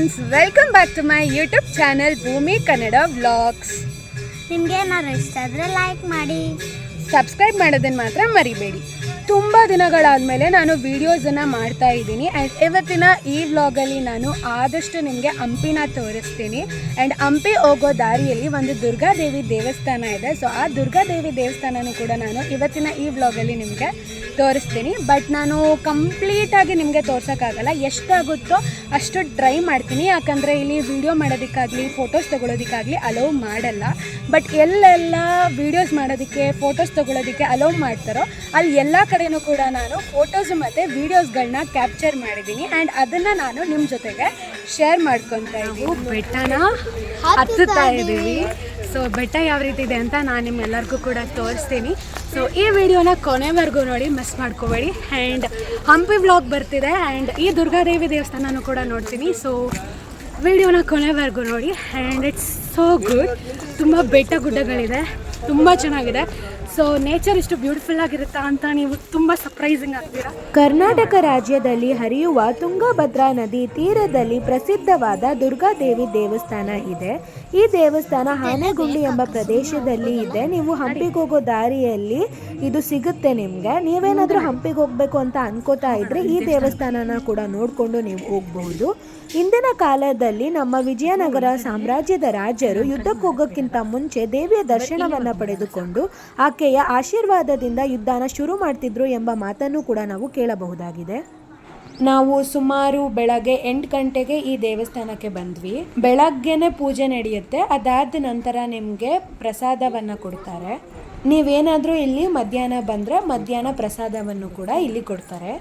Friends, welcome back to my YouTube channel Bhoomi Kannada vlogs. ನಿಮಗೆ ಏನಾದ್ರು ಇಷ್ಟ ಆದರೆ ಲೈಕ್ ಮಾಡಿ, ಸಬ್ಸ್ಕ್ರೈಬ್ ಮಾಡೋದನ್ನು ಮಾತ್ರ ಮರಿಬೇಡಿ. ತುಂಬ ದಿನಗಳಾದಮೇಲೆ ನಾನು ವೀಡಿಯೋಸನ್ನು ಮಾಡ್ತಾ ಇದ್ದೀನಿ. ಆ್ಯಂಡ್ ಇವತ್ತಿನ ಈ ವ್ಲಾಗಲ್ಲಿ ನಾನು ಆದಷ್ಟು ನಿಮಗೆ ಹಂಪಿನ ತೋರಿಸ್ತೀನಿ. ಆ್ಯಂಡ್ ಹಂಪಿ ಹೋಗೋ ದಾರಿಯಲ್ಲಿ ಒಂದು ದುರ್ಗಾದೇವಿ ದೇವಸ್ಥಾನ ಇದೆ. ಸೊ ಆ ದುರ್ಗಾದೇವಿ ದೇವಸ್ಥಾನನೂ ಕೂಡ ನಾನು ಇವತ್ತಿನ ಈ ವ್ಲಾಗಲ್ಲಿ ನಿಮಗೆ ತೋರಿಸ್ತೀನಿ. ಬಟ್ ನಾನು ಕಂಪ್ಲೀಟಾಗಿ ನಿಮಗೆ ತೋರ್ಸೋಕ್ಕಾಗಲ್ಲ, ಎಷ್ಟಾಗುತ್ತೋ ಅಷ್ಟು ಟ್ರೈ ಮಾಡ್ತೀನಿ. ಯಾಕಂದರೆ ಇಲ್ಲಿ ವೀಡಿಯೋ ಮಾಡೋದಕ್ಕಾಗಲಿ ಫೋಟೋಸ್ ತೊಗೊಳೋದಕ್ಕಾಗಲಿ ಅಲೋವ್ ಮಾಡಲ್ಲ. ಬಟ್ ಎಲ್ಲೆಲ್ಲ ವೀಡಿಯೋಸ್ ಮಾಡೋದಕ್ಕೆ ಫೋಟೋಸ್ ತೊಗೊಳೋದಕ್ಕೆ ಅಲೋವ್ ಮಾಡ್ತಾರೋ ಅಲ್ಲಿ ಎಲ್ಲ ಕಡೆಯೂ ಕೂಡ ನಾನು ಫೋಟೋಸ್ ಮತ್ತು ವೀಡಿಯೋಸ್ಗಳನ್ನ ಕ್ಯಾಪ್ಚರ್ ಮಾಡಿದ್ದೀನಿ. ಆ್ಯಂಡ್ ಅದನ್ನು ನಾನು ನಿಮ್ಮ ಜೊತೆಗೆ ಶೇರ್ ಮಾಡ್ಕೊತಾ ಇದ್ದೀವಿ. ಬೆಟ್ಟನ ಹತ್ತುತ್ತಾ ಇದ್ದೀವಿ. ಸೊ ಬೆಟ್ಟ ಯಾವ ರೀತಿ ಇದೆ ಅಂತ ನಾನು ನಿಮ್ಮೆಲ್ಲರಿಗೂ ಕೂಡ ತೋರಿಸ್ತೀನಿ. ಸೊ ಈ ವಿಡಿಯೋನ ಕೊನೆವರೆಗೂ ನೋಡಿ, ಮಿಸ್ ಮಾಡ್ಕೋಬೇಡಿ. ಆ್ಯಂಡ್ ಹಂಪಿ ವ್ಲಾಗ್ ಬರ್ತಿದೆ ಆ್ಯಂಡ್ ಈ ದುರ್ಗಾದೇವಿ ದೇವಸ್ಥಾನನೂ ಕೂಡ ನೋಡ್ತೀನಿ. ಸೊ ವಿಡಿಯೋನ ಕೊನೆವರೆಗೂ ನೋಡಿ. And it's so good. ತುಂಬ ಬೆಟ್ಟ ಗುಡ್ಡಗಳಿದೆ, ತುಂಬ ಚೆನ್ನಾಗಿದೆ. ಸೊ ನೇಚರ್ ಇಷ್ಟು ಬ್ಯೂಟಿಫುಲ್ ಆಗಿರುತ್ತಾ ಅಂತ ನೀವು ತುಂಬ ಸರ್ಪ್ರೈಸಿಂಗ್ ಆಗ್ತೀರಾ. ಕರ್ನಾಟಕ ರಾಜ್ಯದಲ್ಲಿ ಹರಿಯುವ ತುಂಗಭದ್ರಾ ನದಿ ತೀರದಲ್ಲಿ ಪ್ರಸಿದ್ಧವಾದ ದುರ್ಗಾದೇವಿ ದೇವಸ್ಥಾನ ಇದೆ. ಈ ದೇವಸ್ಥಾನ ಆನೆಗುಂಡಿ ಎಂಬ ಪ್ರದೇಶದಲ್ಲಿ ಇದೆ. ನೀವು ಹಂಪಿಗೆ ಹೋಗೋ ದಾರಿಯಲ್ಲಿ ಇದು ಸಿಗುತ್ತೆ ನಿಮಗೆ. ನೀವೇನಾದರೂ ಹಂಪಿಗೆ ಹೋಗಬೇಕು ಅಂತ ಅನ್ಕೋತಾ ಇದ್ರೆ ಈ ದೇವಸ್ಥಾನನ ಕೂಡ ನೋಡಿಕೊಂಡು ನೀವು ಹೋಗಬಹುದು. ಇಂದಿನ ಕಾಲದಲ್ಲಿ ನಮ್ಮ ವಿಜಯನಗರ ಸಾಮ್ರಾಜ್ಯದ ರಾಜರು ಯುದ್ಧಕ್ಕೆ ಹೋಗೋಕ್ಕಿಂತ ಮುಂಚೆ ದೇವಿಯ ದರ್ಶನವನ್ನು ಪಡೆದುಕೊಂಡು ಆಕೆಯ ಆಶೀರ್ವಾದದಿಂದ ಯುದ್ಧನ ಶುರು ಮಾಡ್ತಿದ್ರು ಎಂಬ ಮಾತನ್ನು ಕೂಡ ನಾವು ಕೇಳಬಹುದಾಗಿದೆ. ನಾವು ಸುಮಾರು ಬೆಳಗ್ಗೆ 8 ಗಂಟೆಗೆ ಈ ದೇವಸ್ಥಾನಕ್ಕೆ ಬಂದ್ವಿ. ಬೆಳಗ್ಗೆನೆ ಪೂಜೆ ನಡೆಯುತ್ತೆ. ಅದಾದ ನಂತರ ನಿಮಗೆ ಪ್ರಸಾದವನ್ನು ಕೊಡ್ತಾರೆ. ನೀವೇನಾದರೂ ಇಲ್ಲಿ ಮಧ್ಯಾಹ್ನ ಬಂದರೆ ಮಧ್ಯಾಹ್ನ ಪ್ರಸಾದವನ್ನು ಕೂಡ ಇಲ್ಲಿ ಕೊಡ್ತಾರೆ.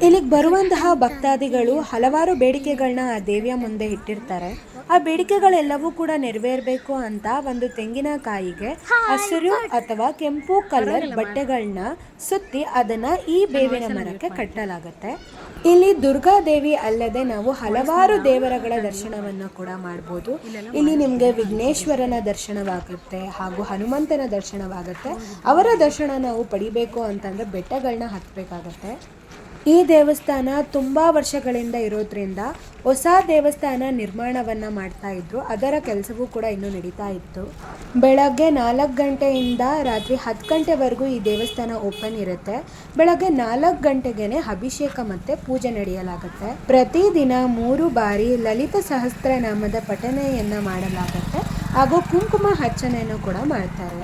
ಇಲ್ಲಿಗೆ ಬರುವಂತಹ ಭಕ್ತಾದಿಗಳು ಹಲವಾರು ಬೇಡಿಕೆಗಳನ್ನ ಆ ದೇವಿಯ ಮುಂದೆ ಇಟ್ಟಿರ್ತಾರೆ. ಆ ಬೇಡಿಕೆಗಳೆಲ್ಲವೂ ಕೂಡ ನೆರವೇರಬೇಕು ಅಂತ ಒಂದು ತೆಂಗಿನಕಾಯಿಗೆ ಹಸಿರು ಅಥವಾ ಕೆಂಪು ಕಲರ್ ಬಟ್ಟೆಗಳನ್ನ ಸುತ್ತಿ ಅದನ್ನ ಈ ಬೇವಿನ ಮರಕ್ಕೆ ಕಟ್ಟಲಾಗುತ್ತೆ. ಇಲ್ಲಿ ದುರ್ಗಾದೇವಿ ಅಲ್ಲದೆ ನಾವು ಹಲವಾರು ದೇವರಗಳ ದರ್ಶನವನ್ನು ಕೂಡ ಮಾಡ್ಬೋದು. ಇಲ್ಲಿ ನಿಮಗೆ ವಿಘ್ನೇಶ್ವರನ ದರ್ಶನವಾಗುತ್ತೆ ಹಾಗೂ ಹನುಮಂತನ ದರ್ಶನವಾಗುತ್ತೆ. ಅವರ ದರ್ಶನ ನಾವು ಪಡಿಬೇಕು ಅಂತಂದ್ರೆ ಬೆಟ್ಟಗಳನ್ನ ಹತ್ತಬೇಕಾಗತ್ತೆ. ಈ ದೇವಸ್ಥಾನ ತುಂಬ ವರ್ಷಗಳಿಂದ ಇರೋದ್ರಿಂದ ಹೊಸ ದೇವಸ್ಥಾನ ನಿರ್ಮಾಣವನ್ನು ಮಾಡ್ತಾ ಇದ್ರು. ಅದರ ಕೆಲಸವೂ ಕೂಡ ಇನ್ನೂ ನಡೀತಾ ಇತ್ತು. ಬೆಳಗ್ಗೆ 4 ಗಂಟೆಯಿಂದ ರಾತ್ರಿ 10 ಗಂಟೆವರೆಗೂ ಈ ದೇವಸ್ಥಾನ ಓಪನ್ ಇರುತ್ತೆ. ಬೆಳಗ್ಗೆ 4 ಗಂಟೆಗೆ ಅಭಿಷೇಕ ಮತ್ತು ಪೂಜೆ ನಡೆಯಲಾಗುತ್ತೆ. ಪ್ರತಿದಿನ 3 ಬಾರಿ ಲಲಿತ ಸಹಸ್ರನಾಮದ ಪಠಣೆಯನ್ನು ಮಾಡಲಾಗುತ್ತೆ ಹಾಗೂ ಕುಂಕುಮ ಅರ್ಚನೆಯನ್ನು ಕೂಡ ಮಾಡ್ತಾರೆ.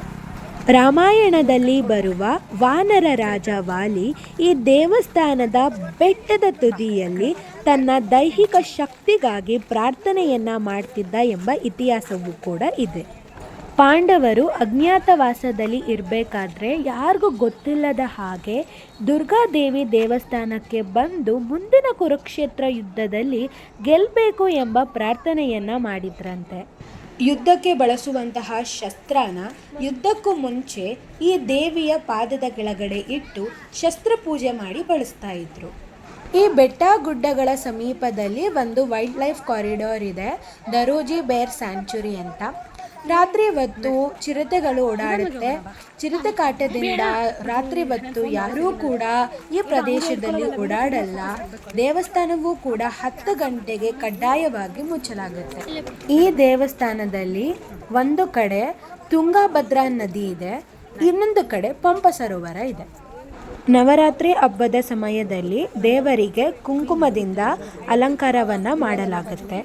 ರಾಮಾಯಣದಲ್ಲಿ ಬರುವ ವಾನರ ರಾಜ ವಾಲಿ ಈ ದೇವಸ್ಥಾನದ ಬೆಟ್ಟದ ತುದಿಯಲ್ಲಿ ತನ್ನ ದೈಹಿಕ ಶಕ್ತಿಗಾಗಿ ಪ್ರಾರ್ಥನೆಯನ್ನ ಮಾಡ್ತಿದ್ದ ಎಂಬ ಇತಿಹಾಸವೂ ಕೂಡ ಇದೆ. ಪಾಂಡವರು ಅಜ್ಞಾತವಾಸದಲ್ಲಿ ಇರಬೇಕಾದ್ರೆ ಯಾರಿಗೂ ಗೊತ್ತಿಲ್ಲದ ಹಾಗೆ ದುರ್ಗಾದೇವಿ ದೇವಸ್ಥಾನಕ್ಕೆ ಬಂದು ಮುಂದಿನ ಕುರುಕ್ಷೇತ್ರ ಯುದ್ಧದಲ್ಲಿ ಗೆಲ್ಲಬೇಕು ಎಂಬ ಪ್ರಾರ್ಥನೆಯನ್ನ ಮಾಡಿದ್ರಂತೆ. ಯುದ್ಧಕ್ಕೆ ಬಳಸುವಂತಹ ಶಸ್ತ್ರನ ಯುದ್ಧಕ್ಕೂ ಮುಂಚೆ ಈ ದೇವಿಯ ಪಾದದ ಕೆಳಗಡೆ ಇಟ್ಟು ಶಸ್ತ್ರ ಪೂಜೆ ಮಾಡಿ ಬಳಸ್ತಾ ಇದ್ರು. ಈ ಬೆಟ್ಟ ಗುಡ್ಡಗಳ ಸಮೀಪದಲ್ಲಿ ಒಂದು ವೈಲ್ಡ್ ಲೈಫ್ ಕಾರಿಡಾರ್ ಇದೆ, ದರೋಜಿ ಬೇರ್ ಸ್ಯಾಂಕ್ಚುರಿ ಅಂತ. ರಾತ್ರಿ ಹೊತ್ತು ಚಿರತೆಗಳು ಓಡಾಡುತ್ತೆ. ಚಿರತೆ ಕಾಟದಿಂದ ರಾತ್ರಿ ಹೊತ್ತು ಯಾರೂ ಕೂಡ ಈ ಪ್ರದೇಶದಲ್ಲಿ ಓಡಾಡಲ್ಲ. ದೇವಸ್ಥಾನವೂ ಕೂಡ 10 ಗಂಟೆಗೆ ಕಡ್ಡಾಯವಾಗಿ ಮುಚ್ಚಲಾಗುತ್ತೆ. ಈ ದೇವಸ್ಥಾನದಲ್ಲಿ ಒಂದು ಕಡೆ ತುಂಗಭದ್ರಾ ನದಿ ಇದೆ, ಇನ್ನೊಂದು ಕಡೆ ಪಂಪ ಸರೋವರ ಇದೆ. ನವರಾತ್ರಿ ಹಬ್ಬದ ಸಮಯದಲ್ಲಿ ದೇವರಿಗೆ ಕುಂಕುಮದಿಂದ ಅಲಂಕಾರವನ್ನು ಮಾಡಲಾಗುತ್ತೆ.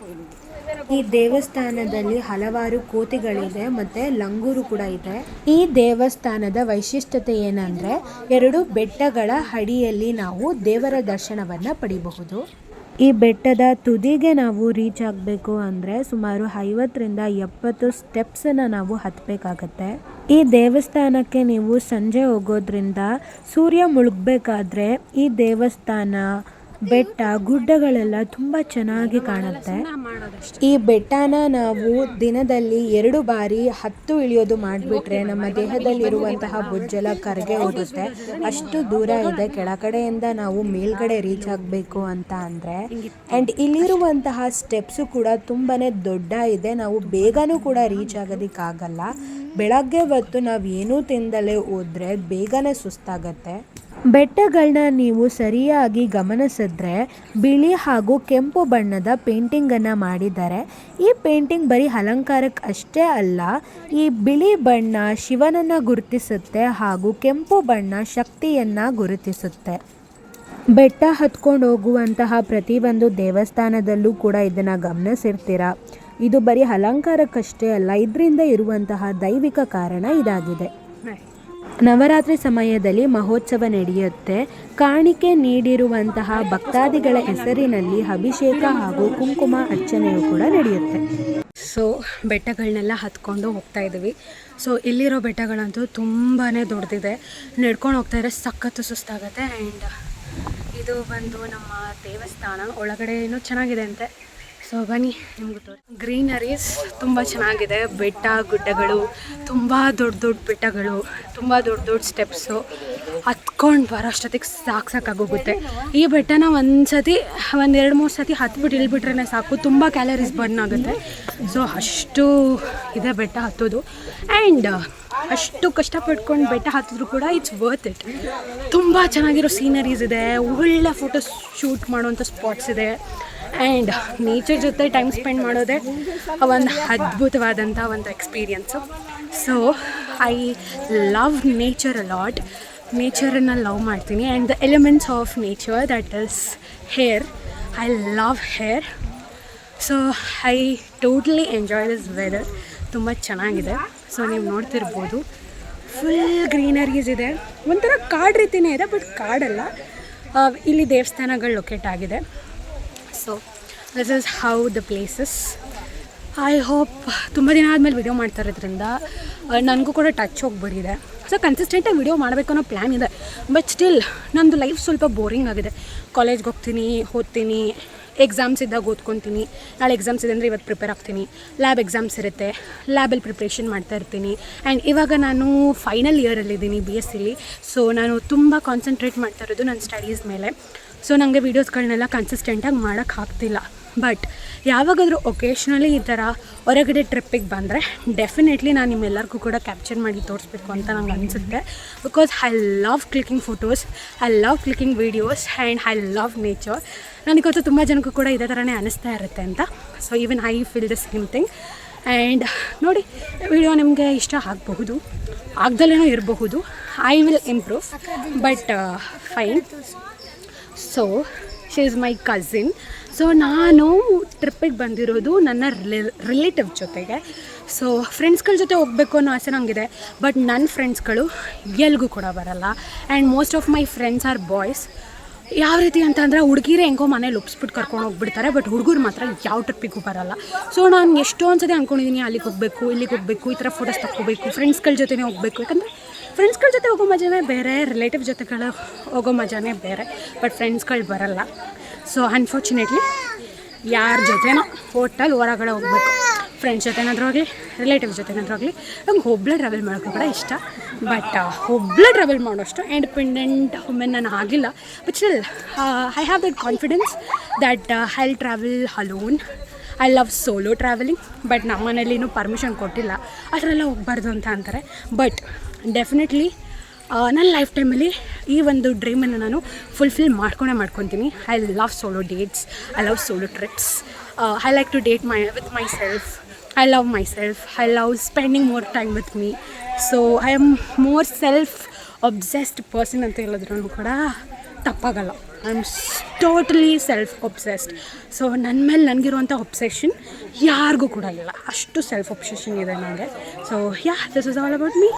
ಈ ದೇವಸ್ಥಾನದಲ್ಲಿ ಹಲವಾರು ಕೋತಿಗಳಿದೆ ಮತ್ತು ಲಂಗೂರು ಕೂಡ ಇದೆ. ಈ ದೇವಸ್ಥಾನದ ವೈಶಿಷ್ಟ್ಯತೆ ಏನಂದರೆ 2 ಬೆಟ್ಟಗಳ ಅಡಿಯಲ್ಲಿ ನಾವು ದೇವರ ದರ್ಶನವನ್ನು ಪಡಿಬಹುದು. ಈ ಬೆಟ್ಟದ ತುದಿಗೆ ನಾವು ರೀಚ್ ಆಗಬೇಕು ಅಂದರೆ ಸುಮಾರು 50ರಿಂದ 70 ಸ್ಟೆಪ್ಸನ್ನು ನಾವು ಹತ್ತಬೇಕಾಗತ್ತೆ. ಈ ದೇವಸ್ಥಾನಕ್ಕೆ ನೀವು ಸಂಜೆ ಹೋಗೋದ್ರಿಂದ ಸೂರ್ಯ ಮುಳುಗಬೇಕಾದ್ರೆ ಈ ದೇವಸ್ಥಾನ ಬೆಟ್ಟ ಗುಡ್ಡಗಳೆಲ್ಲ ತುಂಬ ಚೆನ್ನಾಗಿ ಕಾಣುತ್ತೆ. ಈ ಬೆಟ್ಟನ ನಾವು ದಿನದಲ್ಲಿ 2 ಬಾರಿ ಹತ್ತು ಇಳಿಯೋದು ಮಾಡಿಬಿಟ್ರೆ ನಮ್ಮ ದೇಹದಲ್ಲಿರುವಂತಹ ಬೊಜ್ಜೆಲ್ಲ ಕರಗೆ ಹೋಗುತ್ತೆ. ಅಷ್ಟು ದೂರ ಇದೆ. ಕೆಳಗಡೆಯಿಂದ ನಾವು ಮೇಲ್ಗಡೆ ರೀಚ್ ಆಗಬೇಕು ಅಂತ ಅಂದರೆ. ಆ್ಯಂಡ್ ಇಲ್ಲಿರುವಂತಹ ಸ್ಟೆಪ್ಸು ಕೂಡ ತುಂಬಾ ದೊಡ್ಡ ಇದೆ. ನಾವು ಬೇಗನೂ ಕೂಡ ರೀಚ್ ಆಗೋದಕ್ಕಾಗಲ್ಲ. ಬೆಳಗ್ಗೆ ಹೊತ್ತು ನಾವು ಏನೂ ತಿಂದಲೇ ಹೋದರೆ ಬೇಗನೆ ಸುಸ್ತಾಗತ್ತೆ. ಬೆಟ್ಟಗಳನ್ನ ನೀವು ಸರಿಯಾಗಿ ಗಮನಿಸಿದ್ರೆ ಬಿಳಿ ಹಾಗೂ ಕೆಂಪು ಬಣ್ಣದ ಪೇಂಟಿಂಗನ್ನು ಮಾಡಿದ್ದಾರೆ. ಈ ಪೇಂಟಿಂಗ್ ಬರೀ ಅಲಂಕಾರಕ್ಕೆ ಅಷ್ಟೇ ಅಲ್ಲ, ಈ ಬಿಳಿ ಬಣ್ಣ ಶಿವನನ್ನು ಗುರುತಿಸುತ್ತೆ ಹಾಗೂ ಕೆಂಪು ಬಣ್ಣ ಶಕ್ತಿಯನ್ನು ಗುರುತಿಸುತ್ತೆ. ಬೆಟ್ಟ ಹತ್ಕೊಂಡು ಹೋಗುವಂತಹ ಪ್ರತಿಯೊಂದು ದೇವಸ್ಥಾನದಲ್ಲೂ ಕೂಡ ಇದನ್ನು ಗಮನಿಸಿರ್ತೀರ. ಇದು ಬರೀ ಅಲಂಕಾರಕ್ಕಷ್ಟೇ ಅಲ್ಲ, ಇದರಿಂದ ಇರುವಂತಹ ದೈವಿಕ ಕಾರಣ ಇದಾಗಿದೆ. ನವರಾತ್ರಿ ಸಮಯದಲ್ಲಿ ಮಹೋತ್ಸವ ನಡೆಯುತ್ತೆ. ಕಾಣಿಕೆ ನೀಡಿರುವಂತಹ ಭಕ್ತಾದಿಗಳ ಹೆಸರಿನಲ್ಲಿ ಅಭಿಷೇಕ ಹಾಗೂ ಕುಂಕುಮ ಅರ್ಚನೆಯೂ ಕೂಡ ನಡೆಯುತ್ತೆ. ಸೊ ಬೆಟ್ಟಗಳನ್ನೆಲ್ಲ ಹತ್ಕೊಂಡು ಹೋಗ್ತಾ ಇದ್ದೀವಿ. ಸೊ ಇಲ್ಲಿರೋ ಬೆಟ್ಟಗಳಂತೂ ತುಂಬಾ ದೊಡ್ಡದಿದೆ. ನಡ್ಕೊಂಡು ಹೋಗ್ತಾ ಇದ್ರೆ ಸಖತ್ತು ಸುಸ್ತಾಗುತ್ತೆ. ಆ್ಯಂಡ್ ಇದು ಬಂದು ನಮ್ಮ ದೇವಸ್ಥಾನ, ಒಳಗಡೆ ಏನೋ ಚೆನ್ನಾಗಿದೆ ಅಂತೆ. ಸೊ ಬನ್ನಿ ನಿಮಗೂ ಗ್ರೀನರೀಸ್ ತುಂಬ ಚೆನ್ನಾಗಿದೆ. ಬೆಟ್ಟ ಗುಡ್ಡಗಳು, ತುಂಬ ದೊಡ್ಡ ದೊಡ್ಡ ಬೆಟ್ಟಗಳು, ತುಂಬ ದೊಡ್ಡ ದೊಡ್ಡ ಸ್ಟೆಪ್ಸು. ಹತ್ಕೊಂಡು ಬರೋಷ್ಟೊತ್ತಿಗೆ ಸಾಕಾಗೋಗುತ್ತೆ. ಈ ಬೆಟ್ಟನ ಒಂದು 2-3 ಸತಿ ಹತ್ಬಿಟ್ಟು ಇಳ್ಬಿಟ್ರೆ ಸಾಕು, ತುಂಬ ಕ್ಯಾಲರೀಸ್ ಬರ್ನ್ ಆಗುತ್ತೆ. ಸೊ ಅಷ್ಟು ಇದೆ ಬೆಟ್ಟ ಹತ್ತೋದು. ಆ್ಯಂಡ್ ಅಷ್ಟು ಕಷ್ಟಪಟ್ಕೊಂಡು ಬೆಟ್ಟ ಹತ್ತಿದ್ರು ಕೂಡ ಇಟ್ಸ್ ವರ್ತ್ ಇಟ್. ತುಂಬ ಚೆನ್ನಾಗಿರೋ ಸೀನರೀಸ್ ಇದೆ, ಒಳ್ಳೆ ಫೋಟೋ ಶೂಟ್ ಮಾಡುವಂಥ ಸ್ಪಾಟ್ಸ್ ಇದೆ. ಆ್ಯಂಡ್ ನೇಚರ್ ಜೊತೆ ಟೈಮ್ ಸ್ಪೆಂಡ್ ಮಾಡೋದೇ ಒಂದು ಅದ್ಭುತವಾದಂಥ ಒಂದು experience. So I love nature a lot. ನೇಚರನ್ನು ಲವ್ ಮಾಡ್ತೀನಿ. And the elements of nature that is here. I love here. So I totally enjoy this weather. ತುಂಬ ಚೆನ್ನಾಗಿದೆ. ಸೊ ನೀವು ನೋಡ್ತಿರ್ಬೋದು, ಫುಲ್ ಗ್ರೀನರೀಸ್ ಇದೆ. ಒಂಥರ ಕಾಡು ರೀತಿಯೇ ಇದೆ, ಬಟ್ ಕಾಡಲ್ಲ. ಇಲ್ಲಿ ದೇವಸ್ಥಾನಗಳು ಲೊಕೇಟ್ ಆಗಿದೆ. So this is how the places. I hope ತುಂಬ ದಿನ ಆದಮೇಲೆ ವಿಡಿಯೋ ಮಾಡ್ತಾ ಇರೋದ್ರಿಂದ ನನಗೂ ಕೂಡ ಟಚ್ ಹೋಗ್ಬಿಟ್ಟಿದೆ. ಸೊ ಕನ್ಸಿಸ್ಟೆಂಟಾಗಿ ವಿಡಿಯೋ ಮಾಡಬೇಕು ಅನ್ನೋ ಪ್ಲ್ಯಾನ್ ಇದೆ. ಬಟ್ ಸ್ಟಿಲ್ ನಂದು ಲೈಫ್ ಸ್ವಲ್ಪ ಬೋರಿಂಗ್ ಆಗಿದೆ. ಕಾಲೇಜ್ಗೆ ಹೋಗ್ತೀನಿ, ಓದ್ತೀನಿ, ಎಕ್ಸಾಮ್ಸ್ ಇದ್ದಾಗ ಓದ್ಕೊತೀನಿ. ನಾಳೆ ಎಕ್ಸಾಮ್ಸ್ ಇದೆ ಅಂದರೆ ಇವತ್ತು ಪ್ರಿಪೇರ್ ಆಗ್ತೀನಿ. ಲ್ಯಾಬ್ ಎಕ್ಸಾಮ್ಸ್ ಇರುತ್ತೆ, ಲ್ಯಾಬಲ್ಲಿ ಪ್ರಿಪ್ರೇಷನ್ ಮಾಡ್ತಾ ಇರ್ತೀನಿ. ಆ್ಯಂಡ್ ಇವಾಗ ನಾನು ಫೈನಲ್ ಇಯರಲ್ಲಿದ್ದೀನಿ BScಲಿ. ಸೊ ನಾನು ತುಂಬ ಕಾನ್ಸಂಟ್ರೇಟ್ ಮಾಡ್ತಾ ಇರೋದು ನನ್ನ ಸ್ಟಡೀಸ್ ಮೇಲೆ. ಸೊ ನನಗೆ ವೀಡಿಯೋಸ್ಗಳನ್ನೆಲ್ಲ ಕನ್ಸಿಸ್ಟೆಂಟಾಗಿ ಮಾಡೋಕ್ಕಾಗ್ತಿಲ್ಲ. ಬಟ್ ಯಾವಾಗಾದರೂ ಒಕೇಶ್ನಲಿ ಈ ಥರ ಹೊರಗಡೆ ಟ್ರಿಪ್ಪಿಗೆ ಬಂದರೆ ಡೆಫಿನೆಟ್ಲಿ ನಾನು ನಿಮ್ಮೆಲ್ಲರಿಗೂ ಕೂಡ ಕ್ಯಾಪ್ಚರ್ ಮಾಡಿ ತೋರಿಸ್ಬೇಕು ಅಂತ ನಂಗೆ ಅನಿಸುತ್ತೆ. Because I love clicking photos, I love clicking videos and I love nature. ನನಗೊತ್ತು ತುಂಬ ಜನಕ್ಕೂ ಕೂಡ ಇದೇ ಥರನೇ ಅನ್ನಿಸ್ತಾ ಇರುತ್ತೆ ಅಂತ. So even I feel the same thing. And ನೋಡಿ, ವಿಡಿಯೋ ನಿಮಗೆ ಇಷ್ಟ ಆಗಬಹುದು, ಆಗ್ದಲೇನೋ ಇರಬಹುದು. I will improve, but fine. So she is my cousin. So ನಾನು ಟ್ರಿಪ್ಪಿಗೆ ಬಂದಿರೋದು ನನ್ನ ರಿಲೇಟಿವ್ ಜೊತೆಗೆ. ಸೊ ಫ್ರೆಂಡ್ಸ್ಗಳ ಜೊತೆ ಹೋಗಬೇಕು ಅನ್ನೋ ಆಸೆ ನನಗಿದೆ. ಬಟ್ ನನ್ನ ಫ್ರೆಂಡ್ಸ್ಗಳು ಎಲ್ಗೂ ಕೂಡ ಬರಲ್ಲ. And most of my friends are boys. ಯಾವ ರೀತಿ ಅಂತಂದರೆ ಹುಡುಗಿರೇ ಹೆಂಗೋ ಮನೇಲಿ ಒಪ್ಸ್ಬಿಟ್ಟು ಕರ್ಕೊಂಡು ಹೋಗ್ಬಿಡ್ತಾರೆ. ಬಟ್ ಹುಡುಗರು ಮಾತ್ರ ಯಾವ ಟ್ರಿಪ್ಪಿಗೂ ಬರಲ್ಲ. ಸೊ ನಾನು ಎಷ್ಟೊಂದು ಸತಿ ಅಂದ್ಕೊಂಡಿದ್ದೀನಿ, ಅಲ್ಲಿಗೆ ಹೋಗಬೇಕು, ಇಲ್ಲಿಗೆ ಹೋಗಬೇಕು, ಈ ಥರ ಫೋಟೋಸ್ ತಗೋಬೇಕು, ಫ್ರೆಂಡ್ಸ್ಗಳ ಜೊತೆನೇ ಹೋಗಬೇಕು. ಯಾಕಂದರೆ ಫ್ರೆಂಡ್ಸ್ಗಳ ಜೊತೆ ಹೋಗೋ ಮಜಾನೇ ಬೇರೆ, ರಿಲೇಟಿವ್ ಜೊತೆಗಳು ಹೋಗೋ ಮಜಾನೇ ಬೇರೆ. ಬಟ್ ಫ್ರೆಂಡ್ಸ್ಗಳು ಬರಲ್ಲ. ಸೊ ಅನ್ಫಾರ್ಚುನೇಟ್ಲಿ ಯಾರ ಜೊತೆನೋ ಹೋಟೆಲ್ ಹೊರಗಡೆ ಹೋಗಬೇಕು. ಫ್ರೆಂಡ್ಸ್ ಜೊತೆನಾದ್ರೂ ಆಗಲಿ, ರಿಲೇಟಿವ್ ಜೊತೆನಾದ್ರೂ ಆಗಲಿ. ನಂಗೆ ಒಬ್ಬಳೇ ಟ್ರಾವೆಲ್ ಮಾಡೋಕ್ಕೂ ಕೂಡ ಇಷ್ಟ. ಬಟ್ ಒಬ್ಬಳೇ ಟ್ರಾವೆಲ್ ಮಾಡೋಷ್ಟು ಇಂಡಿಪೆಂಡೆಂಟ್ ವುಮೆನ್ ನಾನು ಆಗಿಲ್ಲ. But still I have that confidence that I will travel alone. I love solo travelling. But ನಮ್ಮ ಮನೇಲಿನೂ ಪರ್ಮಿಷನ್ ಕೊಟ್ಟಿಲ್ಲ, ಆ ಥರ ಎಲ್ಲ ಹೋಗಬಾರ್ದು ಅಂತ ಅಂತಾರೆ. ಬಟ್ ಡೆಫಿನೆಟ್ಲಿ ನನ್ನ ಲೈಫ್ ಟೈಮಲ್ಲಿ ಈ ಒಂದು ಡ್ರೀಮನ್ನು ನಾನು ಫುಲ್ಫಿಲ್ ಮಾಡ್ಕೊತೀನಿ. I love solo dates, I love solo trips. I like to date with myself. I love myself. I love spending more time with me. So I am more self obsessed person ಅಂತ ಹೇಳಿದ್ರೂ ಕೂಡ ತಪ್ಪಾಗಲ್ಲ. I am totally self obsessed. So ನನ್ನ ಮೇಲೆ ನನಗಿರುವಂಥ obsession ಯಾರಿಗೂ ಕೂಡ ಇಲ್ಲ. ಅಷ್ಟು ಸೆಲ್ಫ್ ಒಬ್ಸೆಷನ್ ಇದೆ ನನಗೆ. So yeah, this is all about me.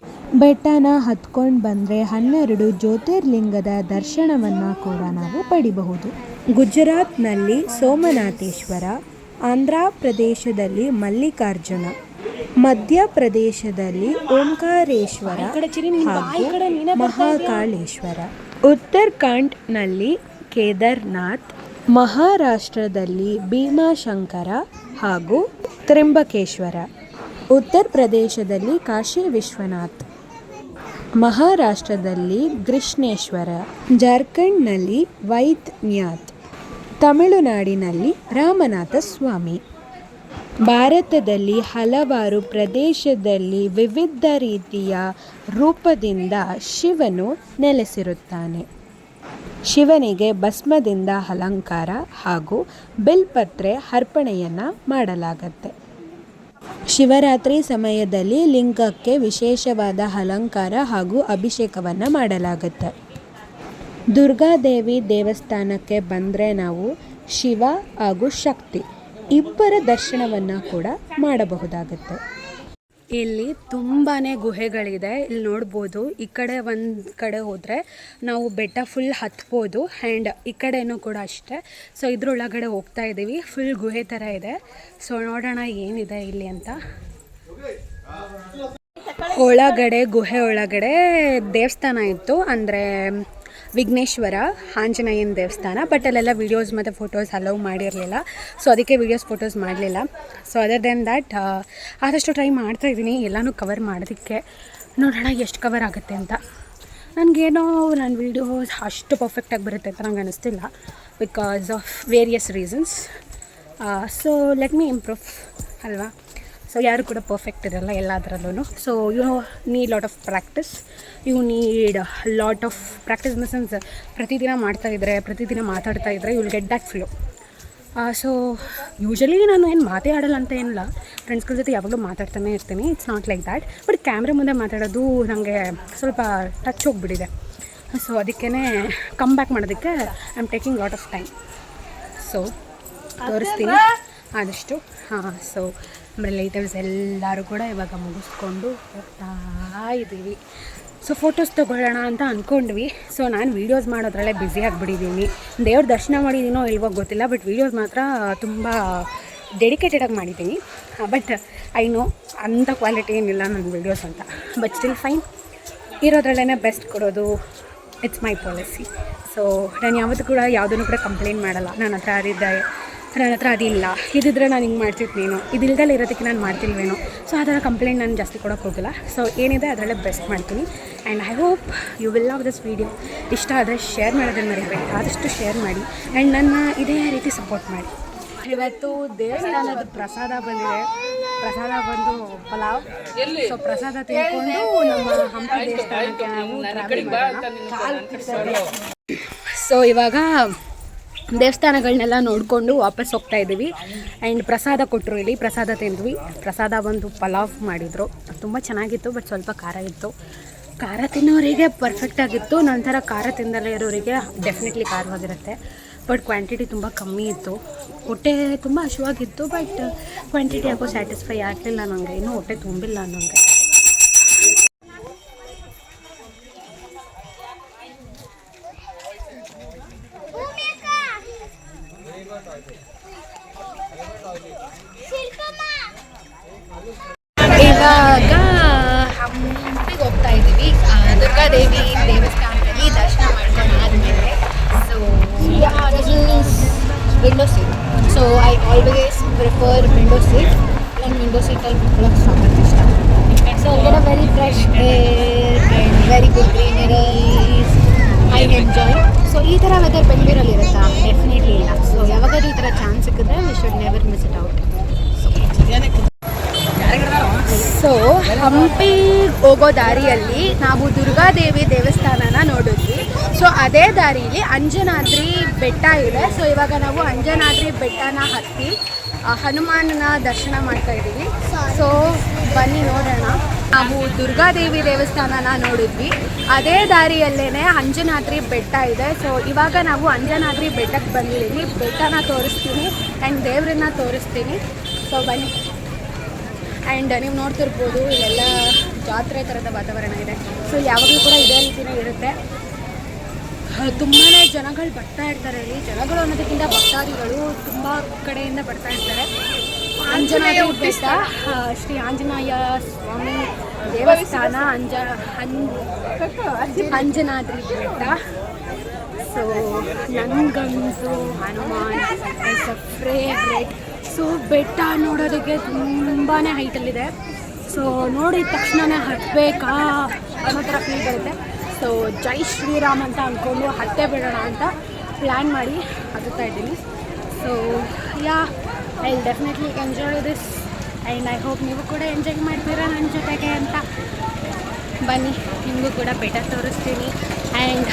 ಬೆಟ್ಟನ ಹತ್ಕೊಂಡು ಬಂದರೆ 12 ಜ್ಯೋತಿರ್ಲಿಂಗದ ದರ್ಶನವನ್ನು ಕೂಡ ನಾವು ಪಡಿಬಹುದು. ಗುಜರಾತ್ನಲ್ಲಿ ಸೋಮನಾಥೇಶ್ವರ, ಆಂಧ್ರ ಪ್ರದೇಶದಲ್ಲಿ ಮಲ್ಲಿಕಾರ್ಜುನ, ಮಧ್ಯಪ್ರದೇಶದಲ್ಲಿ ಓಂಕಾರೇಶ್ವರ ಹಾಗೂ ಮಹಾಕಾಳೇಶ್ವರ, ಉತ್ತರಾಖಂಡ್ನಲ್ಲಿ ಕೇದಾರ್ನಾಥ್, ಮಹಾರಾಷ್ಟ್ರದಲ್ಲಿ ಭೀಮಾಶಂಕರ ಹಾಗೂ ತ್ರ್ಯಂಬಕೇಶ್ವರ, ಉತ್ತರ ಪ್ರದೇಶದಲ್ಲಿ ಕಾಶಿ ವಿಶ್ವನಾಥ್, ಮಹಾರಾಷ್ಟ್ರದಲ್ಲಿ ಕೃಷ್ಣೇಶ್ವರ, ಜಾರ್ಖಂಡ್ನಲ್ಲಿ ವೈದ್ಯನಾಥ್, ತಮಿಳುನಾಡಿನಲ್ಲಿ ರಾಮನಾಥ ಸ್ವಾಮಿ. ಭಾರತದಲ್ಲಿ ಹಲವಾರು ಪ್ರದೇಶದಲ್ಲಿ ವಿವಿಧ ರೀತಿಯ ರೂಪದಿಂದ ಶಿವನು ನೆಲೆಸಿರುತ್ತಾನೆ. ಶಿವನಿಗೆ ಭಸ್ಮದಿಂದ ಅಲಂಕಾರ ಹಾಗೂ ಬಿಲ್ಪತ್ರೆ ಅರ್ಪಣೆಯನ್ನು ಮಾಡಲಾಗತ್ತೆ. ಶಿವರಾತ್ರಿ ಸಮಯದಲ್ಲಿ ಲಿಂಗಕ್ಕೆ ವಿಶೇಷವಾದ ಅಲಂಕಾರ ಹಾಗೂ ಅಭಿಷೇಕವನ್ನು ಮಾಡಲಾಗುತ್ತೆ. ದುರ್ಗಾದೇವಿ ದೇವಸ್ಥಾನಕ್ಕೆ ಬಂದರೆ ನಾವು ಶಿವ ಹಾಗೂ ಶಕ್ತಿ ಇಬ್ಬರ ದರ್ಶನವನ್ನು ಕೂಡ ಮಾಡಬಹುದಾಗುತ್ತೆ. ಇಲ್ಲಿ ತುಂಬಾ ಗುಹೆಗಳಿದೆ. ಇಲ್ಲಿ ನೋಡ್ಬೋದು, ಈ ಕಡೆ ಒಂದು ಕಡೆ ಹೋದರೆ ನಾವು ಬೆಟ್ಟ ಫುಲ್ ಹತ್ಬೋದು ಆ್ಯಂಡ್ ಈ ಕಡೆನೂ ಕೂಡ ಅಷ್ಟೇ. ಸೊ ಇದ್ರೊಳಗಡೆ ಹೋಗ್ತಾ ಇದ್ದೀವಿ. ಫುಲ್ ಗುಹೆ ಥರ ಇದೆ. ಸೊ ನೋಡೋಣ ಏನಿದೆ ಇಲ್ಲಿ ಅಂತ. ಒಳಗಡೆ ಗುಹೆ ಒಳಗಡೆ ದೇವಸ್ಥಾನ ಇತ್ತು, ಅಂದರೆ ವಿಘ್ನೇಶ್ವರ ಆಂಜನೇಯನ ದೇವಸ್ಥಾನ. ಬಟ್ ಅಲ್ಲೆಲ್ಲ ವೀಡಿಯೋಸ್ ಮತ್ತು ಫೋಟೋಸ್ ಅಲೌ ಮಾಡಿರಲಿಲ್ಲ. ಸೊ ಅದಕ್ಕೆ ವೀಡಿಯೋಸ್ ಫೋಟೋಸ್ ಮಾಡಲಿಲ್ಲ. ಸೊ ಅದರ್ ದೆನ್ ದ್ಯಾಟ್ ಆದಷ್ಟು ಟ್ರೈ ಮಾಡ್ತಾಯಿದ್ದೀನಿ ಎಲ್ಲನೂ ಕವರ್ ಮಾಡೋದಕ್ಕೆ. ನೋಡೋಣ ಎಷ್ಟು ಕವರ್ ಆಗುತ್ತೆ ಅಂತ. ನನಗೇನೋ ನನ್ನ ವೀಡಿಯೋಸ್ ಅಷ್ಟು ಪರ್ಫೆಕ್ಟಾಗಿ ಬರುತ್ತೆ ಅಂತ ನಂಗೆ ಅನ್ನಿಸ್ತಿಲ್ಲ, because of various reasons. So let me improve ಅಲ್ವಾ. ಸೊ ಯಾರು ಕೂಡ ಪರ್ಫೆಕ್ಟ್ ಇರಲ್ಲ ಎಲ್ಲದರಲ್ಲೂ. So you need lot of practice. You need lot of practice in the sense ಪ್ರತಿದಿನ ಮಾಡ್ತಾಯಿದ್ರೆ, ಪ್ರತಿದಿನ ಮಾತಾಡ್ತಾಯಿದ್ರೆ you will get that flow. So usually ನಾನು ಏನು ಮಾತೇ ಆಡಲ್ಲ ಅಂತ ಏನಿಲ್ಲ, ಫ್ರೆಂಡ್ಸ್ಗಳ ಜೊತೆ ಯಾವಾಗಲೂ ಮಾತಾಡ್ತಾನೆ ಇರ್ತೀನಿ. It's not like that. But camera ಮುಂದೆ ಮಾತಾಡೋದು ನನಗೆ ಸ್ವಲ್ಪ ಟಚ್ ಹೋಗಿಬಿಟ್ಟಿದೆ. ಸೊ ಅದಕ್ಕೇ ಕಮ್ ಬ್ಯಾಕ್ ಮಾಡೋದಕ್ಕೆ I am taking lot of time. So ತೋರಿಸ್ತೀನಿ ಆದಷ್ಟು. ಸೊ ರಿಲೇಟಿವ್ಸ್ ಎಲ್ಲರೂ ಕೂಡ ಇವಾಗ ಮುಗಿಸ್ಕೊಂಡು ಹೋಗ್ತಾ ಇದ್ದೀವಿ. ಸೊ ಫೋಟೋಸ್ ತೊಗೊಳ್ಳೋಣ ಅಂತ ಅಂದ್ಕೊಂಡ್ವಿ. ಸೊ ನಾನು ವೀಡಿಯೋಸ್ ಮಾಡೋದ್ರಲ್ಲೇ ಬ್ಯುಸಿ ಆಗಿಬಿಟ್ಟಿದ್ದೀನಿ. ದೇವ್ರ ದರ್ಶನ ಮಾಡಿದ್ದೀನೋ ಇಲ್ವೋ ಗೊತ್ತಿಲ್ಲ, ಬಟ್ ವೀಡಿಯೋಸ್ ಮಾತ್ರ ತುಂಬ ಡೆಡಿಕೇಟೆಡಾಗಿ ಮಾಡಿದ್ದೀನಿ. ಬಟ್ ಐ ನೋ ಅಂಥ ಕ್ವಾಲಿಟಿ ಏನಿಲ್ಲ ನನ್ನ ವೀಡಿಯೋಸ್ ಅಂತ. ಬಟ್ ಸ್ಟಿಲ್ ಫೈನ್, ಇರೋದ್ರಲ್ಲೇ ಬೆಸ್ಟ್ ಕೊಡೋದು ಇಟ್ಸ್ ಮೈ ಪಾಲಿಸಿ. ಸೊ ನಾನು ಯಾವತ್ತೂ ಕೂಡ ಯಾವುದನ್ನು ಕೂಡ ಕಂಪ್ಲೇಂಟ್ ಮಾಡಲ್ಲ. ನನ್ನ ಹತ್ರ ಅದಿಲ್ಲ, ಇದಿದ್ರೆ ನಾನು ಹಿಂಗೆ ಮಾಡ್ತಿರ್ತೀನೋ, ಇದಿಲ್ದಲ್ಲ ಇರೋದಕ್ಕೆ ನಾನು ಮಾಡ್ತಿಲ್ವೇನೋ. ಸೊ ಆ ಥರ ಕಂಪ್ಲೇಂಟ್ ನಾನು ಜಾಸ್ತಿ ಕೊಡೋಕ್ಕೆ ಹೋಗಲ್ಲ. ಸೊ ಏನಿದೆ ಅದರಲ್ಲೇ ಬೆಸ್ಟ್ ಮಾಡ್ತೀನಿ. And I hope you will love this video. ಇಷ್ಟ ಆದರೆ ಶೇರ್ ಮಾಡೋದನ್ನು ಮರಿಬೇಡಿ, ಆದಷ್ಟು ಶೇರ್ ಮಾಡಿ ಆ್ಯಂಡ್ ನನ್ನ ಇದೇ ರೀತಿ ಸಪೋರ್ಟ್ ಮಾಡಿ. ಇವತ್ತು ದೇವಸ್ಥಾನದ ಪ್ರಸಾದ ಬಂದಿದೆ. ಪ್ರಸಾದ ಬಂದು ಪಲಾವ್. ಸೊ ಪ್ರಸಾದ ತಿಳ್ಕೊಂಡು ನಮ್ಮ ಹಂಪಿ ದೇವಸ್ಥಾನಕ್ಕೆ ನಾವು ಟ್ರಾವೆಲ್ ಮಾಡೋಣ. ಸೊ ಇವಾಗ ದೇವಸ್ಥಾನಗಳನ್ನೆಲ್ಲ ನೋಡಿಕೊಂಡು ವಾಪಸ್ ಹೋಗ್ತಾ ಇದ್ದೀವಿ. ಆ್ಯಂಡ್ ಪ್ರಸಾದ ಕೊಟ್ಟರು, ಇಲ್ಲಿ ಪ್ರಸಾದ ತಿಂದ್ವಿ. ಪ್ರಸಾದ ಬಂದು ಪಲಾವ್ ಮಾಡಿದರು, ತುಂಬ ಚೆನ್ನಾಗಿತ್ತು. ಬಟ್ ಸ್ವಲ್ಪ ಖಾರ ಇತ್ತು. ಖಾರ ತಿನ್ನೋರಿಗೆ ಪರ್ಫೆಕ್ಟಾಗಿತ್ತು. ನಂತರ ಖಾರ ತಿಂದಲೇ ಇರೋರಿಗೆ ಡೆಫಿನೆಟ್ಲಿ ಖಾರವಾಗಿರುತ್ತೆ. ಬಟ್ ಕ್ವಾಂಟಿಟಿ ತುಂಬ ಕಮ್ಮಿ ಇತ್ತು. ಹೊಟ್ಟೆ ತುಂಬ ಹಸಿವಾಗಿತ್ತು, ಬಟ್ ಕ್ವಾಂಟಿಟಿ ಯಾಕೋ ಸ್ಯಾಟಿಸ್ಫೈ ಆಗಲಿಲ್ಲ ನನಗೆ. ಇನ್ನೂ ಹೊಟ್ಟೆ ತುಂಬಿಲ್ಲ ನನಗೆ. ಇವಾಗ ಹಂಪಿಗೆ ಹೋಗ್ತಾ ಇದ್ದೀವಿ. ದುರ್ಗಾದೇವಿ ದೇವಸ್ಥಾನದಲ್ಲಿ ದರ್ಶನ ಮಾಡ್ಕೊಂಡು ಆದಮೇಲೆ so this is window seat. So I always prefer window seat. ನನ್ನ ವಿಂಡೋ ಸೀಟಲ್ಲಿ ಕುತ್ಕೊಳ್ಳೋಕೆ ಸಾಕಷ್ಟು ಇಷ್ಟ. So get a very fresh air and very good greeneries. I enjoy. So ಈ ಥರ ವೆದರ್ ಬೆಂಗಳೂರಲ್ಲಿ ಇರುತ್ತಾ? ಡೆಫಿನೆಟ್ಲಿ ಇಲ್ಲ. ಸೊ ಯಾವಾಗಾದ್ರೂ ಈ ಥರ ಚಾನ್ಸ್ ಸಿಕ್ಕಿದ್ರೆ we should never miss it out. So Hampi ಹೋಗೋ ದಾರಿಯಲ್ಲಿ ನಾವು ದುರ್ಗಾದೇವಿ ದೇವಸ್ಥಾನನ ನೋಡಿದ್ವಿ. ಸೊ ಅದೇ ದಾರಿಯಲ್ಲಿ ಅಂಜನಾದ್ರಿ ಬೆಟ್ಟ ಇದೆ. ಸೊ ಇವಾಗ ನಾವು ಅಂಜನಾದ್ರಿ ಬೆಟ್ಟನ ಹತ್ತಿ ಹನುಮಾನನ ದರ್ಶನ ಮಾಡ್ತಾ ಇದ್ದೀವಿ. ಸೊ ಬನ್ನಿ ನೋಡೋಣ. ನಾವು ದುರ್ಗಾದೇವಿ ದೇವಸ್ಥಾನನ ನೋಡಿದ್ವಿ, ಅದೇ ದಾರಿಯಲ್ಲೇ ಅಂಜನಾದ್ರಿ ಬೆಟ್ಟ ಇದೆ. ಸೊ ಇವಾಗ ನಾವು ಅಂಜನಾದ್ರಿ ಬೆಟ್ಟಕ್ಕೆ ಬಂದಿದ್ದೀವಿ. ಬೆಟ್ಟನ ತೋರಿಸ್ತೀನಿ ಆ್ಯಂಡ್ ದೇವ್ರನ್ನ ತೋರಿಸ್ತೀನಿ. ಸೊ ಬನ್ನಿ. ಆ್ಯಂಡ್ ನೀವು ನೋಡ್ತಿರ್ಬೋದು ಇಲ್ಲೆಲ್ಲ ಜಾತ್ರೆ ಥರದ ವಾತಾವರಣ ಇದೆ. ಸೊ ಯಾವಾಗಲೂ ಕೂಡ ಇದೇ ರೀತಿಯೇ ಇರುತ್ತೆ. ತುಂಬಾ ಜನಗಳು ಬರ್ತಾ ಇರ್ತಾರೆ ಇಲ್ಲಿ. ಜನಗಳು ಅನ್ನೋದಕ್ಕಿಂತ ಭಕ್ತಾದಿಗಳು ತುಂಬ ಕಡೆಯಿಂದ ಬರ್ತಾ ಇರ್ತಾರೆ. ಅಂಜನಾದ್ರಿ ಬೆಟ್ಟ, ಶ್ರೀ ಆಂಜನೇಯ ಸ್ವಾಮಿ ದೇವಸ್ಥಾನ, ಅಂಜನಾದ್ರಿ ಬೆಟ್ಟ. ಸೊ ನನಗಂತೂ Hanuman is a favourite. So ಬೆಟ್ಟ ನೋಡೋದಕ್ಕೆ ತುಂಬಾ ಹೈಟಲ್ಲಿದೆ. ಸೊ ನೋಡಿದ ತಕ್ಷಣವೇ ಹತ್ತಬೇಕಾ ಅನ್ನೋ ಥರ ಫೀಲ್ ಬರುತ್ತೆ. ಸೊ ಜೈ ಶ್ರೀರಾಮ್ ಅಂತ ಅಂದ್ಕೊಂಡು ಹತ್ತೇ ಬಿಡೋಣ ಅಂತ ಪ್ಲ್ಯಾನ್ ಮಾಡಿ ಹತ್ತುತ್ತಾ ಇದ್ದೀನಿ. So yeah I will definitely enjoy this and I hope ನೀವು ಕೂಡ ಎಂಜಾಯ್ ಮಾಡ್ತೀರಾ ನನ್ನ ಜೊತೆಗೆ ಅಂತ. ಬನ್ನಿ, ನಿಮಗೂ ಕೂಡ ಬೆಟ್ಟ ತೋರಿಸ್ತೀನಿ ಆ್ಯಂಡ್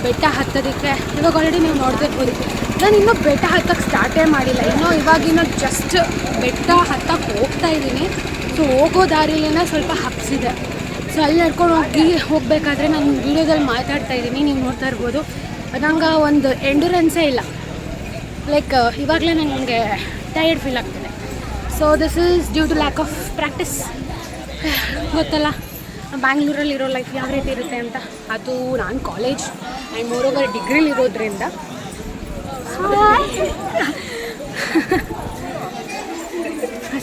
ಬೆಟ್ಟ ಹತ್ತೋದಕ್ಕೆ ಇವಾಗ ಆಲ್ರೆಡಿ ನೀವು ನೋಡ್ತಿರ್ಬೋದು. ನಾನು ಇನ್ನೂ ಬೆಟ್ಟ ಹತ್ತಕ್ಕೆ ಸ್ಟಾರ್ಟೇ ಮಾಡಿಲ್ಲ, ಇನ್ನೂ ಇವಾಗಿನ ಜಸ್ಟ್ ಬೆಟ್ಟ ಹತ್ತಕ್ಕೆ ಹೋಗ್ತಾ ಇದ್ದೀನಿ. ಸೊ ಹೋಗೋ ದಾರಿಲೇನೆ ಸ್ವಲ್ಪ ಹಬ್ಸಿದೆ. ಸೊ ಅಲ್ಲಿ ನಡ್ಕೊಂಡು ಹೋಗಬೇಕಾದ್ರೆ ನಾನು ವೀಡಿಯೋದಲ್ಲಿ ಮಾತಾಡ್ತಾ ಇದ್ದೀನಿ, ನೀವು ನೋಡ್ತಾ ಇರ್ಬೋದು. ನಂಗೆ ಒಂದು ಎಂಡ್ಯೂರೆನ್ಸೇ ಇಲ್ಲ, ಲೈಕ್ ಇವಾಗಲೇ ನನಗೆ ಟಯರ್ಡ್ ಫೀಲ್ ಆಗ್ತಿದೆ. So this is due to lack of practice. ಗೊತ್ತಲ್ಲ ಬ್ಯಾಂಗ್ಳೂರಲ್ಲಿರೋ ಲೈಫ್ ಯಾವ ರೀತಿ ಇರುತ್ತೆ ಅಂತ. ಅದು ನಾನು ಕಾಲೇಜ್ ಆ್ಯಂಡ್ ಮೋರೋವರ್ ಡಿಗ್ರಿಲಿರೋದ್ರಿಂದ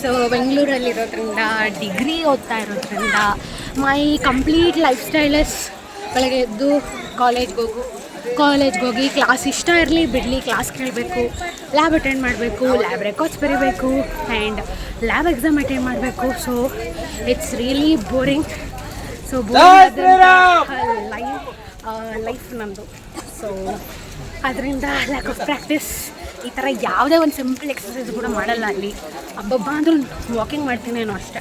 ಸೊ ಬೆಂಗಳೂರಲ್ಲಿರೋದ್ರಿಂದ ಡಿಗ್ರಿ ಓದ್ತಾ ಇರೋದ್ರಿಂದ my complete life style is ಬೆಳಗ್ಗೆ ಎದ್ದು ಕಾಲೇಜ್ಗೆ ಹೋಗಿ ಕ್ಲಾಸ್ ಇಷ್ಟ ಇರಲಿ ಬಿಡಲಿ ಕ್ಲಾಸ್ ಕೇಳಬೇಕು, ಲ್ಯಾಬ್ ಅಟೆಂಡ್ ಮಾಡಬೇಕು, ಲ್ಯಾಬ್ ರೆಕಾರ್ಡ್ಸ್ ಬರೀಬೇಕು ಆ್ಯಂಡ್ ಲ್ಯಾಬ್ ಎಕ್ಸಾಮ್ ಅಟೆಂಡ್ ಮಾಡಬೇಕು. So it's really boring. So life ನಮ್ಮದು. ಸೊ ಅದರಿಂದ ಲ್ಯಾಕ್ ಆಫ್ ಪ್ರಾಕ್ಟೀಸ್. ಈ ಥರ ಯಾವುದೇ ಒಂದು ಸಿಂಪಲ್ ಎಕ್ಸಸೈಸ್ ಕೂಡ ಮಾಡಲ್ಲ ಅಲ್ಲಿ. ಹಬ್ಬಬ್ಬ ಅಂದರೂ ವಾಕಿಂಗ್ ಮಾಡ್ತೀನೇನೋ ಅಷ್ಟೇ.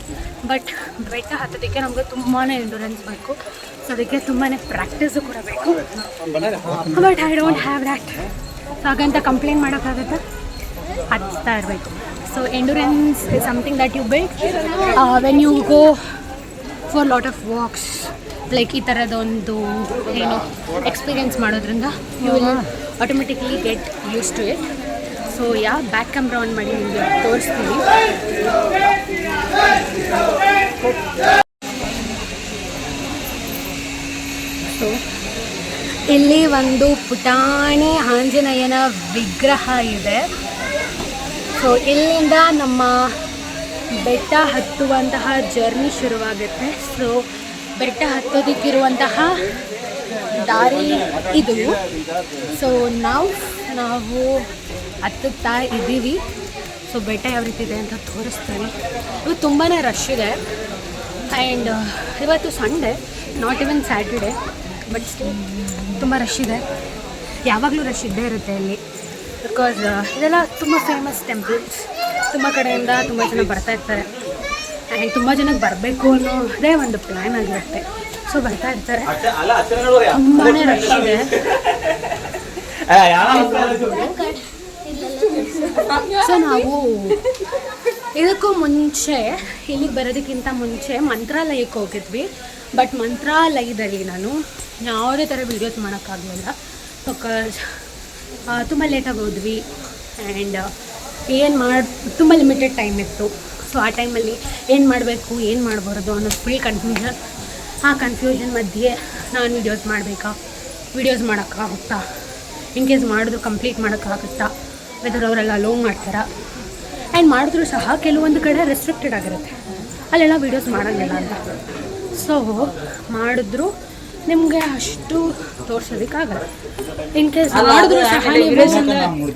ಬಟ್ ಬೆಟ್ಟ ಹತ್ತೋದಕ್ಕೆ ನಮಗೆ ತುಂಬಾ ಎಂಡ್ಯೂರೆನ್ಸ್ ಬೇಕು. ಸೊ ಅದಕ್ಕೆ ತುಂಬಾ ಪ್ರಾಕ್ಟೀಸು ಕೂಡ ಬೇಕು. But I don't have that. So ಹಾಗಂತ ಕಂಪ್ಲೇಂಟ್ ಮಾಡೋಕ್ಕಾಗುತ್ತೆ, ಹತ್ತಾ ಇರಬೇಕು. So endurance is something that you build when you go for lot of walks. Like ಈ ಥರದೊಂದು ಏನು ಎಕ್ಸ್ಪೀರಿಯೆನ್ಸ್ ಮಾಡೋದ್ರಿಂದ you will automatically get use to it. So back camera on ಮಾಡಿ ನಿಮಗೆ ತೋರಿಸ್ತೀನಿ. ಸೊ ಇಲ್ಲಿ ಒಂದು ಪುಟಾಣಿ ಆಂಜನೇಯನ ವಿಗ್ರಹ ಇದೆ. ಸೊ ಇಲ್ಲಿಂದ ನಮ್ಮ ಬೆಟ್ಟ ಹತ್ತುವಂತಹ ಜರ್ನಿ ಶುರುವಾಗುತ್ತೆ. ಸೊ ಬೆಟ್ಟ ಹತ್ತೋದಕ್ಕಿರುವಂತಹ ದಾರಿ ಇದು. ಸೊ ನಾವು ಹತ್ತುತ್ತಾ ಇದ್ದೀವಿ. ಸೊ ಬೆಟ್ಟ ಯಾವ ರೀತಿ ಇದೆ ಅಂತ ತೋರಿಸ್ತೀನಿ. ಇದು ತುಂಬಾ ರಶ್ ಇದೆ ಆ್ಯಂಡ್ ಇವತ್ತು Sunday, not even Saturday, but still ತುಂಬ ರಶ್ ಇದೆ. ಯಾವಾಗಲೂ ರಶ್ ಇದ್ದೇ ಇರುತ್ತೆ ಇಲ್ಲಿ, ಬಿಕಾಸ್ ಇದೆಲ್ಲ ತುಂಬ ಫೇಮಸ್ ಟೆಂಪಲ್ಸ್. ತುಂಬ ಕಡೆಯಿಂದ ತುಂಬ ಜನ ಬರ್ತಾ ಇರ್ತಾರೆ ಆ್ಯಂಡ್ ತುಂಬ ಜನಕ್ಕೆ ಬರಬೇಕು ಅನ್ನೋದೇ ಒಂದು ಪ್ಲ್ಯಾನ್ ಆಗಿರುತ್ತೆ. ಸೊ ಬರ್ತಾ ಇರ್ತಾರೆ, ತುಂಬಾ ರಶ್ ಇದೆ. ಸೊ ನಾವು ಇದಕ್ಕೂ ಮುಂಚೆ, ಇಲ್ಲಿಗೆ ಬರೋದಕ್ಕಿಂತ ಮುಂಚೆ ಮಂತ್ರಾಲಯಕ್ಕೆ ಹೋಗಿದ್ವಿ. ಬಟ್ ಮಂತ್ರಾಲಯದಲ್ಲಿ ನಾನು ಯಾವುದೇ ಥರ ವೀಡಿಯೋಸ್ ಮಾಡೋಕ್ಕಾಗಲಿಲ್ಲ, ಬಿಕಾಸ್ ತುಂಬ ಲೇಟಾಗಿ ಹೋದ್ವಿ ಆ್ಯಂಡ್ ತುಂಬ ಲಿಮಿಟೆಡ್ ಟೈಮ್ ಇತ್ತು. ಸೊ ಆ ಟೈಮಲ್ಲಿ ಏನು ಮಾಡಬೇಕು ಏನು ಮಾಡಬಾರ್ದು ಅನ್ನೋ ಫುಲ್ ಕನ್ಫ್ಯೂಷನ್. ಆ ಕನ್ಫ್ಯೂಷನ್ ಮಧ್ಯೆ ನಾನು ವೀಡಿಯೋಸ್ ಮಾಡೋಕ್ಕಾಗುತ್ತಾ, ಇನ್ ಕೇಸ್ ಮಾಡಿದ್ರು ಕಂಪ್ಲೀಟ್ ಮಾಡೋಕ್ಕಾಗುತ್ತಾ, ವೆದರ್ ಅವರೆಲ್ಲ ಲೋನ್ ಮಾಡ್ತಾರಾ, ಆ್ಯಂಡ್ ಮಾಡಿದ್ರು ಸಹ ಕೆಲವೊಂದು ಕಡೆ ರೆಸ್ಟ್ರಿಕ್ಟೆಡ್ ಆಗಿರುತ್ತೆ, ಅಲ್ಲೆಲ್ಲ ವೀಡಿಯೋಸ್ ಮಾಡೋಂಗಿಲ್ಲ ಅಂತ. ಸೊ ಮಾಡಿದ್ರು ನಿಮಗೆ ಅಷ್ಟು ತೋರ್ಸೋದಕ್ಕಾಗಲ್ಲ. ಇನ್ ಕೇಸ್ ಮಾಡಿದ್ರು ಸಹ ನೀವು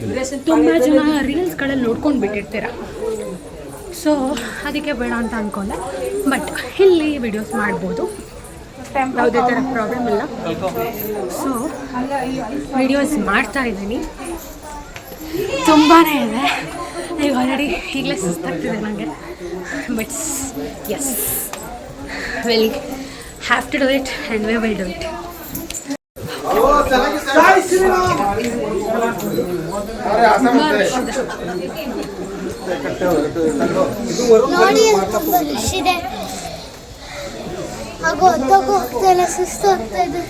ತುಂಬ ಜನ ರೀಲ್ಸ್ಗಳಲ್ಲಿ ನೋಡ್ಕೊಂಡು ಬಿಟ್ಟಿರ್ತೀರ. ಸೊ ಅದಕ್ಕೆ ಬೇಡ ಅಂತ ಅಂದ್ಕೊಂಡೆ. ಬಟ್ ಇಲ್ಲಿ ವಿಡಿಯೋಸ್ ಮಾಡ್ಬೋದು, ಯಾವುದೇ ಥರ ಪ್ರಾಬ್ಲಮ್ ಇಲ್ಲ. ಸೊ ವಿಡಿಯೋಸ್ ಮಾಡ್ತಾ ಇದ್ದೀನಿ, ತುಂಬಾ ಇದೆ. ಈಗ ಆಲ್ರೆಡಿ ಈಗಲೇ ಸುಸ್ತಾಗ್ತಿದೆ ನನಗೆ. But yes, will have to do it and we will do it. ನೋಡಿ ತುಂಬ ರಶ್ ಇದೆ. ಹಾಗೂ ಹೋಗ್ತಾ ಸುಸ್ತು ಆಗ್ತಾ ಇದೆ.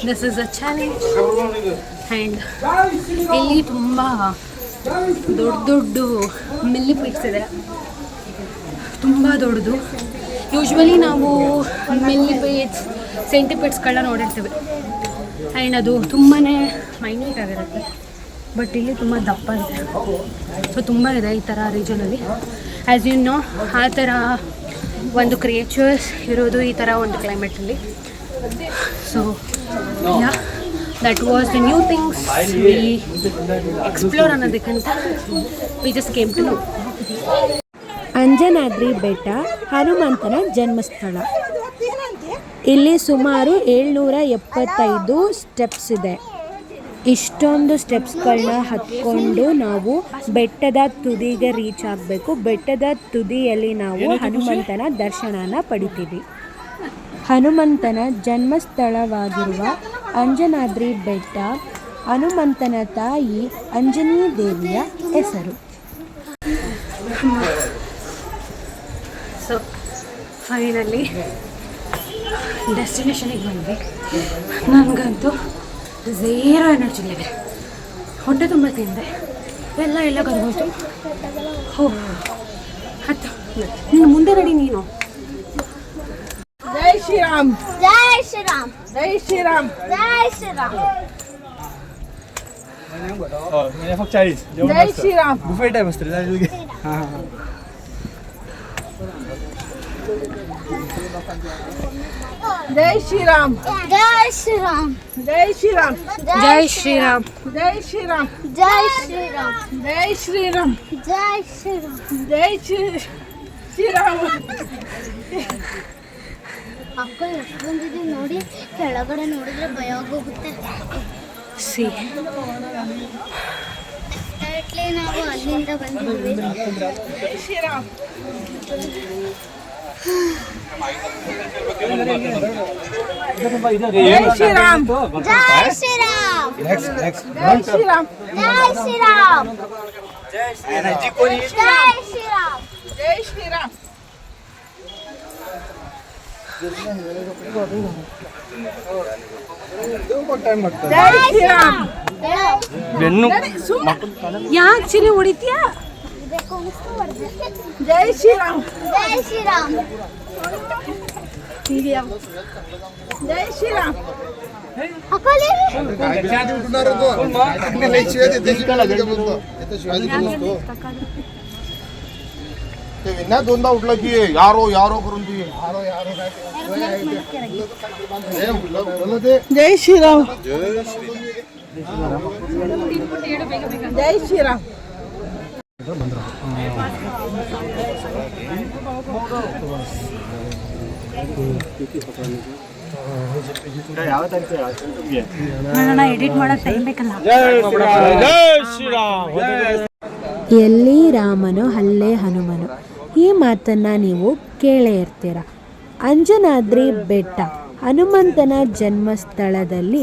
This is a challenge. And ಇಲ್ಲಿ ತುಂಬ ದೊಡ್ಡ ಮಿಲ್ಲಿಪೀಟ್ಸ್ ಇದೆ, ತುಂಬ ದೊಡ್ಡದು. ಯೂಶ್ವಲಿ ನಾವು ಮಿಲ್ಲಿಪೀಟ್ಸ್, ಸೆಂಟಿಪೀಟ್ಸ್ಗಳನ್ನ ನೋಡಿರ್ತೀವಿ ಆ್ಯಂಡ್ ಅದು ತುಂಬಾ ಮೈನ್ಯೂಟ್ ಆಗಿರುತ್ತೆ. ಬಟ್ ಇಲ್ಲಿ ತುಂಬ ದಪ್ಪ ಇದೆ. ಸೊ ತುಂಬ ಇದೆ ಈ ಥರ ರೀಜನಲ್ಲಿ. ಆ್ಯಸ್ ಯು ನೋ, ಆ ಥರ ಒಂದು ಕ್ರಿಯೇಚರ್ಸ್ ಇರೋದು ಈ ಥರ ಒಂದು ಕ್ಲೈಮೇಟಲ್ಲಿ. So that was the new things we explore ಅನ್ನೋದಕ್ಕಿಂತ we just came to know. Anjanadri ಬೆಟ್ಟ ಹನುಮಂತನ ಜನ್ಮಸ್ಥಳ. ಇಲ್ಲಿ ಸುಮಾರು 775 ಸ್ಟೆಪ್ಸ್ ಇದೆ. ಇಷ್ಟೊಂದು ಸ್ಟೆಪ್ಸ್ಗಳನ್ನ ಹತ್ಕೊಂಡು ನಾವು ಬೆಟ್ಟದ ತುದಿಗೆ ರೀಚ್ ಆಗಬೇಕು. ಬೆಟ್ಟದ ತುದಿಯಲ್ಲಿ ನಾವು ಹನುಮಂತನ ದರ್ಶನನ ಪಡಿತೀವಿ. ಹನುಮಂತನ ಜನ್ಮಸ್ಥಳವಾಗಿರುವ ಅಂಜನಾದ್ರಿ ಬೆಟ್ಟ ಹನುಮಂತನ ತಾಯಿ ಅಂಜನೀ ದೇವಿಯ ಹೆಸರು. ಸೊ ಫೈನಲಿ ಡೆಸ್ಟಿನೇಷನಿಗೆ ಬಂದ್ವಿ. ನನಗಂತೂ ಝೀರೋ ಎನರ್ಜಿ ಇದೆ. ಹೊಟ್ಟೆ ತುಂಬ ತಿಂದೆ, ಎಲ್ಲ ಕರ್ಗೋಯ್ತು. ಹೋ ಹತ್ತು ನೀನು ಮುಂದೆ ನಡಿ. ನೀನು ಜೈ ಶ್ರೀರಾಮ್, ಜೈ ಶ್ರೀರಾಮ್, ಜೈ ಶ್ರೀರಾಮ್. ಜೈ ಶ್ರೀರಾಮ್. ಜೈ ಶ್ರೀರಾಮ್. बुफेट आहे मस्त रे. हां ಜೈ ಶ್ರೀರಾಮ್, ಜೈ ಶ್ರೀರಾಮ್, ಜೈ ಶ್ರೀರಾಮ್, ಜೈ ಶ್ರೀರಾಮ್. ಜೈ ಶ್ರೀರಾಮ್, ಜೈ ಶ್ರೀರಾಮ್, ಜೈ ಶ್ರೀರಾಮ್, ಜೈ ಶ್ರೀರಾಮ್. ಜೈ ಶ್ರೀರಾಮ್. ಅಕ್ಕ ಎಷ್ಟು ಬಂದಿದ್ದೀವಿ ನೋಡಿ. ಕೆಳಗಡೆ ನೋಡಿದ್ರೆ ಭಯ ಆಗೋಗುತ್ತೆ. ಸಿ ಡೈರೆಕ್ಟ್ಲಿ ನಾವು ಅಲ್ಲಿಂದ ಬಂದಿದ್ದೀವಿ. ಜೈ ಶ್ರೀರಾಮ್. ಜೈ ಶ್ರೀರಾಮ್, ಜೈ ಶ್ರೀರಾಮ್, नेक्स्ट नेक्स्ट ಜೈ ಶ್ರೀರಾಮ್, ಜೈ ಶ್ರೀರಾಮ್, एनर्जी कोणी ಜೈ ಶ್ರೀರಾಮ್. ಜೈ ಶ್ರೀರಾಮ್. टाइम लगता है. ಜೈ ಶ್ರೀರಾಮ್. बेन्नू ಯಾಕೆ ಚಿಲಿ ಹೊಡಿತೀಯಾ? ಇದಕ್ಕೆ ಅನಿಸ್ತು ಹೊಡ್ದೆ. ಜೈ ಶ್ರೀರಾಮ್, ಜೈ ಶ್ರೀರಾಮ್. ಜೈ ಶ್ರೀರಾಮ್. ಅಕ್ಕಲಿ ते विना दोनदा उठलं की यारो यारो करून ती ಜೈ ಶ್ರೀರಾಮ್. ಜೈ ಶ್ರೀರಾಮ್. ಯಾವ ತಾರೀಕು ನೋಡೋಣ, ಎಡಿಟ್ ಮಾಡೋಕ್ಕೆ ಟೈಮ್ ಬೇಕಲ್ಲ. ಎಲ್ಲಿ ರಾಮನು ಅಲ್ಲೇ ಹನುಮನು, ಈ ಮಾತನ್ನು ನೀವು ಕೇಳೇ ಇರ್ತೀರ. ಅಂಜನಾದ್ರಿ ಬೆಟ್ಟ ಹನುಮಂತನ ಜನ್ಮಸ್ಥಳದಲ್ಲಿ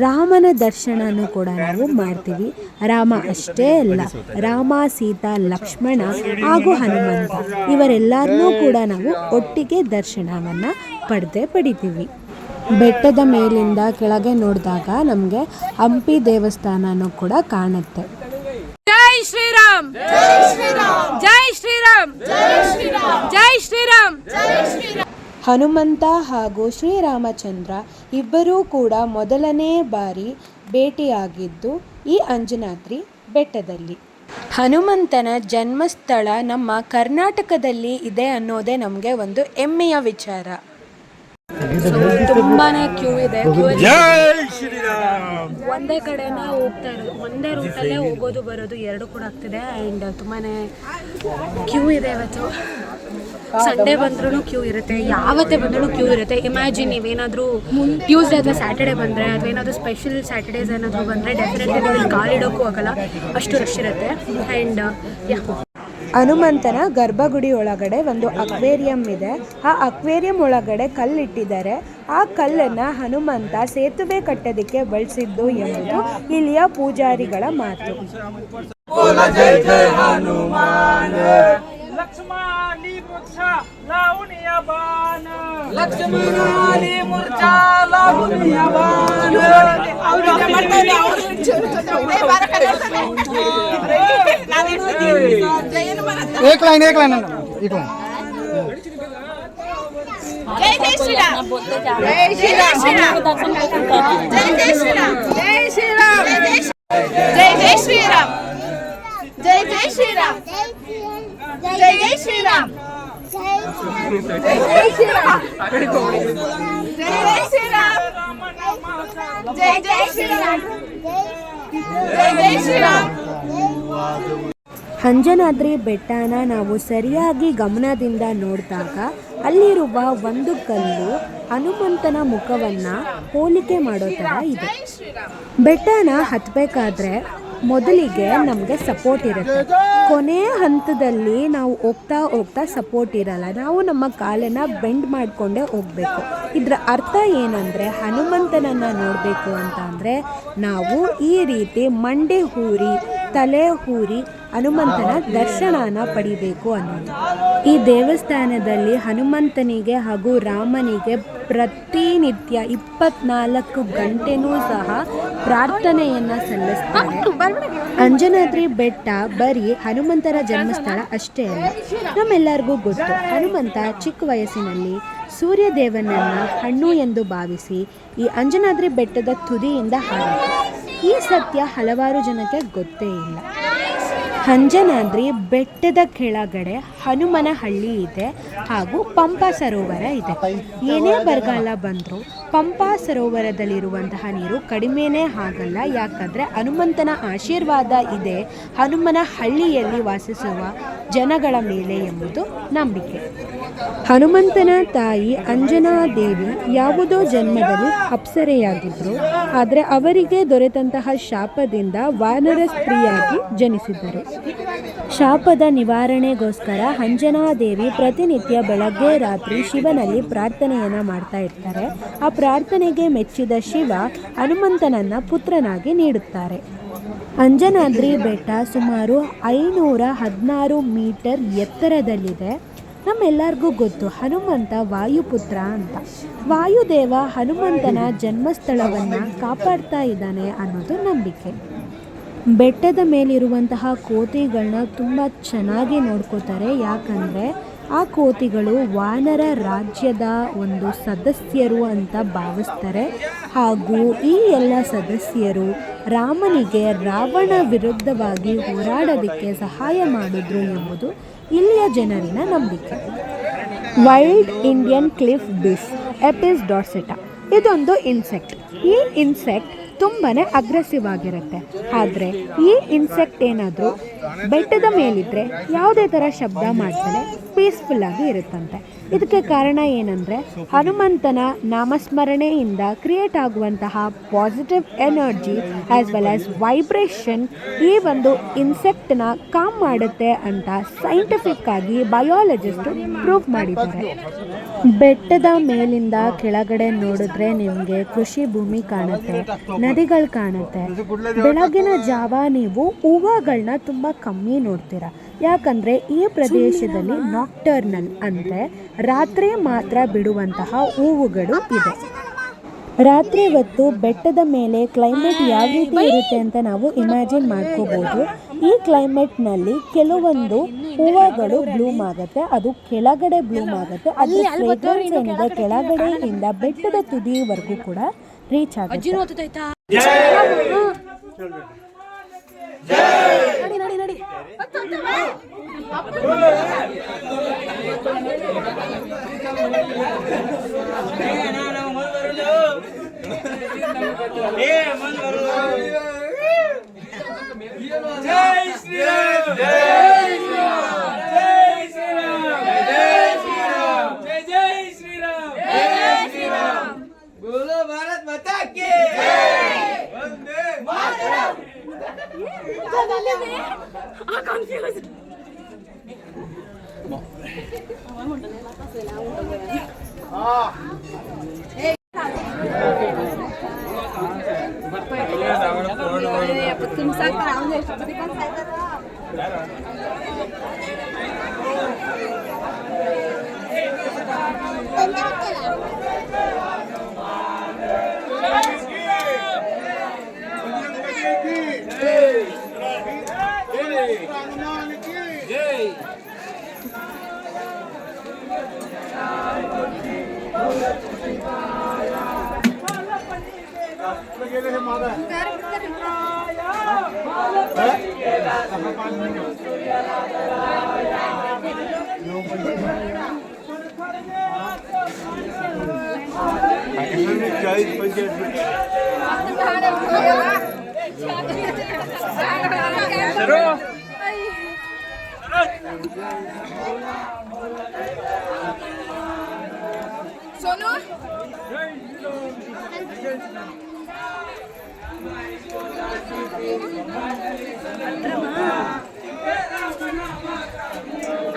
ರಾಮನ ದರ್ಶನನೂ ಕೂಡ ನಾವು ಮಾಡ್ತೀವಿ. ರಾಮ ಅಷ್ಟೇ ಅಲ್ಲ, ರಾಮ, ಸೀತಾ, ಲಕ್ಷ್ಮಣ ಹಾಗೂ ಹನುಮಂತ ಇವರೆಲ್ಲರನ್ನೂ ಕೂಡ ನಾವು ಒಟ್ಟಿಗೆ ದರ್ಶನವನ್ನು ಪಡಿತೀವಿ. ಬೆಟ್ಟದ ಮೇಲಿಂದ ಕೆಳಗೆ ನೋಡಿದಾಗ ನಮಗೆ ಹಂಪಿ ದೇವಸ್ಥಾನನೂ ಕೂಡ ಕಾಣುತ್ತೆ. ಜೈ ಶ್ರೀರಾಮ್, ಜೈ ಶ್ರೀರಾಮ್, ಜೈ ಶ್ರೀರಾಮ್, ಜೈ ಶ್ರೀರಾಮ್, ಜೈ ಶ್ರೀರಾಮ್, ಜೈ ಶ್ರೀರಾಮ್. ಹನುಮಂತ ಹಾಗೂ ಶ್ರೀರಾಮಚಂದ್ರ ಇಬ್ಬರೂ ಕೂಡ ಮೊದಲನೇ ಬಾರಿ ಭೇಟಿಯಾಗಿದ್ದು ಈ ಅಂಜನಾದ್ರಿ ಬೆಟ್ಟದಲ್ಲಿ. ಹನುಮಂತನ ಜನ್ಮಸ್ಥಳ ನಮ್ಮ ಕರ್ನಾಟಕದಲ್ಲಿ ಇದೆ ಅನ್ನೋದೇ ನಮಗೆ ಒಂದು ಹೆಮ್ಮೆಯ ವಿಚಾರ. ತುಂಬಾನೇ ಕ್ಯೂ ಇದೆ. ಜೈ ಶ್ರೀರಾಮ್. ಒಂದೇ ಕಡೆನೇ ಹೋಗ್ತಾ ಇರೋದು, ಒಂದೇ ರೂಟಲ್ಲೇ ಹೋಗೋದು ಬರೋದು ಎರಡು ಕೂಡ ಆಗ್ತಿದೆ. ಆ್ಯಂಡ್ ತುಂಬಾ ಕ್ಯೂ ಇದೆ. ಇವತ್ತು ಸಂಡೇ ಬಂದ್ರೂ ಕ್ಯೂ ಇರುತ್ತೆ, ಯಾವತ್ತೇ ಬಂದ್ರೂ ಕ್ಯೂ ಇರುತ್ತೆ. ಇಮ್ಯಾಜಿನ್ ನೀವೇನಾದರೂ ಟ್ಯೂಸ್ಡೇ ಅಥವಾ ಸ್ಯಾಟರ್ಡೇ ಬಂದರೆ ಅಥವಾ ಏನಾದರೂ ಸ್ಪೆಷಲ್ ಸ್ಯಾಟರ್ಡೇಸ್ ಏನಾದರೂ ಬಂದರೆ ಡೆಫಿನೆಟ್ಲಿ ನೀವು ಕಾಲಿಡೋಕ್ಕೂ ಆಗಲ್ಲ, ಅಷ್ಟು ರಶ್ ಇರುತ್ತೆ. ಆ್ಯಂಡ್ ಹನುಮಂತನ ಗರ್ಭಗುಡಿ ಒಳಗಡೆ ಒಂದು ಅಕ್ವೇರಿಯಂ ಇದೆ. ಆ ಅಕ್ವೇರಿಯಂ ಒಳಗಡೆ ಕಲ್ಲಿಟ್ಟಿದ್ದಾರೆ. ಆ ಕಲ್ಲನ್ನು ಹನುಮಂತ ಸೇತುವೆ ಕಟ್ಟೋದಕ್ಕೆ ಬಳಸಿದ್ದು ಎಂಬುದು ಇಲ್ಲಿಯ ಪೂಜಾರಿಗಳ ಮಾತು. लक्ष्मणाली मूर्छा लावून या बाण, लक्ष्मणाली मूर्छा लावून या बाण. एक लाइन एक लाइन. जय जय श्रीराम, जय श्रीराम, जय जय श्रीराम, जय श्रीराम, जय जय श्रीराम, जय जय श्रीराम, जय जय श्रीराम, जय जय श्रीराम, जय जय श्रीराम, जय जय श्रीराम, जय जय श्रीराम. ಅಂಜನಾದ್ರಿ ಬೆಟ್ಟನ ನಾವು ಸರಿಯಾಗಿ ಗಮನದಿಂದ ನೋಡಿದಾಗ ಅಲ್ಲಿರುವ ಒಂದು ಕಲ್ಲು ಹನುಮಂತನ ಮುಖವನ್ನು ಹೋಲಿಕೆ ಮಾಡೋ ಥರ ಇದೆ. ಬೆಟ್ಟನ ಹತ್ತಬೇಕಾದ್ರೆ ಮೊದಲಿಗೆ ನಮಗೆ ಸಪೋರ್ಟ್ ಇರುತ್ತೆ, ಕೊನೆ ಹಂತದಲ್ಲಿ ನಾವು ಹೋಗ್ತಾ ಹೋಗ್ತಾ ಸಪೋರ್ಟ್ ಇರಲ್ಲ, ನಾವು ನಮ್ಮ ಕಾಲನ್ನು ಬೆಂಡ್ ಮಾಡಿಕೊಂಡೇ ಹೋಗಬೇಕು. ಇದರ ಅರ್ಥ ಏನಂದರೆ ಹನುಮಂತನನ್ನು ನೋಡಬೇಕು ಅಂತ ಅಂದರೆ ನಾವು ಈ ರೀತಿ ಮಂಡೆ ಹೂರಿ ತಲೆ ಹೂರಿ ಹನುಮಂತನ ದರ್ಶನನ ಪಡಿಬೇಕು ಅನ್ನೋದು. ಈ ದೇವಸ್ಥಾನದಲ್ಲಿ ಹನುಮಂತನಿಗೆ ಹಾಗೂ ರಾಮನಿಗೆ ಪ್ರತಿನಿತ್ಯ 24 ಗಂಟೆನೂ ಸಹ ಪ್ರಾರ್ಥನೆಯನ್ನು ಸಲ್ಲಿಸ್ತಾರೆ. ಅಂಜನಾದ್ರಿ ಬೆಟ್ಟ ಬರೀ ಹನುಮಂತರ ಜನ್ಮಸ್ಥಳ ಅಷ್ಟೇ ಅಲ್ಲ, ನಮ್ಮೆಲ್ಲರಿಗೂ ಗೊತ್ತು ಹನುಮಂತ ಚಿಕ್ಕ ವಯಸ್ಸಿನಲ್ಲಿ ಸೂರ್ಯದೇವನನ್ನು ಹಣ್ಣು ಎಂದು ಭಾವಿಸಿ ಈ ಅಂಜನಾದ್ರಿ ಬೆಟ್ಟದ ತುದಿಯಿಂದ ಹಾರಿದ. ಈ ಸತ್ಯ ಹಲವಾರು ಜನಕ್ಕೆ ಗೊತ್ತೇ ಇಲ್ಲ. ಅಂಜನಾದ್ರಿ ಬೆಟ್ಟದ ಕೆಳಗಡೆ ಹನುಮನ ಹಳ್ಳಿ ಇದೆ ಹಾಗೂ ಪಂಪಾ ಸರೋವರ ಇದೆ. ಏನೇ ಬರಗಾಲ ಬಂದರೂ ಪಂಪಾ ಸರೋವರದಲ್ಲಿರುವಂತಹ ನೀರು ಕಡಿಮೆನೇ ಆಗಲ್ಲ, ಯಾಕಂದರೆ ಹನುಮಂತನ ಆಶೀರ್ವಾದ ಇದೆ ಹನುಮನ ಹಳ್ಳಿಯಲ್ಲಿ ವಾಸಿಸುವ ಜನಗಳ ಮೇಲೆ ಎಂಬುದು ನಂಬಿಕೆ. ಹನುಮಂತನ ತಾಯಿ ಅಂಜನಾದೇವಿ ಯಾವುದೋ ಜನ್ಮದಲ್ಲಿ ಅಪ್ಸರೆಯಾಗಿದ್ದರು, ಆದರೆ ಅವರಿಗೆ ದೊರೆತಂತಹ ಶಾಪದಿಂದ ವಾನರ ಸ್ತ್ರೀಯಾಗಿ ಜನಿಸಿದ್ದರು. ಶಾಪದ ನಿವಾರಣೆಗೋಸ್ಕರ ಅಂಜನಾದೇವಿ ಪ್ರತಿನಿತ್ಯ ಬೆಳಗ್ಗೆ ರಾತ್ರಿ ಶಿವನಲ್ಲಿ ಪ್ರಾರ್ಥನೆಯನ್ನು ಮಾಡ್ತಾ ಇರ್ತಾರೆ. ಆ ಪ್ರಾರ್ಥನೆಗೆ ಮೆಚ್ಚಿದ ಶಿವ ಹನುಮಂತನನ್ನು ಪುತ್ರನಾಗಿ ನೀಡುತ್ತಾರೆ. ಅಂಜನಾದ್ರಿ ಬೆಟ್ಟ ಸುಮಾರು 516 ಮೀಟರ್ ಎತ್ತರದಲ್ಲಿದೆ. ನಮ್ಮೆಲ್ಲರಿಗೂ ಗೊತ್ತು ಹನುಮಂತ ವಾಯುಪುತ್ರ ಅಂತ. ವಾಯುದೇವ ಹನುಮಂತನ ಜನ್ಮಸ್ಥಳವನ್ನು ಕಾಪಾಡ್ತಾ ಇದ್ದಾನೆ ಅನ್ನೋದು ನಂಬಿಕೆ. ಬೆಟ್ಟದ ಮೇಲಿರುವಂತಹ ಕೋತಿಗಳನ್ನ ತುಂಬ ಚೆನ್ನಾಗಿ ನೋಡ್ಕೋತಾರೆ, ಯಾಕಂದರೆ ಆ ಕೋತಿಗಳು ವಾನರ ರಾಜ್ಯದ ಒಂದು ಸದಸ್ಯರು ಅಂತ ಭಾವಿಸ್ತಾರೆ. ಹಾಗೂ ಈ ಎಲ್ಲ ಸದಸ್ಯರು ರಾಮನಿಗೆ ರಾವಣ ವಿರುದ್ಧವಾಗಿ ಹೋರಾಡೋದಕ್ಕೆ ಸಹಾಯ ಮಾಡಿದ್ರು ಎಂಬುದು ಇಲ್ಲಿಯ ಜನರಿನ ನಂಬಿಕೆ. ವೈಲ್ಡ್ ಇಂಡಿಯನ್ ಕ್ಲಿಫ್ ಬಿಸ್ ಎಪಿಸ್ ಡಾರ್ಸೆಟಾ ಇದೊಂದು ಇನ್ಸೆಕ್ಟ್. ಈ ಇನ್ಸೆಕ್ಟ್ ತುಂಬಾ ಅಗ್ರೆಸಿವ್ ಆಗಿರುತ್ತೆ. ಆದರೆ ಈ ಇನ್ಸೆಕ್ಟ್ ಏನಾದರೂ ಬೆಟ್ಟದ ಮೇಲಿದ್ದರೆ ಯಾವುದೇ ಥರ ಶಬ್ದ ಮಾಡ್ತಾನೆ ಪೀಸ್ಫುಲ್ಲಾಗಿ ಇರುತ್ತಂತೆ. ಇದಕ್ಕೆ ಕಾರಣ ಏನಂದರೆ ಹನುಮಂತನ ನಾಮಸ್ಮರಣೆಯಿಂದ ಕ್ರಿಯೇಟ್ ಆಗುವಂತಹ positive energy as well as vibration ಈ ಒಂದು ಇನ್ಸೆಕ್ಟ್ನ ಕಾಮ್ ಮಾಡುತ್ತೆ ಅಂತ ಸೈಂಟಿಫಿಕ್ ಆಗಿ ಬಯಾಲಜಿಸ್ಟು ಪ್ರೂವ್ ಮಾಡಿದ್ದಾರೆ. ಬೆಟ್ಟದ ಮೇಲಿಂದ ಕೆಳಗಡೆ ನೋಡಿದ್ರೆ ನಿಮಗೆ ಕೃಷಿ ಭೂಮಿ ಕಾಣುತ್ತೆ, ನದಿಗಳು ಕಾಣುತ್ತೆ. ಬೆಳಗಿನ ಜಾವ ನೀವು ಹೂವುಗಳನ್ನ ತುಂಬ ಕಮ್ಮಿ ನೋಡ್ತೀರಾ, ಯಾಕಂದರೆ ಈ ಪ್ರದೇಶದಲ್ಲಿ ನಾಕ್ಟರ್ನಲ್ ಅಂದರೆ ರಾತ್ರಿ ಮಾತ್ರ ಬಿಡುವಂತಹ ಹೂವುಗಳು ಇದೆ. ರಾತ್ರಿ ಹೊತ್ತು ಬೆಟ್ಟದ ಮೇಲೆ ಕ್ಲೈಮೇಟ್ ಯಾವ ರೀತಿ ಇರುತ್ತೆ ಅಂತ ನಾವು ಇಮ್ಯಾಜಿನ್ ಮಾಡ್ಕೋಬೋದು. ಈ ಕ್ಲೈಮೇಟ್ನಲ್ಲಿ ಕೆಲವೊಂದು ಹೂವುಗಳು ಬ್ಲೂಮ್ ಆಗುತ್ತೆ, ಅದು ಕೆಳಗಡೆ ಬ್ಲೂಮ್ ಆಗುತ್ತೆ. ಅದು ಫ್ರೇಗ್ರೆನ್ಸ್ ಏನಿದೆ ಕೆಳಗಡೆಯಿಂದ ಬೆಟ್ಟದ ತುದಿವರೆಗೂ ಕೂಡ ರೀಚ್ ಆಗುತ್ತೆ. सोनू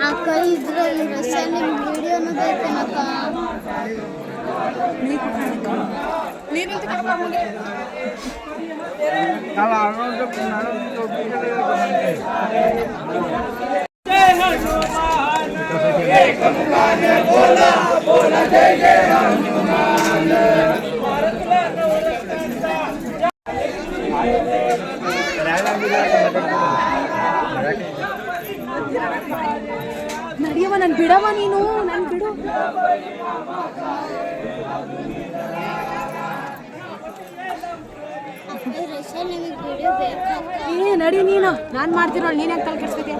ಅಕ್ಕ ಇದ್ರೆ ಈ ಡ್ರೆಸ್ಸಲ್ಲಿ ವಿಡಿಯೋನು ಬೇಕೇನಕ್ಕ. ನಡಿಯವ ನನ್ ಬಿಡವ ನೀನು ನನ್ ಬಿಡು. ಈ ಡ್ರೆಸ್ಸಲ್ಲಿ ನಿಮಗೆ ವಿಡಿಯೋ ಬೇಕಕ್ಕ. ಏ ನಡಿ ನೀನು, ನಾನ್ ಮಾಡ್ತಿರೋ ನೀನ್ ಯಾಕೆ ತಲೆ ಕೆಡ್ಸ್ಕೊತೀಯ?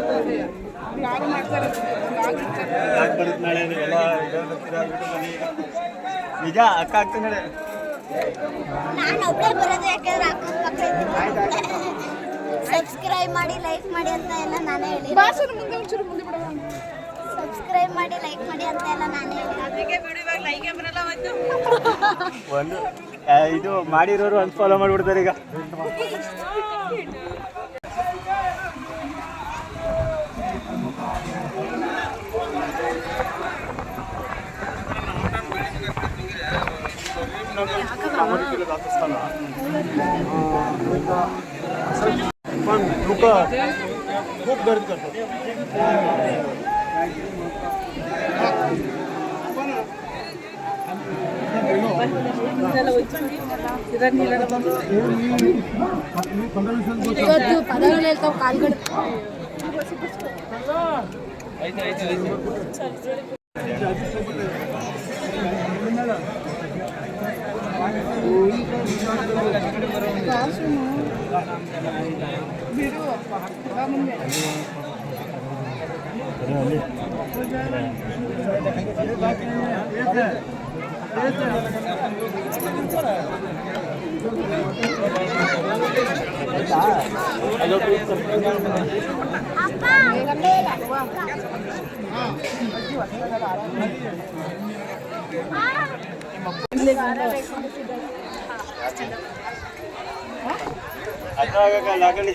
ನಿಜ ಅಕ್ಕ ಆಗ್ತಾನೆ. ನಾನು ಒಬ್ಬಳೇ ಬರೋದು, ಯಾಕಂದ್ರೆ ಅಕ್ಕ ಪಕ್ಕ ಸಬ್ಸ್ಕ್ರೈಬ್ ಮಾಡಿ ಲೈಕ್ ಮಾಡಿ ಅಂತ ಎಲ್ಲ ನಾನೇ ಹೇಳಿ. ಸಬ್ಸ್ಕ್ರೈಬ್ ಮಾಡಿ ಲೈಕ್ ಮಾಡಿ ಅಂತ ಎಲ್ಲ ನಾನೇ ಹೇಳಿ. ಒಂದು ಇದು ಮಾಡಿರೋರು ಅನ್ಫಾಲೋ ಮಾಡಿಬಿಡ್ತಾರೆ ಈಗ. पण लोक खूप गर्दी करतात. ಇವತ್ತು ಪದಗಳು ಹೇಳ್ತಾವ ಕಾಲ್ಗಡೆ. लागली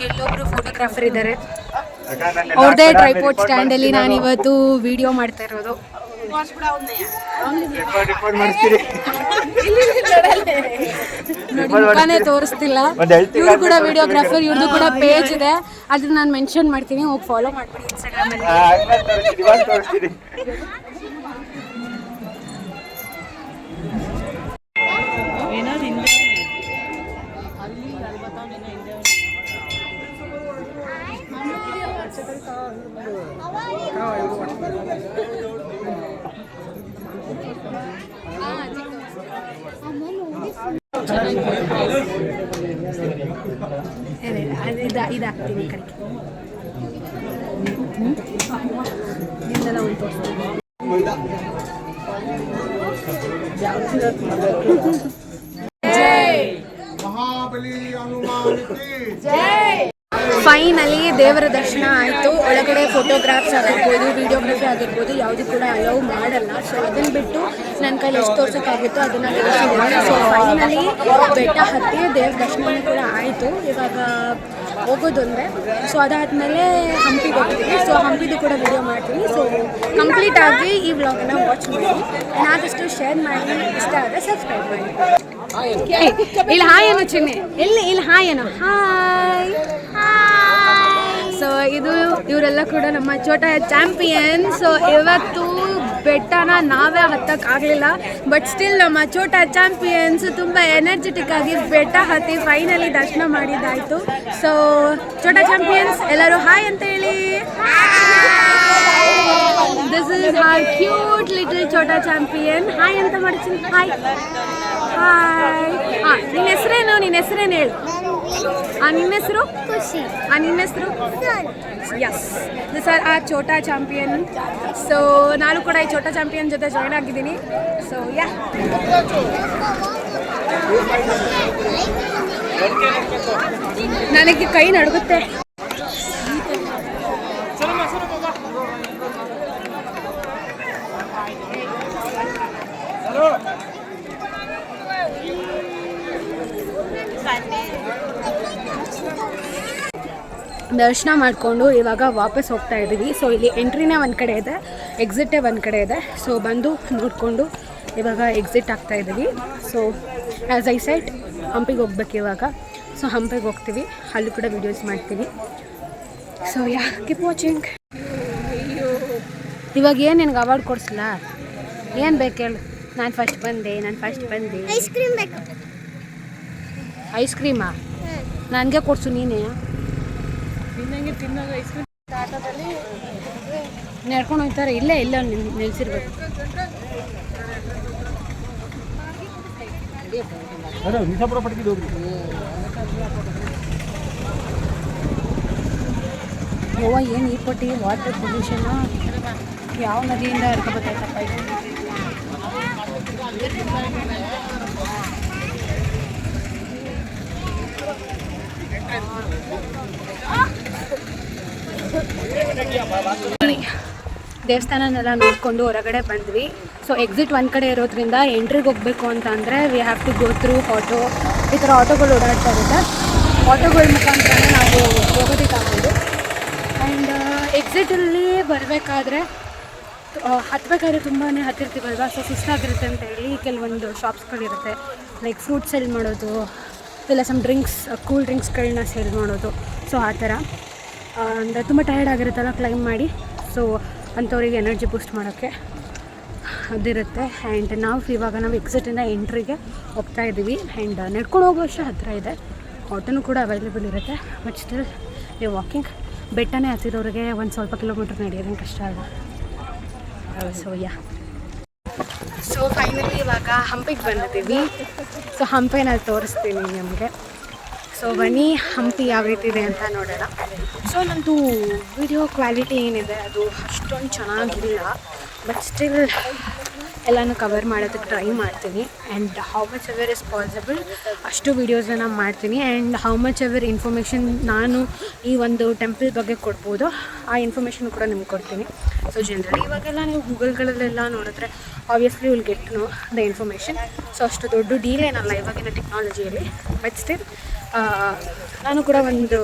ಇಲ್ಲೊಬ್ರು ಫೋಟೋಗ್ರಾಫರ್ ಇದ್ದಾರೆ, ಅವ್ರದೇ ಟ್ರೈಪೋರ್ಟ್ ಸ್ಟ್ಯಾಂಡ್ ಅಲ್ಲಿ ನಾನು ಇವತ್ತು ವಿಡಿಯೋ ಮಾಡ್ತಾ ಇರೋದು. ಮುಖಾನೇ ತೋರಿಸ್ತಿಲ್ಲ. ಇವ್ರು ಕೂಡ ವಿಡಿಯೋಗ್ರಾಫರ್, ಇವ್ರದ್ದು ಕೂಡ ಪೇಜ್ ಇದೆ, ಅದನ್ನ ನಾನು ಮೆನ್ಷನ್ ಮಾಡ್ತೀನಿ, ಹೋಗಿ ಫಾಲೋ ಮಾಡ್ಬಿಡಿ ಇನ್ಸ್ಟಾಗ್ರಾಮ್ ಅಲ್ಲಿ. ಇದಾಗ್ತೀನಿ ಕಡೆಗೆ ನಿಮ್ದೆಲ್ಲ ಒಂದು ತೋರಿಸ್ತೀನಿ. ಫೈನಲಿ ದೇವರ ದರ್ಶನ ಆಯಿತು. ಒಳಗಡೆ ಫೋಟೋಗ್ರಾಫ್ಸ್ ಆಗಿರ್ಬೋದು, ವಿಡಿಯೋಗ್ರಫಿ ಆಗಿರ್ಬೋದು, ಯಾವುದು ಕೂಡ ಅಲೌ ಮಾಡಲ್ಲ. ಸೊ ಅದನ್ನು ಬಿಟ್ಟು ನನ್ನ ಕೈಲಿ ಎಷ್ಟು ತೋರ್ಸೋಕ್ಕಾಗುತ್ತೋ ಅದನ್ನು ತೋರಿಸಿದ್ದೀನಿ. ಸೊ ಫೈನಲಿ ಬೆಟ್ಟ ಹತ್ತಿ ದೇವ್ರ ದರ್ಶನ ಕೂಡ ಆಯಿತು. ಇವಾಗ ಹೋಗೋದೊಂದರೆ, ಸೊ ಅದಾದಮೇಲೆ ಹಂಪಿಗೆ ಹೋಗ್ತೀನಿ. ಸೊ ಹಂಪಿದು ಕೂಡ ವಿಡಿಯೋ ಮಾಡ್ತೀನಿ. ಸೊ ಕಂಪ್ಲೀಟಾಗಿ ಈ ವ್ಲಾಗನ್ನು ವಾಚ್ ಮಾಡಿ, ಆದಷ್ಟು ಶೇರ್ ಮಾಡಿ, ಇಷ್ಟ ಆದರೆ ಸಬ್ಸ್ಕ್ರೈಬ್ ಮಾಡಿ. ಇಲ್ಲಿ ಹಾಯ್ ಏನೋ ಚಿನ್ನೆ, ಇಲ್ಲಿ ಹಾಯ್ ಏನೋ, ಹಾಯ್. ಸೊ ಇದು ಇವರೆಲ್ಲ ಕೂಡ ನಮ್ಮ ಛೋಟಾ ಚಾಂಪಿಯನ್. ಸೊ ಇವತ್ತು ಬೆಟ್ಟನ ನಾವೇ ಹತ್ತಕ್ಕಾಗಲಿಲ್ಲ, ಬಟ್ ಸ್ಟಿಲ್ ನಮ್ಮ ಛೋಟಾ ಚಾಂಪಿಯನ್ಸ್ ತುಂಬ ಎನರ್ಜೆಟಿಕ್ ಆಗಿ ಬೆಟ್ಟ ಹತ್ತಿ ಫೈನಲಿ ದರ್ಶನ ಮಾಡಿದ್ದಾಯಿತು. ಸೊ ಛೋಟಾ ಚಾಂಪಿಯನ್ಸ್ ಎಲ್ಲರೂ ಹಾಯ್ ಅಂತ ಹೇಳಿ. This is our cute little Chhota champion. Hi ಅಂತ ಮಾಡ್ತೀನಿ. Hi hi. ಹಾಂ, ನಿನ್ನ ಹೆಸರೇನು ಹೇಳು. ನಿಮ್ಮ ಹೆಸರು? ಖುಷಿ. ನಿಮ್ಮ ಹೆಸರು? ಯಸ್, ದಿಸ್ ಆರ್ ಆ ಛೋಟಾ ಚಾಂಪಿಯನ್. ಸೊ ನಾನು ಕೂಡ ಈ ಛೋಟಾ ಚಾಂಪಿಯನ್ ಜೊತೆ ಜಾಯ್ನ್ ಆಗಿದ್ದೀನಿ. ಸೊ ಯಾ, ನನಗೆ ಕೈ ನಡುಗುತ್ತೆ. ದರ್ಶನ ಮಾಡಿಕೊಂಡು ಇವಾಗ ವಾಪಸ್ ಹೋಗ್ತಾ ಇದ್ದೀವಿ. ಸೊ ಇಲ್ಲಿ ಎಂಟ್ರಿನೇ ಒಂದು ಕಡೆ ಇದೆ, ಎಕ್ಸಿಟೇ ಒಂದು ಕಡೆ ಇದೆ. ಸೊ ಬಂದು ನೋಡಿಕೊಂಡು ಇವಾಗ ಎಕ್ಸಿಟ್ ಆಗ್ತಾ ಇದ್ದೀವಿ. ಸೊ ಆ್ಯಸ್ ಐ ಸೆಟ್, ಹಂಪಿಗೆ ಹೋಗ್ಬೇಕು ಇವಾಗ. ಸೊ ಹಂಪಿಗೆ ಹೋಗ್ತೀವಿ, ಅಲ್ಲಿ ಕೂಡ ವೀಡಿಯೋಸ್ ಮಾಡ್ತೀವಿ. So yeah, keep watching. ಇವಾಗ ಏನು ನಿನಗೆ ಅವಾರ್ಡ್ ಕೊಡಿಸಲ್ಲ? ಏನು ಬೇಕು ಹೇಳು? ನಾನು ಫಸ್ಟ್ ಬಂದೆ. ಐಸ್ ಕ್ರೀಮ್ ಬೇಕು. ಐಸ್ ಕ್ರೀಮಾ? ನನಗೆ ಕೊಡಿಸು ನೀನೇ. ನಡ್ಕೊಂಡು ಹೋಗ್ತಾರೆ, ಇಲ್ಲೇ ಇಲ್ಲ ನಿಲ್ಸಿರ್ಬೇಕು. ಯವ್ವ, ಏನು ಈ ಪಟ್ಟಿ ವಾಟರ್ ಪೊಲ್ಯೂಷನ್ ಯಾವ ನದಿಯಿಂದ ಹರ್ಕೊಬೇಕಾಯ್ತಪ್ಪ ಇದು? ದೇವಸ್ಥಾನನೆಲ್ಲ ನೋಡಿಕೊಂಡು ಹೊರಗಡೆ ಬಂದ್ವಿ. ಸೊ ಎಕ್ಸಿಟ್ ಒಂದು ಕಡೆ ಇರೋದ್ರಿಂದ ಎಂಟ್ರಿಗೆ ಹೋಗಬೇಕು ಅಂತ ಅಂದರೆ we have to go through auto. ಈ ಥರ ಆಟೋಗಳು ಓಡಾಡ್ತಾ ಇರುತ್ತೆ. ಆಟೋಗಳ ಮುಖಾಂತರನೇ ನಾವು ಹೋಗೋದಕ್ಕಾಗೋದು. ಆ್ಯಂಡ್ ಎಕ್ಸಿಟಲ್ಲಿ ಬರಬೇಕಾದ್ರೆ ಹತ್ತಬೇಕಾದ್ರೆ ತುಂಬಾ ಹತ್ತಿರ್ತೀವಲ್ವ. ಸೊ ಸುಸ್ತಾಗಿರುತ್ತೆ ಅಂತೇಳಿ ಕೆಲವೊಂದು ಶಾಪ್ಸ್ಗಳಿರುತ್ತೆ, ಲೈಕ್ ಫ್ರೂಟ್ ಸೇಲ್ ಮಾಡೋದು, ಇಲ್ಲ ಸಮ್ ಡ್ರಿಂಕ್ಸ್, ಕೂಲ್ ಡ್ರಿಂಕ್ಸ್ಗಳನ್ನ ಸೇಲ್ ಮಾಡೋದು. ಸೊ ಆ ಥರ ಅಂದರೆ ತುಂಬ ಟಯರ್ಡ್ ಆಗಿರುತ್ತಲ್ಲ ಕ್ಲೈಂಬ್ ಮಾಡಿ. ಸೊ ಅಂಥವ್ರಿಗೆ ಎನರ್ಜಿ ಬೂಸ್ಟ್ ಮಾಡೋಕ್ಕೆ ಅದಿರುತ್ತೆ. ಆ್ಯಂಡ್ ನಾವು ಎಕ್ಸಿಟಿಂದ ಎಂಟ್ರಿಗೆ ಹೋಗ್ತಾ ಇದ್ದೀವಿ. ಆ್ಯಂಡ್ ನಡ್ಕೊಂಡು ಹೋಗೋಷ್ಟು ಹತ್ತಿರ ಇದೆ, ಆಟೋನು ಕೂಡ ಅವೈಲೇಬಲ್ ಇರುತ್ತೆ. But still we walking. ಬೆಟ್ಟನೇ ಹತ್ತಿರೋರಿಗೆ ಒಂದು ಸ್ವಲ್ಪ ಕಿಲೋಮೀಟ್ರ್ ನಡೆಯೋದಂಗೆ ಕಷ್ಟ ಅಲ್ಲ. ಸೊ ಯಾ, ಸೊ ಫೈನಲಿ ಇವಾಗ ಹಂಪಿಗೆ ಬಂದಿದ್ದೀವಿ. ಸೊ ಹಂಪಿನಲ್ಲಿ ತೋರಿಸ್ತೀನಿ ನಿಮಗೆ. ಸೊ ಬನ್ನಿ, ಹಂಪಿ ಯಾವ ರೀತಿ ಇದೆ ಅಂತ ನೋಡೋಣ. ಸೊ ನಂದು ವಿಡಿಯೋ ಕ್ವಾಲಿಟಿ ಏನಿದೆ ಅದು ಅಷ್ಟೊಂದು ಚೆನ್ನಾಗಿಲ್ಲ, ಬಟ್ ಸ್ಟಿಲ್ ಎಲ್ಲನೂ ಕವರ್ ಮಾಡೋದಕ್ಕೆ ಟ್ರೈ ಮಾಡ್ತೀನಿ. And how much ever is possible ಅಷ್ಟು ವೀಡಿಯೋಸನ್ನು ಮಾಡ್ತೀನಿ. And how much ever information ನಾನು ಈ ಒಂದು ಟೆಂಪಲ್ ಬಗ್ಗೆ ಕೊಡ್ಬೋದು, ಆ ಇನ್ಫಾರ್ಮೇಷನ್ ಕೂಡ ನಿಮ್ಗೆ ಕೊಡ್ತೀನಿ. ಸೊ ಜನರಲಿ ಇವಾಗೆಲ್ಲ ನೀವು ಗೂಗಲ್ಗಳಲ್ಲೆಲ್ಲ ನೋಡಿದ್ರೆ obviously will get know the information. So ಅಷ್ಟು ದೊಡ್ಡ ಡೀಲ್ ಏನಲ್ಲ ಇವಾಗಿನ ಟೆಕ್ನಾಲಜಿಯಲ್ಲಿ. ಬಟ್ ಸ್ಟಿಲ್ ನಾನು ಕೂಡ ಒಂದು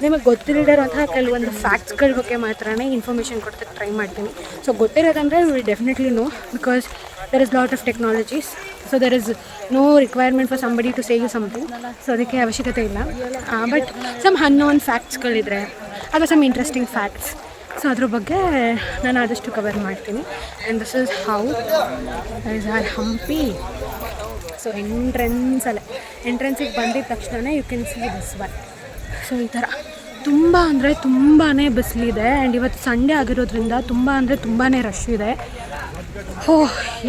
ನಿಮಗೆ ಗೊತ್ತಿರೋಂತಹ ಕೆಲವೊಂದು ಫ್ಯಾಕ್ಟ್ಸ್ಗಳ ಬಗ್ಗೆ ಮಾತ್ರನೇ ಇನ್ಫಾರ್ಮೇಷನ್ ಕೊಡೋದಕ್ಕೆ ಟ್ರೈ ಮಾಡ್ತೀನಿ. ಸೊ ಗೊತ್ತಿರೋದಂದರೆ will definitely know, because there is lot of technologies, so there is no requirement for somebody to say you something. So ಅದಕ್ಕೆ ಅವಶ್ಯಕತೆ ಇಲ್ಲ. ಬಟ್ ಸಮ್ ಅನ್ನೋನ್ ಫ್ಯಾಕ್ಟ್ಸ್ಗಳಿದ್ರೆ ಅಥವಾ ಸಮ್ ಇಂಟ್ರೆಸ್ಟಿಂಗ್ ಫ್ಯಾಕ್ಟ್ಸ್, ಸೊ ಅದ್ರ ಬಗ್ಗೆ ನಾನು ಆದಷ್ಟು ಕವರ್ ಮಾಡ್ತೀನಿ. And this is how is our Hampi. So ಎಂಟ್ರೆನ್ಸಿಗೆ ಬಂದಿದ ತಕ್ಷಣ you can see this one. So ಈ ಥರ ತುಂಬ ಅಂದರೆ ತುಂಬಾ ಬಿಸಿಲಿದೆ. ಆ್ಯಂಡ್ ಇವತ್ತು ಸಂಡೇ ಆಗಿರೋದ್ರಿಂದ ತುಂಬಾ ರಶ್ ಇದೆ.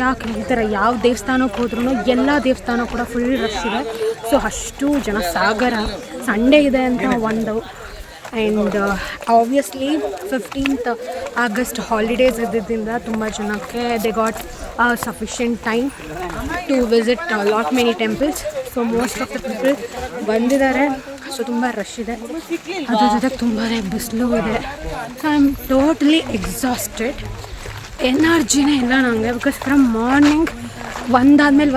ಯಾಕೆ ಈ ಥರ ಯಾವ ದೇವಸ್ಥಾನಕ್ಕೆ ಹೋದ್ರೂ ಎಲ್ಲ ದೇವಸ್ಥಾನ ಕೂಡ ಫುಲ್ ರಶ್ ಇದೆ. ಸೊ ಅಷ್ಟು ಜನ ಸಾಗರ. ಸಂಡೇ ಇದೆ ಅಂತ ಒಂದು. And obviously 15th August holidays ಇದ್ದಿದ್ದರಿಂದ ತುಂಬ ಜನಕ್ಕೆ they got sufficient time to visit lot many temples. So most of the people ಬಂದಿದ್ದಾರೆ. ಸೊ ತುಂಬ ರಶ್ ಇದೆ, ಅದ್ರ ಜೊತೆಗೆ ತುಂಬಾ ಬಿಸಿಲು ಇದೆ. So I am totally exhausted. ಎನರ್ಜಿನೇ ಇಲ್ಲ ನನಗೆ, ಬಿಕಾಸ್ ಫ್ರಮ್ ಮಾರ್ನಿಂಗ್ ಒಂದಾದ್ಮೇಲೆ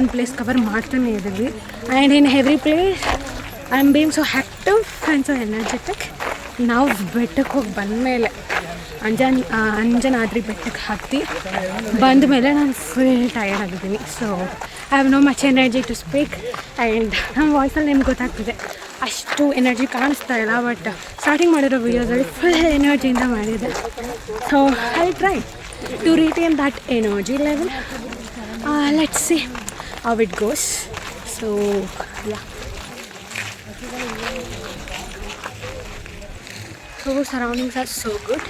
ಒಂದು ಪ್ಲೇಸ್ ಕವರ್ ಮಾಡ್ತಾನೆ ಇದ್ದೀವಿ. And in every place I am being so active and so energetic. ನಾವು ಬೆಟ್ಟಕ್ಕೆ ಹೋಗಿ ಬಂದಮೇಲೆ ಅಂಜನಾದ್ರಿ ಬೆಟ್ಟಕ್ಕೆ ಹತ್ತಿ ಬಂದ ಮೇಲೆ ನಾನು ಫುಲ್ ಟಯರ್ಡ್ ಆಗಿದ್ದೀನಿ. So I have no much energy to speak. And ನಮ್ಮ ವಾಯ್ಸಲ್ಲಿ ನಿಮ್ಗೆ ಗೊತ್ತಾಗ್ತಿದೆ ಅಷ್ಟು ಎನರ್ಜಿ ಕಾಣಿಸ್ತಾ ಇಲ್ಲ. ಬಟ್ ಸ್ಟಾರ್ಟಿಂಗ್ ಮಾಡಿರೋ ವೀಡಿಯೋಸಲ್ಲಿ ಫುಲ್ ಎನರ್ಜಿಯಿಂದ ಮಾಡಿದೆ. So I try to retain that energy level. Let's see how it goes. So yeah, so surroundings are so good,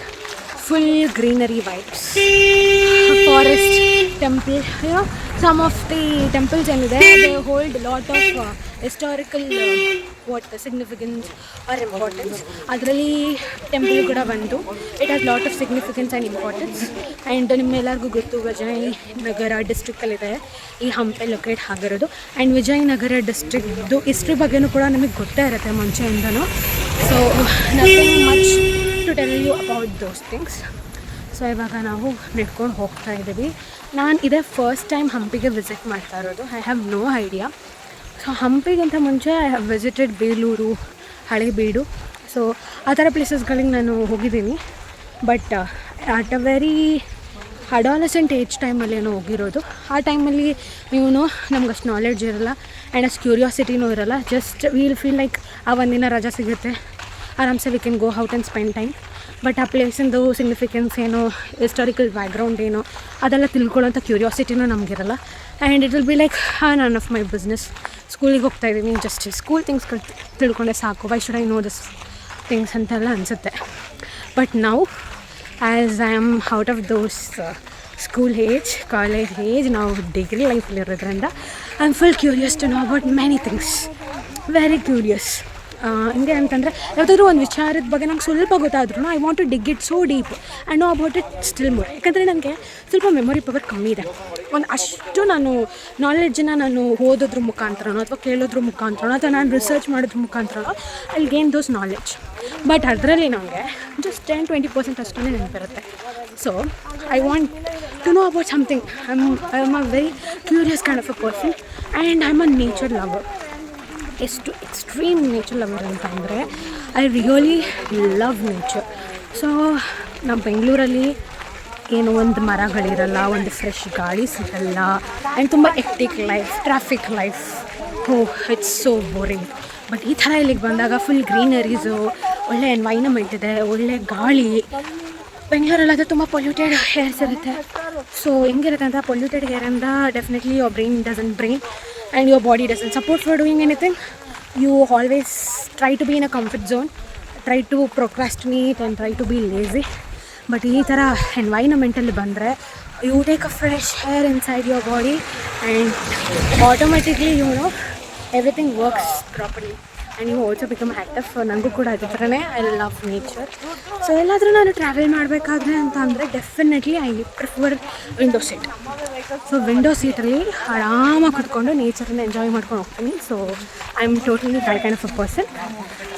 full greenery vibes, forest temple some of the temples ಏನಿದೆ they hold lot of historical what significance or importance. ಅದರಲ್ಲಿ temple ಕೂಡ ಬಂದು it has lot of significance and importance. And ನಿಮ್ಮೆಲ್ಲರಿಗೂ ಗೊತ್ತು ವಿಜಯನಗರ ಡಿಸ್ಟ್ರಿಕ್ಕಲ್ಲಿದೆ ಈ Hampe locate ಆಗಿರೋದು. And Vijayanagara ಡಿಸ್ಟ್ರಿಕ್ದು ಹಿಸ್ಟ್ರಿ ಬಗ್ಗೆನೂ ಕೂಡ ನಿಮಗೆ ಗೊತ್ತೇ ಇರುತ್ತೆ ಮುಂಚೆಯಿಂದನೂ. So nothing much to tell you about those things. So ಇವಾಗ ನಾವು ನಡ್ಕೊಂಡು ಹೋಗ್ತಾ ಇದ್ದೀವಿ. ನಾನು ಇದೇ ಫಸ್ಟ್ ಟೈಮ್ ಹಂಪಿಗೆ ವಿಸಿಟ್ ಮಾಡ್ತಾ ಇರೋದು. I have no idea. So ಹಂಪಿಗಿಂತ ಮುಂಚೆ I have visited Belur, Halebidu. So ಆ ಥರ ಪ್ಲೇಸಸ್ಗಳಿಗೆ ನಾನು ಹೋಗಿದ್ದೀನಿ. But at a very adolescent age ಟೈಮಲ್ಲಿ ಏನೋ ಹೋಗಿರೋದು. ಆ ಟೈಮಲ್ಲಿ ನಮ್ಗೆ ಅಷ್ಟು ನಾಲೆಡ್ಜ್ ಇರೋಲ್ಲ ಆ್ಯಂಡ್ ಅಷ್ಟು ಕ್ಯೂರಿಯಾಸಿಟಿನೂ ಇರೋಲ್ಲ. ಜಸ್ಟ್ ವಿಲ್ ಫೀಲ್ ಲೈಕ್ ಆ ಒಂದಿನ ರಜಾ ಸಿಗುತ್ತೆ, ಆರಾಮ್ಸೆ we can go out and spend time. But ಆ ಪ್ಲೇಸಿಂದು ಸಿಗ್ನಿಫಿಕೆನ್ಸ್ ಏನೋ, ಹಿಸ್ಟಾರಿಕಲ್ ಬ್ಯಾಕ್ಗ್ರೌಂಡ್ ಏನೋ ಅದೆಲ್ಲ ತಿಳ್ಕೊಳ್ಳೋಂಥ ಕ್ಯೂರಿಯಾಸಿಟಿನೂ ನಮಗಿರಲ್ಲ. And it will be like none of my business. ಸ್ಕೂಲಿಗೆ ಹೋಗ್ತಾಯಿದ್ದೀನಿ, ಜಸ್ಟ್ ಸ್ಕೂಲ್ ಥಿಂಗ್ಸ್ಗಳು ತಿಳ್ಕೊಂಡೆ ಸಾಕು, why should I know this things ಅಂತೆಲ್ಲ ಅನಿಸುತ್ತೆ. ಬಟ್ ನಾವು as I am out of those school age, college age, ನಾವು ಡಿಗ್ರಿ ಲೈಫಲ್ಲಿರೋದ್ರಿಂದ I am full curious to know about many things, very curious. ಹಿಂಗೆ ಅಂತಂದರೆ ಯಾವುದಾದ್ರೂ ಒಂದು ವಿಚಾರದ ಬಗ್ಗೆ ನಂಗೆ ಸ್ವಲ್ಪ ಗೊತ್ತಾದ್ರೂ I want to dig it so deep and know about it still more. ಯಾಕಂದರೆ ನನಗೆ ಸ್ವಲ್ಪ ಮೆಮೊರಿ ಪವರ್ ಕಮ್ಮಿ ಇದೆ. ಅಷ್ಟು ನಾನು ನಾಲೆಡ್ಜನ್ನು ನಾನು ಓದೋದ್ರ ಮುಖಾಂತರನೋ ಅಥವಾ ಕೇಳೋದ್ರ ಮುಖಾಂತರನೋ ಅಥವಾ ನಾನು ರಿಸರ್ಚ್ ಮಾಡೋದ್ರ ಮುಖಾಂತರನೋ I gain those knowledge. But ಅದರಲ್ಲಿ ನನಗೆ ಜಸ್ಟ್ 10-20% ಅಷ್ಟೇ ನೆನಪಿರುತ್ತೆ. So I want to know about something. I am a very curious kind of a person and I am a nature lover. ಎಷ್ಟು ಎಕ್ಸ್ಟ್ರೀಮ್ ನೇಚರ್ ಲವರ್ ಅಂತ ಅಂದರೆ I really love nature. So ನಮ್ಮ ಬೆಂಗಳೂರಲ್ಲಿ ಏನೋ ಒಂದು ಮರಗಳಿರಲ್ಲ, ಒಂದು ಫ್ರೆಶ್ ಗಾಳಿ ಸಿಗಲ್ಲ ಆ್ಯಂಡ್ ತುಂಬ hectic life, traffic life, it's so boring. But ಈ ಥರ ಇಲ್ಲಿಗೆ ಬಂದಾಗ ಫುಲ್ ಗ್ರೀನರೀಸು, ಒಳ್ಳೆ ಎನ್ವೈರನ್ಮೆಂಟ್ ಇದೆ, ಒಳ್ಳೆ ಗಾಳಿ. ಬೆಂಗಳೂರಲ್ಲಾದರೆ ತುಂಬ ಪೊಲ್ಯೂಟೆಡ್ ಏರ್ಸ್ ಇರುತ್ತೆ. ಸೊ ಹೆಂಗಿರುತ್ತೆ ಅಂತ, ಪೊಲ್ಯೂಟೆಡ್ ಏರಿಂದ definitely your brain doesn't brain and your body doesn't support for doing anything. You always try to be in a comfort zone, try to procrastinate and try to be lazy. But ee thara environment alli bandre you take a fresh air inside your body and automatically everything works properly and you also become active. ನನಗೂ ಕೂಡ ಅದೇ ಥರನೇ I love nature. So ಎಲ್ಲಾದರೂ ನಾನು travel ಮಾಡಬೇಕಾದ್ರೆ ಅಂತ ಅಂದರೆ definitely I prefer window seat. So window ಸೀಟಲ್ಲಿ ಆರಾಮಾಗಿ ಕುತ್ಕೊಂಡು ನೇಚರನ್ನ ಎಂಜಾಯ್ ಮಾಡ್ಕೊಂಡು ಹೋಗ್ತೀನಿ. So I am totally that kind of a person.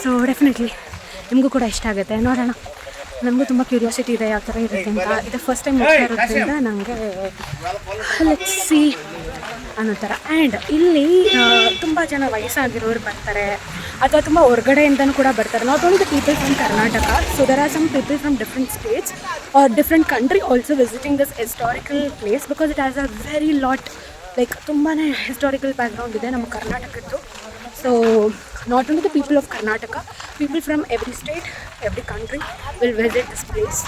So definitely ನಿಮಗೂ ಕೂಡ ಇಷ್ಟ ಆಗುತ್ತೆ. ನೋಡೋಣ, ನನಗೂ ತುಂಬ ಕ್ಯೂರಿಯಾಸಿಟಿ ಇದೆ ಯಾವ ಥರ ಇರುತ್ತೆ ಅಂತ. ಇದು ಫಸ್ಟ್ ಟೈಮ್ ಹೋಗ್ತಾ ಇರೋದ್ರಿಂದ ನನಗೆ ಲೆಟ್ಸ್ ಸಿ ಅನ್ನೋ ಥರ. ಆ್ಯಂಡ್ ಇಲ್ಲಿ ತುಂಬ ಜನ ವಯಸ್ಸಾಗಿರೋರು ಬರ್ತಾರೆ ಅಥವಾ ತುಂಬ ಹೊರಗಡೆಯಿಂದನೂ ಕೂಡ ಬರ್ತಾರೆ. Not only the people from Karnataka, so there are some people from different states or different country also visiting this historical place because it has a very lot like ತುಂಬಾ ಹಿಸ್ಟಾರಿಕಲ್ ಬ್ಯಾಕ್ಗ್ರೌಂಡ್ ಇದೆ ನಮ್ಮ ಕರ್ನಾಟಕದ್ದು. So not only the people of Karnataka, people from every state, every country will visit this place.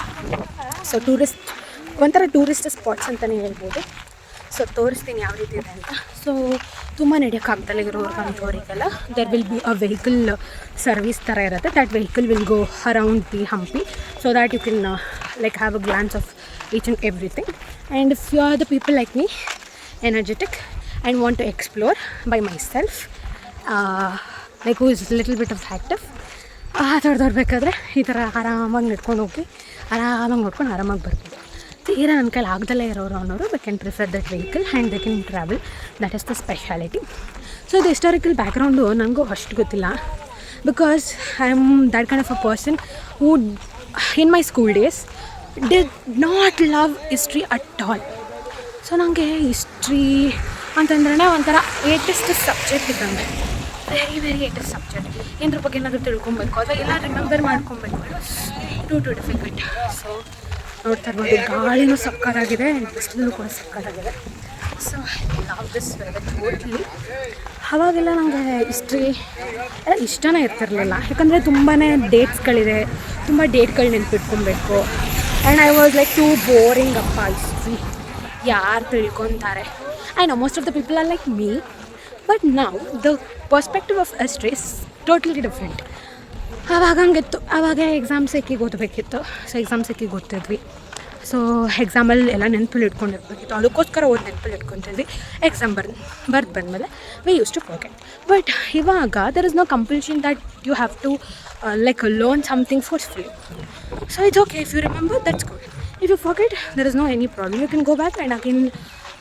So ಒಂಥರ tourist spots ಅಂತಲೇ ಹೇಳ್ಬೋದು. So ತೋರಿಸ್ತೀನಿ ಯಾವ ರೀತಿ ಇದೆ ಅಂತ. ಸೊ ತುಂಬ ನಡೆಯೋಕ್ಕಾಗ್ದಲ್ಲ ಇರೋರ್ಗಂತವರಿಗೆಲ್ಲ there will be a vehicle service ಥರ ಇರುತ್ತೆ. That vehicle will go around the Hampi so that you can like have a glance of each and everything. And if you are the people like me, energetic and want to explore by my self, like who is little bit of active, ದೊಡ್ಡದವ್ರು ಬೇಕಾದರೆ ಈ ಥರ ಆರಾಮಾಗಿ ನಡ್ಕೊಂಡು ಹೋಗಿ ಆರಾಮಾಗಿ ನೋಡ್ಕೊಂಡು ಆರಾಮಾಗಿ ಬರ್ಬೋದು. ತೀರಾ ನನ್ನ ಕೈಲಿ ಆಗ್ದಲ್ಲೇ ಇರೋರು ಅನ್ನೋರು they can prefer that vehicle and they can travel. That is the speciality. So ಇದು ಹಿಸ್ಟಾರಿಕಲ್ ಬ್ಯಾಕ್ಗ್ರೌಂಡು ನನಗೂ ಅಷ್ಟು ಗೊತ್ತಿಲ್ಲ because I am that kind of a person who in my school days did not love history at all. So ನನಗೆ history ಅಂತಂದ್ರೆ ಒಂಥರ ಏಟೆಸ್ಟ್ subject ಇದ್ದಂಗೆ, very ಏಟೆಸ್ಟ್ subject. ಏನ್ರ ಬಗ್ಗೆ ಏನಾದರೂ ತಿಳ್ಕೊಬೇಕು ಅಥವಾ ಎಲ್ಲ ರಿಮೆಂಬರ್ ಮಾಡ್ಕೊಬೇಕು, ಟು ಡಿಫಿಕಲ್ಟ್. ಸೊ ನೋಡ್ತಾ ಇರ್ಬೋದು, ಗಾಳಿನೂ ಸಕ್ಕತ್ತಾಗಿದೆ, ಬಿಸಿಲು ಕೂಡ ಸಕ್ಕತ್ತಾಗಿದೆ. So I love this weather totally. ಅವಾಗೆಲ್ಲ ನನಗೆ ಹಿಸ್ಟ್ರಿ ಎಲ್ಲ ಇಷ್ಟನೇ ಇರ್ತಿರಲಿಲ್ಲ, ಯಾಕಂದರೆ ತುಂಬಾ ಡೇಟ್ಸ್ಗಳಿದೆ, ತುಂಬ ಡೇಟ್ಗಳು ನೆನ್ಪಿಟ್ಕೊಬೇಕು. And I was like too boring ಅಪ್ಪ ಹಿಸ್ಟ್ರಿ, ಯಾರು ತಿಳ್ಕೊತಾರೆ. I know most of the people are like me, but ನಾವು the perspective of history is totally different. ಆವಾಗ ಹಂಗಿತ್ತು, ಆವಾಗ ಎಕ್ಸಾಮ್ಸ್ ಎಕ್ಕಿಗೆ ಓದಬೇಕಿತ್ತು. ಸೊ ಎಕ್ಸಾಮ್ಸ್ ಎಕ್ಕಿಗೆ ಓದ್ತಿದ್ವಿ. ಸೊ ಎಕ್ಸಾಮಲ್ಲಿ ಎಲ್ಲ ನೆನಪಲ್ಲಿ ಇಟ್ಕೊಂಡಿರ್ಬೇಕಿತ್ತು, ಅದಕ್ಕೋಸ್ಕರ ಓದಿ ನೆನಪಲ್ಲಿ ಇಟ್ಕೊತಿದ್ವಿ. ಎಕ್ಸಾಮ್ ಬರ್ದು ಬಂದಮೇಲೆ we use to forget. But ಇವಾಗ there is no compulsion that you have to like learn something forcefully. So it's okay if you remember, that's good. If you forget, there is no any problem. You can go back and again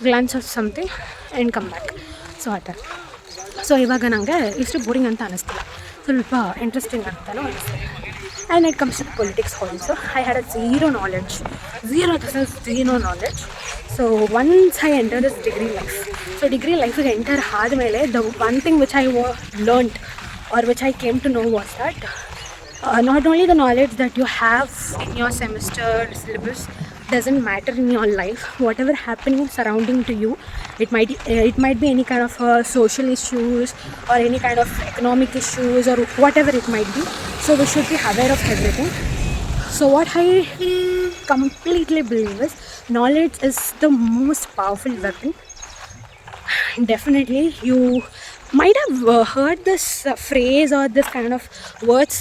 glance of something and come back. So ಆ ಥರ. So ಇವಾಗ ನನಗೆ ಇಷ್ಟು boring ಅಂತ ಅನ್ನಿಸ್ತಿಲ್ಲ, ಸ್ವಲ್ಪ interesting ಅಂತಲೂ ಅನಿಸ್ತಿದೆ. And it comes to politics also, I had a zero knowledge. Zero knowledge. So once I entered this degree life, so degree life enter ಆದಮೇಲೆ the one thing which I learned or which I came to know was that not only the knowledge that you have in your semester syllabus doesn't matter in your life. Whatever happening surrounding to you, it might be any kind of social issues or any kind of economic issues or whatever it might be. So we should be aware of everything. So what I completely believe is knowledge is the most powerful weapon. Definitely you might have heard this phrase or this kind of words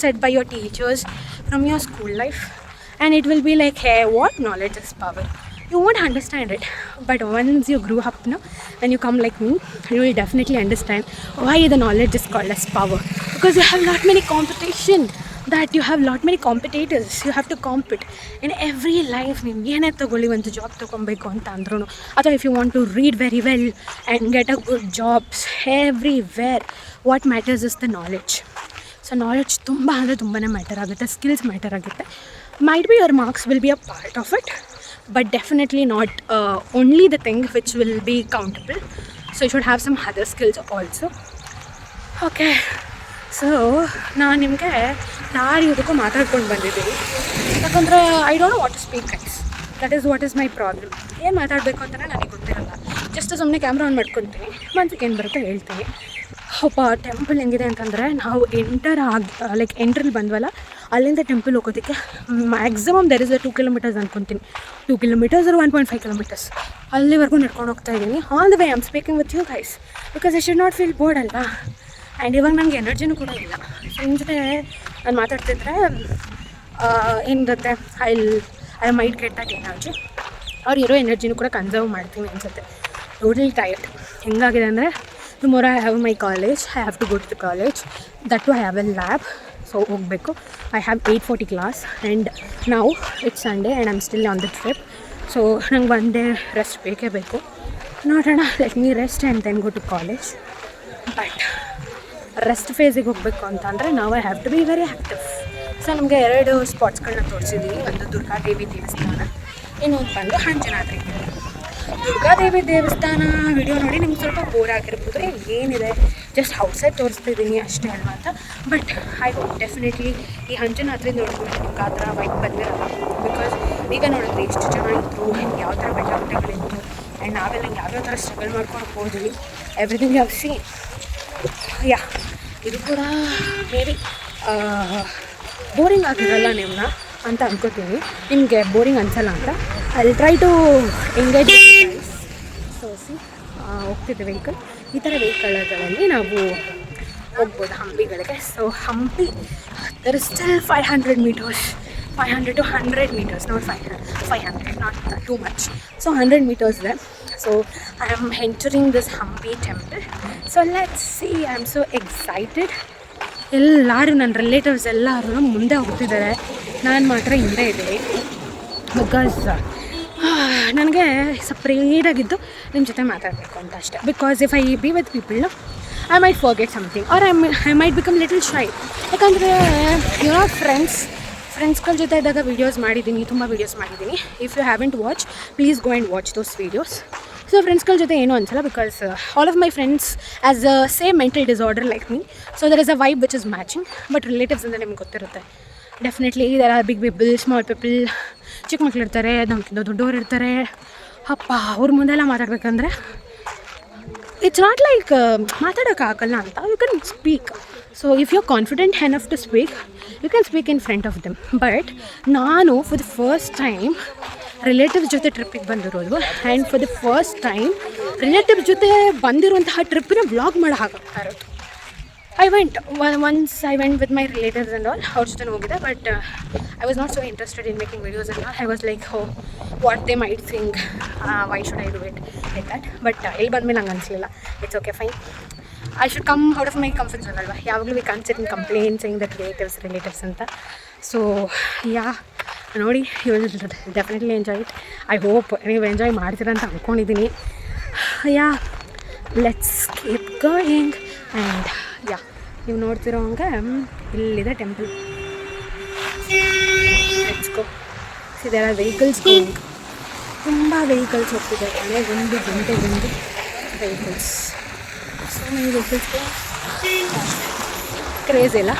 said by your teachers from your school life, and it will be like, hey, what? Knowledge is power. You won't understand it, but once you grew up now and you come like me, you will definitely understand why the knowledge is called as power. Because you have lot many competition, that you have lot many competitors, you have to compete in every life. ನೀವು ಏನೇ ತಗೊಳ್ಳಿ, ಒಂದು job ತೊಗೊಬೇಕು ಅಂತ ಅಂದ್ರೂ, ಅಥವಾ if you want to read very well and get a good jobs, everywhere what matters is the knowledge. So knowledge ತುಂಬ ಅಂದರೆ ತುಂಬಾ ಮ್ಯಾಟರ್ ಆಗುತ್ತೆ, ಸ್ಕಿಲ್ಸ್ ಮ್ಯಾಟರ್ ಆಗುತ್ತೆ. might be your marks will be a part of it, but definitely not only the thing which will be countable. So you should have some other skills also. Okay, so ನಾನು ನಿಮಗೆ ಯಾವುದಕ್ಕೂ ಮಾತಾಡ್ಕೊಂಡು ಬಂದಿದ್ದೀನಿ, ಯಾಕಂದರೆ I don't know what to speak guys. That is what is my problem. ಏನು ಮಾತಾಡಬೇಕು ಅಂತಲೇ ನನಗೆ ಗೊತ್ತಿರಲ್ಲ. ಜಸ್ಟ್ ಸುಮ್ಮನೆ ಕ್ಯಾಮ್ರಾ ಆನ್ ಮಾಡ್ಕೊತೀನಿ, ಮನ್ಸಿಗೆ ಏನು ಬರುತ್ತೆ ಹೇಳ್ತೀನಿ. ಒಬ್ಬ ಟೆಂಪಲ್ ಹೆಂಗಿದೆ ಅಂತಂದರೆ, ನಾವು ಎಂಟ್ರಲ್ಲಿ ಬಂದ್ವಲ್ಲ, ಅಲ್ಲಿಂದ ಟೆಂಪಲ್ ಹೋಗೋದಕ್ಕೆ ಮ್ಯಾಕ್ಸಿಮಮ್ ದೆರ್ ಇಸ್ 2 kilometers ಅನ್ಕೊತೀನಿ. 2 kilometers or 1.5 kilometers ಅಲ್ಲಿವರೆಗೂ ನಡ್ಕೊಂಡು ಹೋಗ್ತಾ ಇದ್ದೀನಿ. All the way I am speaking with you guys, because I should not feel bored ಅಲ್ವಾ. ಆ್ಯಂಡ್ ಇವಾಗ ನನಗೆ ಎನರ್ಜಿನೂ ಕೂಡ ಇಲ್ಲ. ಸೊ ನಿಮ್ಮ ಜೊತೆ ನಾನು ಮಾತಾಡ್ತಿದ್ರೆ ಏನಿರುತ್ತೆ, I might get that energy, ಅವ್ರು ಇರೋ ಎನರ್ಜಿನೂ ಕೂಡ ಕನ್ಸರ್ವ್ ಮಾಡ್ತೀನಿ ಅನ್ಸುತ್ತೆ. Totally tired. ಹೆಂಗಾಗಿದೆ ಅಂದರೆ, tomorrow I have my college, I have to go to the college, that too I have a lab, so ಹೋಗಬೇಕು. I have 8:40 class and now it's Sunday and I'm still on the trip. So ನಂಗೆ one day rest ಬೇಕೇ ಬೇಕು. ನೋಡೋಣ, let me rest and then go to college. But rest ಫೇಸಿಗೆ ಹೋಗಬೇಕು ಅಂತಂದರೆ ನಾವು I have to be very active. So ನಮಗೆ 2 ಸ್ಪಾಟ್ಸ್ಗಳನ್ನ ತೋರಿಸಿದ್ದೀವಿ. ಒಂದು ದುರ್ಗಾದೇವಿ ದೇವಸ್ಥಾನ, ಇನ್ನೊಂದು ಬಂದು ಅಂಜನಾದ್ರಿ. ದುರ್ಗಾದೇವಿ ದೇವಸ್ಥಾನ ವಿಡಿಯೋ ನೋಡಿ ನಿಮ್ಗೆ ಸ್ವಲ್ಪ ಬೋರ್ ಆಗಿರ್ಬೋದು, ಏನಿದೆ ಜಸ್ಟ್ ಔಟ್ಸೈಡ್ ತೋರಿಸ್ತಿದ್ದೀನಿ ಅಷ್ಟೇ ಅಲ್ವಾ ಅಂತ. ಬಟ್ ಐ ಹೋಪ್ ಡೆಫಿನೆಟ್ಲಿ ಈ ಅಂಜನಾದ್ರಿ ನೋಡಿದ್ಮೇಲೆ ನಿಮ್ಗೆ ಆ ಥರ ವೈಟ್ ಬಂದಿರಲ್ಲ. ಬಿಕಾಸ್ ಈಗ ನೋಡಿದ್ರೆ ಎಷ್ಟು ಜನ ಇದ್ದರು, ಯಾವ ಥರ ಬೆಟ್ಟಗಳಿತ್ತು, ಆ್ಯಂಡ್ ನಾವೆಲ್ಲ ಯಾವ್ಯಾವ ಥರ ಸ್ಟ್ರಗಲ್ ಮಾಡ್ಕೊಂಡು ಹೋದ್ವಿ, ಎವ್ರಿಥಿಂಗ್ ಯು ಹ್ಯಾವ್ ಸೀನ್. ಯಾ, ಇದು ಕೂಡ ಮೇ ಬಿ ಬೋರಿಂಗ್ ಆಗಿರಲ್ಲ ನಿಮ್ಮನ್ನ ಅಂತ ಅನ್ಕೋತೀನಿ. ನಿಮಗೆ ಬೋರಿಂಗ್ ಅನಿಸಲ್ಲ ಅಂತ. I will try to engage. So ಹೋಗ್ತಿದ್ದೆ ವೆಹಿಕಲ್, ಈ ಥರ ವೆಹಿಕಲ್ಗಳಲ್ಲಿ ನಾವು ಹೋಗ್ಬೋದು ಹಂಪಿಗಳಿಗೆ. So Hampi there is still 500 meters, 500 to 100 meters, not 500, not too much. So 100 meters there. So I am entering this Hampi temple. So let's see, I am so excited. ಎಲ್ಲರೂ ನನ್ನ relatives ಎಲ್ಲರೂ ಮುಂದೆ ಹೋಗ್ತಿದ್ದಾರೆ, ನಾನು ಮಾತ್ರ ಹಿಂದೆ ಇದ್ದೀನಿ. ಬಿಕಾಸ್ ನನಗೆ ಸಪ್ರೇಟಾಗಿದ್ದು ನಿಮ್ಮ ಜೊತೆ ಮಾತಾಡಬೇಕು ಅಂತ ಅಷ್ಟೇ. Because if I be with people I might forget something or I might become little shy. ಯಾಕಂದರೆ ಯುನೋ ಫ್ರೆಂಡ್ಸ್ಗಳ ಜೊತೆ ಇದ್ದಾಗ ವೀಡಿಯೋಸ್ ಮಾಡಿದ್ದೀನಿ, ತುಂಬ ವೀಡಿಯೋಸ್ ಮಾಡಿದ್ದೀನಿ. If you haven't watch, please go and watch those videos. So ಫ್ರೆಂಡ್ಸ್ಗಳ ಜೊತೆ ಏನೂ ಅನಿಸಲ್ಲ, because all of my friends as a same mental disorder like me. So there is a vibe which is matching. But relatives ಅಂದರೆ ನಿಮ್ಗೆ ಗೊತ್ತಿರುತ್ತೆ, definitely there are big people, small people, ಚಿಕ್ಕ ಮಕ್ಳು ಇರ್ತಾರೆ, ನಮ್ಗಿಂತ ದೊಡ್ಡವ್ರು ಇರ್ತಾರೆ. ಅಪ್ಪ ಅವ್ರ ಮುಂದೆಲ್ಲ ಮಾತಾಡ್ಬೇಕಂದ್ರೆ ಇಟ್ಸ್ ನಾಟ್ ಲೈಕ್ ಮಾತಾಡೋಕ್ಕಾಗಲ್ಲ ಅಂತ. You can speak. So if you are confident enough to speak, you can speak in front of them. But ನಾನು for the first time relatives ಜೊತೆ ಟ್ರಿಪ್ಪಿಗೆ ಬಂದಿರೋದು, and for the first time relatives ಜೊತೆ ಬಂದಿರುವಂತಹ ಟ್ರಿಪ್ಪಿನ vlog ಮಾಡೋ ಹಾಗಾಗ್ತಾ ಇರೋದು. I went once. I went with my relatives and all. ಅವ್ರ ಜೊತೆ ಹೋಗಿದ್ದೆ, but I was not so interested in making videos and all. I was like, oh, what they might think, why should I do it like that. But ಇಲ್ಲಿ ಬಂದಮೇಲೆ ನಂಗೆ ಅನಿಸಲಿಲ್ಲ. It's okay, fine. I should come out of my comfort zone ಅಲ್ವಾ. ಯಾವಾಗಲೂ we can't sit and complain saying that relatives ಅಂತ. So yeah, ನೋಡಿ, you will definitely enjoy it. I hope ನೀವು enjoy ಮಾಡ್ತೀರ ಅಂತ ಅಂದ್ಕೊಂಡಿದ್ದೀನಿ. Yeah, let's keep going. And yeah, ನೀವು ನೋಡ್ತಿರೋ ಹಂಗೆ ಇಲ್ಲಿದೆ temple. Let's go. See there are vehicles going. ತುಂಬ ವೆಹಿಕಲ್ಸ್ ಹೋಗ್ತಿದ್ದಾರೆ. ಒಂದು vehicles, so many vehicles. Craze ಇಲ್ಲ.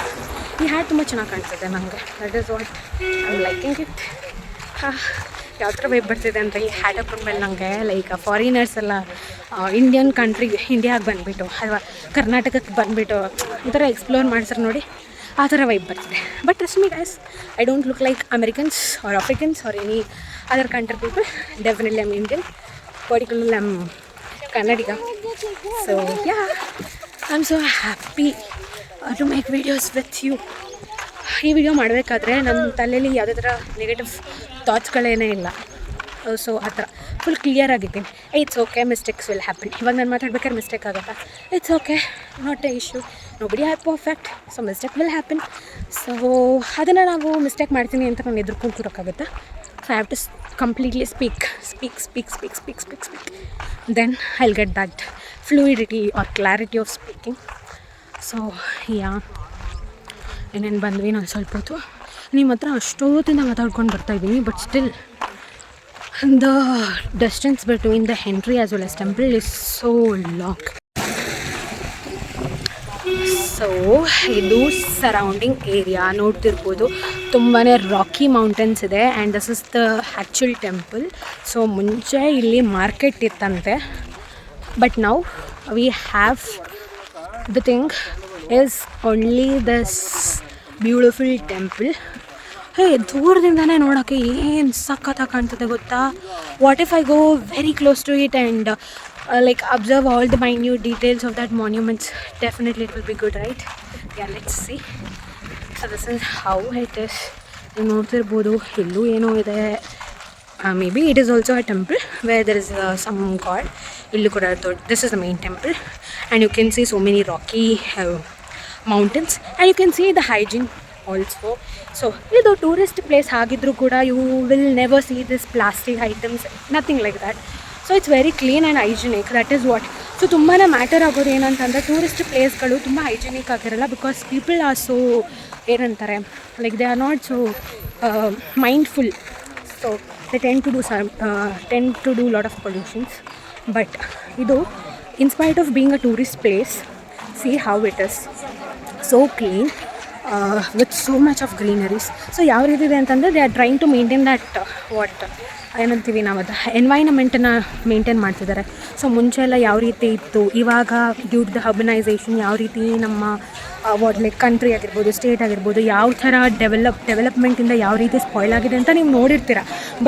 ಈ ಹ್ಯಾಟ್ ತುಂಬ ಚೆನ್ನಾಗಿ ಕಾಣ್ತಿದೆ ನನಗೆ. That is what I am liking it. ಯಾವ ಥರ ವೈಬ್ ಬರ್ತಿದೆ ಅಂತ ಈ ಹ್ಯಾಟ್ ಹಾಕೊಂಡ್ಮೇಲೆ ನನಗೆ ಲೈಕ್ ಫಾರಿನರ್ಸ್ ಎಲ್ಲ ಇಂಡಿಯನ್ ಕಂಟ್ರಿಗೆ, ಇಂಡಿಯಾಗೆ ಬಂದುಬಿಟ್ಟು ಅಥವಾ ಕರ್ನಾಟಕಕ್ಕೆ ಬಂದುಬಿಟ್ಟು ಈ ಥರ ಎಕ್ಸ್ಪ್ಲೋರ್ ಮಾಡ್ತಾರೆ ನೋಡಿ, ಆ ಥರ ವೈಬ್ ಬರ್ತಿದೆ. But trust me guys, I don't look like Americans or Africans or any other country people. Definitely I'm Indian, particularly I'm Kannadiga. So yeah, I am so happy to make videos with you. ಈ video ಮಾಡಬೇಕಾದ್ರೆ ನನ್ನ ತಲೆಯಲ್ಲಿ ಯಾವುದೇ ಥರ negative ಥಾಟ್ಸ್ಗಳೇನೇ ಇಲ್ಲ. So ಆ ಥರ full clear ಆಗಿದ್ದೀನಿ. It's okay, mistakes will happen. ಇವಾಗ ನಾನು ಮಾತಾಡ್ಬೇಕಾದ್ರೆ ಮಿಸ್ಟೇಕ್ ಆಗುತ್ತಾ? It's okay, not a issue. Nobody are perfect, so mistake will happen. So ಅದನ್ನು ನಾವು ಮಿಸ್ಟೇಕ್ ಮಾಡ್ತೀನಿ ಅಂತ ನಾನು ಎದುರ್ಕೊಂಡು ಕೂರೋಕ್ಕಾಗುತ್ತಾ? So I have to completely speak. Then I will get that fluidity or clarity of speaking. So yeah, ಏನೇನು ಬಂದ್ವಿ ನಾನು ಸ್ವಲ್ಪ ಹೊತ್ತು ನಿಮ್ಮ ಹತ್ರ ಅಷ್ಟೊತ್ತಿಂದ ಮಾತಾಡ್ಕೊಂಡು ಬರ್ತಾಯಿದ್ದೀನಿ. But still the distance between the entry as well as temple is so long. So ಇದು ಸರೌಂಡಿಂಗ್ ಏರಿಯಾ ನೋಡ್ತಿರ್ಬೋದು, ತುಂಬಾ ರಾಕಿ ಮೌಂಟೇನ್ಸ್ ಇದೆ. And this is the actual temple. So ಮುಂಚೆ ಇಲ್ಲಿ ಮಾರ್ಕೆಟ್ ಇತ್ತಂತೆ, but now we have the thing is only this beautiful temple. Hey, ದೂರದಿಂದನೇ ನೋಡೋಕ್ಕೆ ಏನು ಸಖತ್ತಾಗಿ ಕಾಣ್ತದೆ ಗೊತ್ತಾ? What if I go very close to it and like observe all the minute details of that monuments? Definitely it will be good, right? Yeah, let's see. So this is how it is. ನೀವು ನೋಡ್ತಿರ್ಬೋದು, ಇಲ್ಲೂ ಏನೋ ಇದೆ. Maybe it is also a temple where there is some god. ಇಲ್ಲೂ ಕೂಡ this is the main temple and you can see so many rocky mountains and you can see the hygiene also. So ಇದು tourist place ಆಗಿದ್ರೂ ಕೂಡ you will never see this plastic items, nothing like that. So it's very clean and hygienic. That is what. So ತುಂಬಾ matter ಆಗೋದು ಏನಂತಂದರೆ tourist ಪ್ಲೇಸ್ಗಳು ತುಂಬ hygienic ಆಗಿರಲ್ಲ. Because people are so ಏನಂತಾರೆ, like they are not so mindful. So they tend to do lot of pollutions. But ಇದು in spite of being a tourist place, see how it is so clean with so much of greeneries. So ಯಾವ ರೀತಿ ಇದೆ ಅಂತಂದರೆ they are trying to maintain that what ಏನಂತೀವಿ ನಾವು, ಅದು ಎನ್ವೈರನ್ಮೆಂಟನ್ನು maintain ಮಾಡ್ತಿದ್ದಾರೆ. So ಮುಂಚೆ ಎಲ್ಲ ಯಾವ ರೀತಿ ಇತ್ತು, ಇವಾಗ ಡ್ಯೂ ಟು ದ ಅರ್ಬನೈಸೇಷನ್ ಯಾವ ರೀತಿ ನಮ್ಮ ವಾಟ್ ಲೈಕ್ ಕಂಟ್ರಿ ಆಗಿರ್ಬೋದು, ಸ್ಟೇಟ್ ಆಗಿರ್ಬೋದು, ಯಾವ ಥರ ಡೆವಲಪ್ಮೆಂಟಿಂದ ಯಾವ ರೀತಿ ಸ್ಪಾಯ್ಲ್ ಆಗಿದೆ ಅಂತ ನೀವು ನೋಡಿರ್ತೀರ.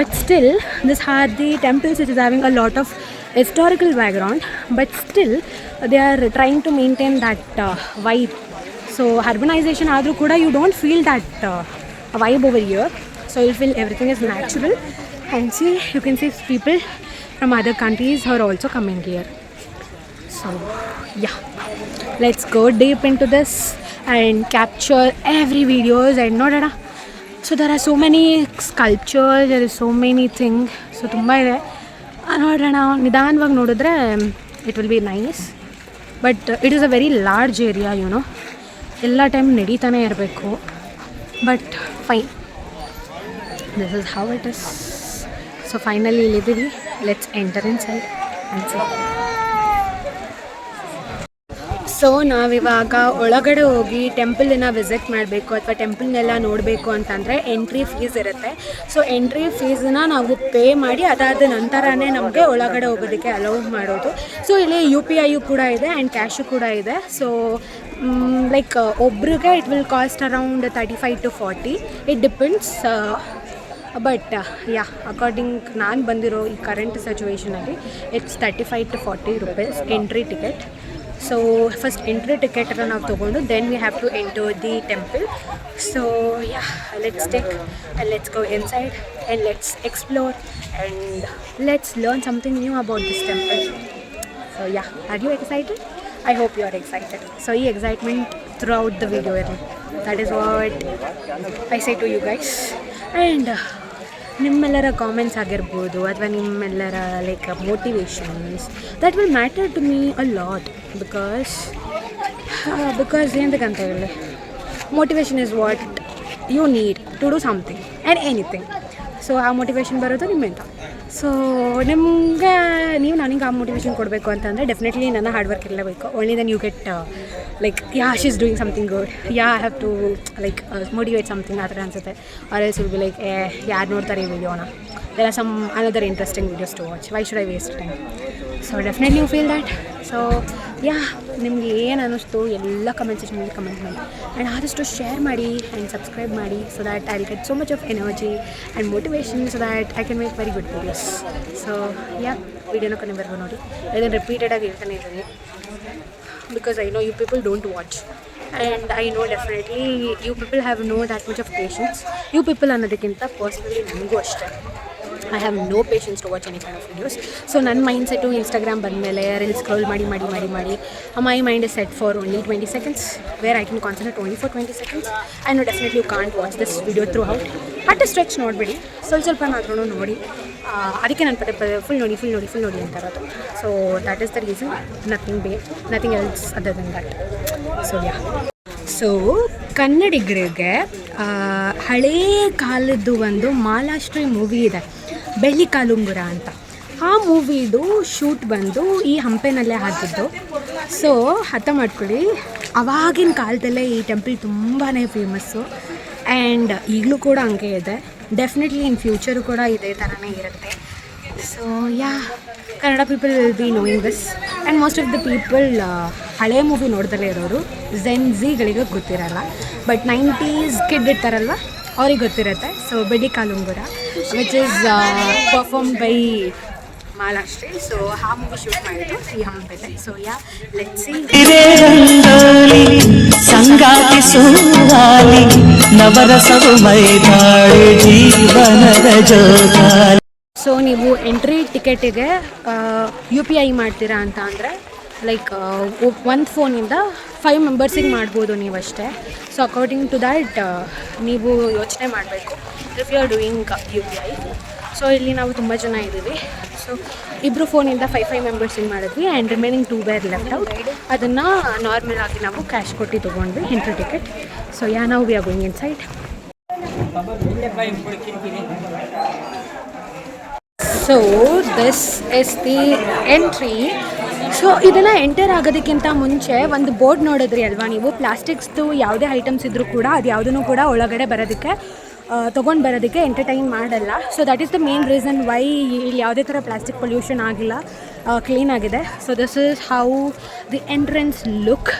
But still this are the temples which is having a lot of historical background, but still they are trying to maintain that vibe. So urbanization aadru kuda you don't feel that vibe over here. So you feel everything is natural. And see, you can see people from other countries are also coming here. So yeah, let's go deep into this and capture every videos and no dada. So there are so many sculptures, there is so many things. So tumba ide, ನೋಡೋಣ. ನಿಧಾನವಾಗಿ ನೋಡಿದ್ರೆ it will be nice. But it is a very large area, you know. ಎಲ್ಲ time ನಡೀತಾನೆ ಇರಬೇಕು. But fine, this is how it is. So finally ಇಲ್ಲಿದ್ದೀವಿ. Let's enter inside and see. So ನಾವಿವಾಗ ಒಳಗಡೆ ಹೋಗಿ ಟೆಂಪಲನ್ನು ವಿಸಿಟ್ ಮಾಡಬೇಕು ಅಥವಾ ಟೆಂಪಲ್ನೆಲ್ಲ ನೋಡಬೇಕು ಅಂತಂದರೆ ಎಂಟ್ರಿ ಫೀಸ್ ಇರುತ್ತೆ. ಸೊ ಎಂಟ್ರಿ ಫೀಸನ್ನ ನಾವು ಪೇ ಮಾಡಿ ಅದಾದ ನಂತರನೇ ನಮಗೆ ಒಳಗಡೆ ಹೋಗೋದಕ್ಕೆ ಅಲೌ ಮಾಡೋದು. ಸೊ ಇಲ್ಲಿ UPI ಕೂಡ ಇದೆ ಆ್ಯಂಡ್ ಕ್ಯಾಶು ಕೂಡ ಇದೆ. ಸೊ ಲೈಕ್ ಒಬ್ರಿಗೆ it will cost around 35 to 40. It depends. But yeah, according ನಾನು ಬಂದಿರೋ ಈ ಕರೆಂಟ್ ಸಿಚುವೇಷನಲ್ಲಿ it's 35 to 40 rupees entry ticket. So first entry ಟಿಕೆಟನ್ನು ನಾವು ತೊಗೊಂಡು then we have to enter the temple. So yeah, let's take and let's go inside and let's explore and let's learn something new about this temple. So yeah, are you excited? I hope you are excited. So ಈ excitement throughout the video ಇರಲಿ. That is what I say to you guys. And ನಿಮ್ಮೆಲ್ಲರ comments ಆಗಿರ್ಬೋದು ಅಥವಾ ನಿಮ್ಮೆಲ್ಲರ like motivations that will matter to me a lot because ಏನಂತ ಹೇಳಿ, motivation is what you need to do something and anything. So ಆ motivation ಬರೋದು ನಿಮ್ಮಿಂದ. So ನಿಮಗೆ ನೀವು ನನಗೆ ಆ ಮೋಟಿವೇಶನ್ ಕೊಡಬೇಕು ಅಂತಂದರೆ ಡೆಫಿನೆಟ್ಲಿ ನನ್ನ ಹಾರ್ಡ್ ವರ್ಕ್ ಇರಲೇಬೇಕು. Only then you get like yeah she is doing something good, yeah I have to like motivate something ಆ ಥರ ಅನಿಸುತ್ತೆ. Or else will be like ಯಾರು ನೋಡ್ತಾರೆ ಈ ವಿಡಿಯೋನ, there are some another interesting videos to watch, why should I waste time? So definitely you feel that. So yeah, ನಿಮಗೆ ಏನು ಅನ್ನಿಸ್ತು ಎಲ್ಲ ಕಮೆಂಟ್ ಸೆಕ್ಷನಲ್ಲಿ ಕಮೆಂಟ್ ಮಾಡಿ ಆ್ಯಂಡ್ ಆದಷ್ಟು ಶೇರ್ ಮಾಡಿ ಆ್ಯಂಡ್ ಸಬ್ಸ್ಕ್ರೈಬ್ ಮಾಡಿ. So that I will get so much of energy and motivation so that I can make very good videos. So yeah, ವೀಡಿಯೋನ ಕೊನೆವರೆಗೂ ನೋಡಿ. ಇದನ್ನು ರಿಪೀಟೆಡಾಗಿ ಹೇಳ್ತಾನೆ ಇದ್ದೀನಿ because I know you people don't watch and I know definitely you people have no that much of patience. You people ಅನ್ನೋದಕ್ಕಿಂತ personally ನನಗೂ ಅಷ್ಟೇ, I have no patience to watch any kind of videos. So ನನ್ನ mind set Instagram ಬಂದಮೇಲೆ reels scroll ಮಾಡಿ my mind is set for only 20 seconds where I can concentrate only for 20 seconds. I know definitely you can't watch this video throughout. At stretch ನೋಡಿಬಿಡಿ, ಸ್ವಲ್ಪನಾದ್ರೂ ನೋಡಿ. ಅದಕ್ಕೆ ನಾನು ಪದೇ full ನೋಡಿ ಅಂತ ಇರೋದು. So that is the reason, nothing else other than that. So yeah, so ಕನ್ನಡಿಗರಿಗೆ ಹಳೇ ಕಾಲದ್ದು ಒಂದು ಮಾಲಾಶ್ರೀ ಮೂವಿ ಇದೆ, ಬೆಳ್ಳಿ ಕಾಲುಂಗುರ ಅಂತ. ಆ ಮೂವಿದು ಶೂಟ್ ಬಂದು ಈ ಹಂಪೆನಲ್ಲೇ ಆಗಿದ್ದು. ಸೊ ಅರ್ಥ ಮಾಡ್ಕೊಳ್ಳಿ, ಅವಾಗಿನ ಕಾಲದಲ್ಲೇ ಈ ಟೆಂಪಲ್ ತುಂಬಾ ಫೇಮಸ್ಸು ಆ್ಯಂಡ್ ಈಗಲೂ ಕೂಡ ಹಂಗೆ ಇದೆ. ಡೆಫಿನೆಟ್ಲಿ ಇನ್ ಫ್ಯೂಚರು ಕೂಡ ಇದೇ ಥರನೇ ಇರುತ್ತೆ. So yeah, Kannada people will be knowing this and most of the people ಹಳೆ ಮೂವಿ ನೋಡ್ದಲೇ ಇರೋರು ಝೆನ್ಝಿಗಳಿಗೆ ಗೊತ್ತಿರಲ್ಲ, ಬಟ್ 90s ಕಿಡ್ ಇರ್ತಾರಲ್ವ ಅವ್ರಿಗೆ ಗೊತ್ತಿರುತ್ತೆ. So Belli Kalungura which is performed by Malashri. So ಆ ಮೂವಿ ಶೂಟ್ ಮಾಡಿದ್ದು ಈ ಹಂಪೆಲೆ. So yeah, let's see. ಸಂಗಾತಿ ಸುವಾಲಿ ನವರಸವು ಮೈದಾಳಿ ಜೀವನದ ಜೋಕಾಲಿ. ಸೊ ನೀವು ಎಂಟ್ರಿ ಟಿಕೆಟಿಗೆ UPI ಮಾಡ್ತೀರಾ ಅಂತ ಅಂದರೆ ಲೈಕ್ ಒಂದು ಫೋನಿಂದ 5 ಮೆಂಬರ್ಸಿಗೆ ಮಾಡ್ಬೋದು ನೀವಷ್ಟೇ. ಸೊ ಅಕಾರ್ಡಿಂಗ್ ಟು ದ್ಯಾಟ್ ನೀವು ಯೋಚನೆ ಮಾಡಬೇಕು if you are doing UPI. ಸೊ ಇಲ್ಲಿ ನಾವು ತುಂಬ ಜನ ಇದ್ದೀವಿ. ಸೊ ಇಬ್ಬರು ಫೋನಿಂದ 5 ಮೆಂಬರ್ಸಿಗೆ ಮಾಡಿದ್ವಿ ಆ್ಯಂಡ್ ರಿಮೈನಿಂಗ್ 2 ಬೇರ್ ಲೆಫ್ಟ್ ಔಟ್. ಅದನ್ನು ನಾರ್ಮಲ್ ಆಗಿ ನಾವು ಕ್ಯಾಶ್ ಕೊಟ್ಟು ತೊಗೊಂಡ್ವಿ ಎಂಟ್ರಿ ಟಿಕೆಟ್. ಸೊ ಯಾ, ನಾವು we are going inside. So this is the entry. So ಇದನ್ನು ಎಂಟರ್ ಆಗೋದಕ್ಕಿಂತ ಮುಂಚೆ ಒಂದು ಬೋರ್ಡ್ ನೋಡಿದ್ರಿ ಅಲ್ವಾ ನೀವು, ಪ್ಲಾಸ್ಟಿಕ್ಸ್ದು ಯಾವುದೇ ಐಟಮ್ಸ್ ಇದ್ದರೂ ಕೂಡ ಅದು ಯಾವುದೂ ಕೂಡ ಒಳಗಡೆ ಬರೋದಕ್ಕೆ ತೊಗೊಂಡು ಬರೋದಕ್ಕೆ ಎಂಟರ್ಟೈನ್ ಮಾಡಲ್ಲ. So that is the main reason why ಇಲ್ಲಿ ಯಾವುದೇ ಥರ ಪ್ಲಾಸ್ಟಿಕ್ ಪೊಲ್ಯೂಷನ್ ಆಗಿಲ್ಲ, ಕ್ಲೀನ್ ಆಗಿದೆ. So this is how the entrance look.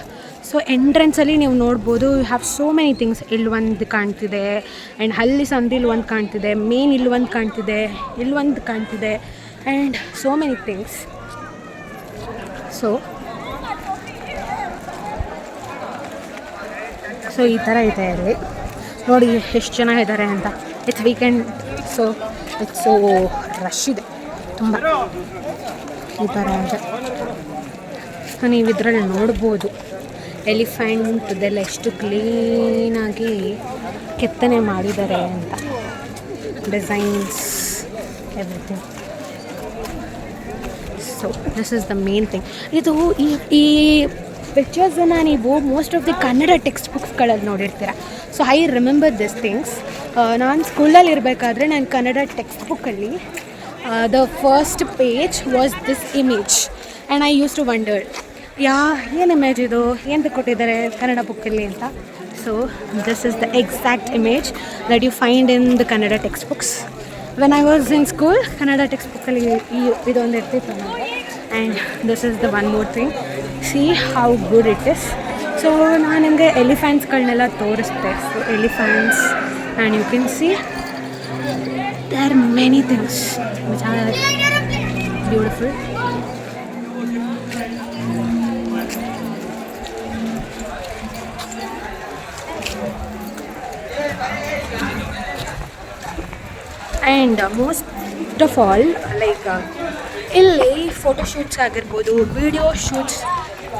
So ಎಂಟ್ರೆನ್ಸಲ್ಲಿ ನೀವು ನೋಡ್ಬೋದು, you have so many things. ಇಲ್ಲೊಂದು ಕಾಣ್ತಿದೆ ಆ್ಯಂಡ್ ಅಲ್ಲಿ ಸಂದಿಲ್ ಒಂದು ಕಾಣ್ತಿದೆ, ಮೇನ್ ಇಲ್ಲೊಂದು ಕಾಣ್ತಿದೆ, ಇಲ್ಲೊಂದು ಕಾಣ್ತಿದೆ and so many things. So ಈ ಥರ ಇದೆ ಇಲ್ಲಿ ನೋಡಿ ಎಷ್ಟು ಜನ ಇದ್ದಾರೆ ಅಂತ. It's weekend, so it's so rush ಇದೆ ತುಂಬ. ಈ ಥರ ಇದೆ. ಸೊ ನೀವು ಇದರಲ್ಲಿ ನೋಡ್ಬೋದು ಎಲಿಫೆಂಟ್ದೆಲ್ಲ ಎಷ್ಟು ಕ್ಲೀನಾಗಿ ಕೆತ್ತನೆ ಮಾಡಿದ್ದಾರೆ ಅಂತ, designs everything. So this is the main thing. ಇದು ಈ ಪಿಕ್ಚರ್ಸನ್ನು ನೀವು most of the Kannada text ಬುಕ್ಸ್ಗಳಲ್ಲಿ ನೋಡಿರ್ತೀರ. So I remember this things. ನಾನು ಸ್ಕೂಲಲ್ಲಿ ಇರಬೇಕಾದ್ರೆ ನಾನು ಕನ್ನಡ ಟೆಕ್ಸ್ಟ್ ಬುಕ್ಕಲ್ಲಿ the first page was this image and I use to wonder ಏನು ಇಮೇಜ್ ಇದು, ಏನು ಕೊಟ್ಟಿದ್ದಾರೆ ಕನ್ನಡ ಬುಕ್ಕಲ್ಲಿ ಅಂತ. So this is the exact image that you find in the Kannada text books. When I was in school Kannada text ಬುಕ್ಕಲ್ಲಿ ಇದೊಂದು ಇರ್ತಿತ್ತು ನನಗೆ. And this is the one more thing, see how good it is. So ನಾನು ನಿಮಗೆ ಎಲಿಫೆಂಟ್ಸ್ಗಳನ್ನೆಲ್ಲ ತೋರಿಸ್ತೆ. So elephants and you can see there are many things which are beautiful. And most of all like ಇಲ್ಲಿ photoshoots ಆಗಿರ್ಬೋದು, video shoots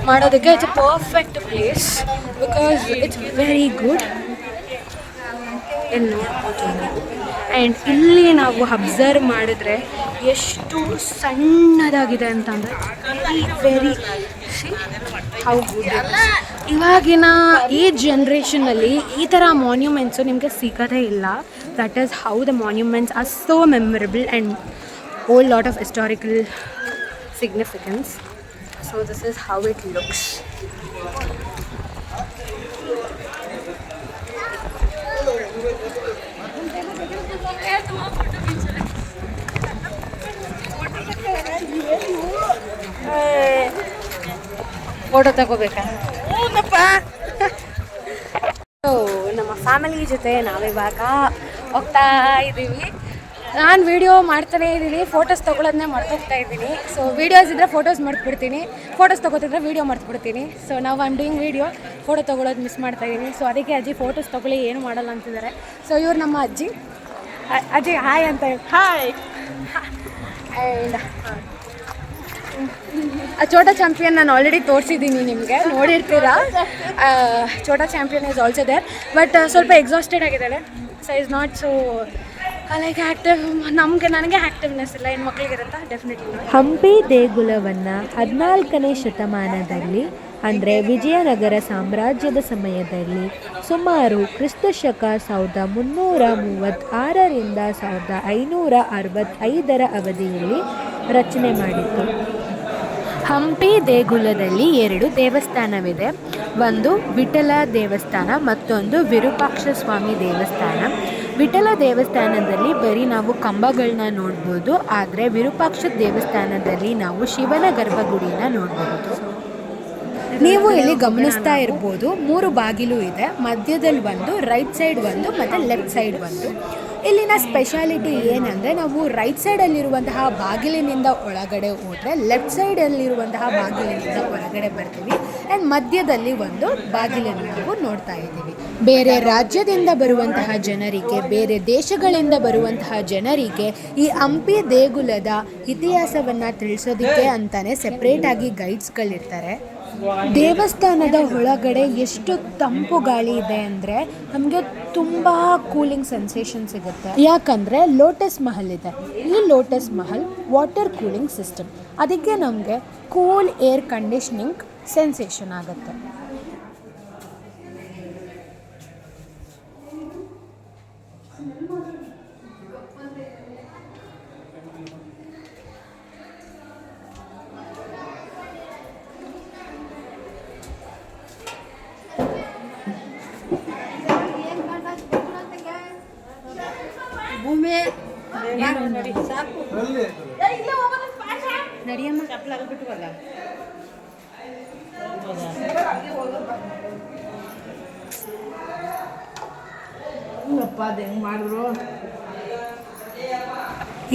ಮಾಡೋದಕ್ಕೆ it's a perfect place because it's very good. ಇಲ್ಲಿ ನೋಡ್ಬೋದು ನೀವು. ಆ್ಯಂಡ್ ಇಲ್ಲಿ ನಾವು ಅಬ್ಸರ್ವ್ ಮಾಡಿದ್ರೆ ಎಷ್ಟು ಸಣ್ಣದಾಗಿದೆ ಅಂತಂದರೆ ವೆರಿ ಹೌ ಗುಡ್. ಇವಾಗಿನ ಈ ಜನ್ರೇಷನಲ್ಲಿ ಈ ಥರ ಮಾನ್ಯುಮೆಂಟ್ಸು ನಿಮಗೆ ಸಿಗೋದೇ ಇಲ್ಲ. That is how the monuments are so memorable and whole lot of historical significance. So this is how it looks. Photo ತಗೋಬೇಕಾ? ನಮ್ಮ ಫ್ಯಾಮಿಲಿ ಜೊತೆ ನಾವಿವಾಗ ಹೋಗ್ತಾ ಇದ್ದೀವಿ. ನಾನು ವೀಡಿಯೋ ಮಾಡ್ತಾನೇ ಇದ್ದೀನಿ, ಫೋಟೋಸ್ ತೊಗೊಳೋದನ್ನೇ ಮರ್ತೋಗ್ತಾ ಇದ್ದೀನಿ. ಸೊ ವೀಡಿಯೋಸ್ ಇದ್ದರೆ ಫೋಟೋಸ್ ಮರ್ತ್ಬಿಡ್ತೀನಿ, ಫೋಟೋಸ್ ತೊಗೋತಿದ್ರೆ ವೀಡಿಯೋ ಮರ್ತ್ಬಿಡ್ತೀನಿ. ಸೊ ನಾವು I am doing video, photo ತೊಗೊಳೋದು ಮಿಸ್ ಮಾಡ್ತಾಯಿದ್ದೀನಿ. ಸೊ ಅದಕ್ಕೆ ಅಜ್ಜಿ ಫೋಟೋಸ್ ತೊಗೊಳ್ಳಿ ಏನು ಮಾಡಲ್ಲ ಅಂತಿದ್ದಾರೆ. ಸೊ ಇವ್ರು ನಮ್ಮ ಅಜ್ಜಿ. ಅಜ್ಜಿ ಹಾಯ್ ಅಂತ ಹೇಳಿ. ಹಾಯ್. ಆ್ಯಂಡ್ ಛೋಟಾ ಚಾಂಪಿಯನ್ ನಾನು ಆಲ್ರೆಡಿ ತೋರಿಸಿದ್ದೀನಿ ನಿಮಗೆ, ನೋಡಿರ್ತೀರಾ. Chhota champion is also there, but ಸ್ವಲ್ಪ ಎಕ್ಸಾಸ್ಟೆಡ್ ಆಗಿದ್ದಾಳೆ. So is not so like active. ನನಗೆ ಆ್ಯಕ್ಟಿವ್ನೆಸ್ ಇಲ್ಲ, ಹೆಣ್ಮಕ್ಳಿಗಿರುತ್ತಾ? ಡೆಫಿನೆಟ್ಲಿ. ಹಂಪಿ ದೇಗುಲವನ್ನು 14ನೇ ಶತಮಾನದಲ್ಲಿ ಅಂದರೆ ವಿಜಯನಗರ ಸಾಮ್ರಾಜ್ಯದ ಸಮಯದಲ್ಲಿ ಸುಮಾರು ಕ್ರಿಸ್ತಶಕ 1336ರಿಂದ 1565ರ ಅವಧಿಯಲ್ಲಿ ರಚನೆ ಮಾಡಿತ್ತು. ಹಂಪಿ ದೇಗುಲದಲ್ಲಿ 2 ದೇವಸ್ಥಾನವಿದೆ. ಒಂದು ವಿಠಲ ದೇವಸ್ಥಾನ, ಮತ್ತೊಂದು ವಿರೂಪಾಕ್ಷ ಸ್ವಾಮಿ ದೇವಸ್ಥಾನ. ವಿಠಲ ದೇವಸ್ಥಾನದಲ್ಲಿ ಬರೀ ನಾವು ಕಂಬಗಳನ್ನ ನೋಡ್ಬೋದು, ಆದರೆ ವಿರೂಪಾಕ್ಷ ದೇವಸ್ಥಾನದಲ್ಲಿ ನಾವು ಶಿವನ ಗರ್ಭಗುಡಿನ ನೋಡಬಹುದು. ನೀವು ಇಲ್ಲಿ ಗಮನಿಸ್ತಾ ಇರ್ಬೋದು, 3 ಬಾಗಿಲು ಇದೆ. ಮಧ್ಯದಲ್ಲಿ ಒಂದು, ರೈಟ್ ಸೈಡ್ ಒಂದು, ಮತ್ತು ಲೆಫ್ಟ್ ಸೈಡ್ ಒಂದು. ಇಲ್ಲಿನ ಸ್ಪೆಷಾಲಿಟಿ ಏನಂದರೆ, ನಾವು ರೈಟ್ ಸೈಡಲ್ಲಿರುವಂತಹ ಬಾಗಿಲಿನಿಂದ ಒಳಗಡೆ ಹೋದರೆ ಲೆಫ್ಟ್ ಸೈಡಲ್ಲಿರುವಂತಹ ಬಾಗಿಲಿನಿಂದ ಹೊರಗಡೆ ಬರ್ತೀವಿ. ಆ್ಯಂಡ್ ಮಧ್ಯದಲ್ಲಿ ಒಂದು ಬಾಗಿಲನ್ನು ನಾವು ನೋಡ್ತಾ ಇದ್ದೀವಿ. ಬೇರೆ ರಾಜ್ಯದಿಂದ ಬರುವಂತಹ ಜನರಿಗೆ, ಬೇರೆ ದೇಶಗಳಿಂದ ಬರುವಂತಹ ಜನರಿಗೆ ಈ ಹಂಪಿ ದೇಗುಲದ ಇತಿಹಾಸವನ್ನು ತಿಳಿಸೋದಕ್ಕೆ ಅಂತಲೇ ಸೆಪ್ರೇಟಾಗಿ ಗೈಡ್ಸ್ಗಳಿರ್ತಾರೆ. ದೇವಸ್ಥಾನದ ಒಳಗಡೆ ಎಷ್ಟು ತಂಪು ಗಾಳಿ ಇದೆ ಅಂದರೆ ನಮಗೆ ತುಂಬ ಕೂಲಿಂಗ್ ಸೆನ್ಸೇಷನ್ ಸಿಗುತ್ತೆ. ಯಾಕಂದರೆ ಲೋಟಸ್ ಮಹಲ್ ಇದೆ. ಈ lotus Mahal water cooling system, ಅದಕ್ಕೆ ನಮಗೆ ಕೂಲ್ ಏರ್ ಕಂಡೀಷ್ನಿಂಗ್ ಸೆನ್ಸೇಷನ್ ಆಗುತ್ತೆ. ನಡಿಯಮ್ಮ.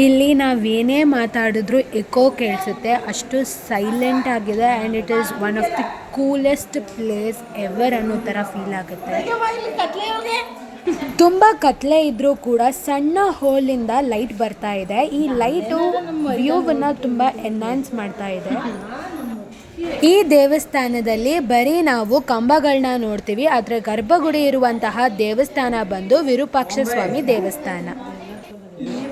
ಇಲ್ಲಿ ನಾವೇನೇ ಮಾತಾಡಿದ್ರು ಎಕೋ ಕೇಳಿಸುತ್ತೆ, ಅಷ್ಟು ಸೈಲೆಂಟ್ ಆಗಿದೆ. And it is one of the coolest place ever ಅನ್ನೋ ಥರ ಫೀಲ್ ಆಗುತ್ತೆ. ತುಂಬ ಕತ್ಲೆ ಇದ್ದರೂ ಕೂಡ ಸಣ್ಣ ಹೋಲಿಂದ ಲೈಟ್ ಬರ್ತಾ ಇದೆ. ಈ ಲೈಟು ವ್ಯೂವನ್ನು ತುಂಬ ಎನ್ಹಾನ್ಸ್ ಮಾಡ್ತಾ ಇದೆ. ಈ ದೇವಸ್ಥಾನದಲ್ಲಿ ಬರೀ ನಾವು ಕಂಬಗಳನ್ನ ನೋಡ್ತೀವಿ, ಆದರೆ ಗರ್ಭಗುಡಿ ಇರುವಂತಹ ದೇವಸ್ಥಾನ ಬಂದು ವಿರೂಪಾಕ್ಷ ಸ್ವಾಮಿ ದೇವಸ್ಥಾನ.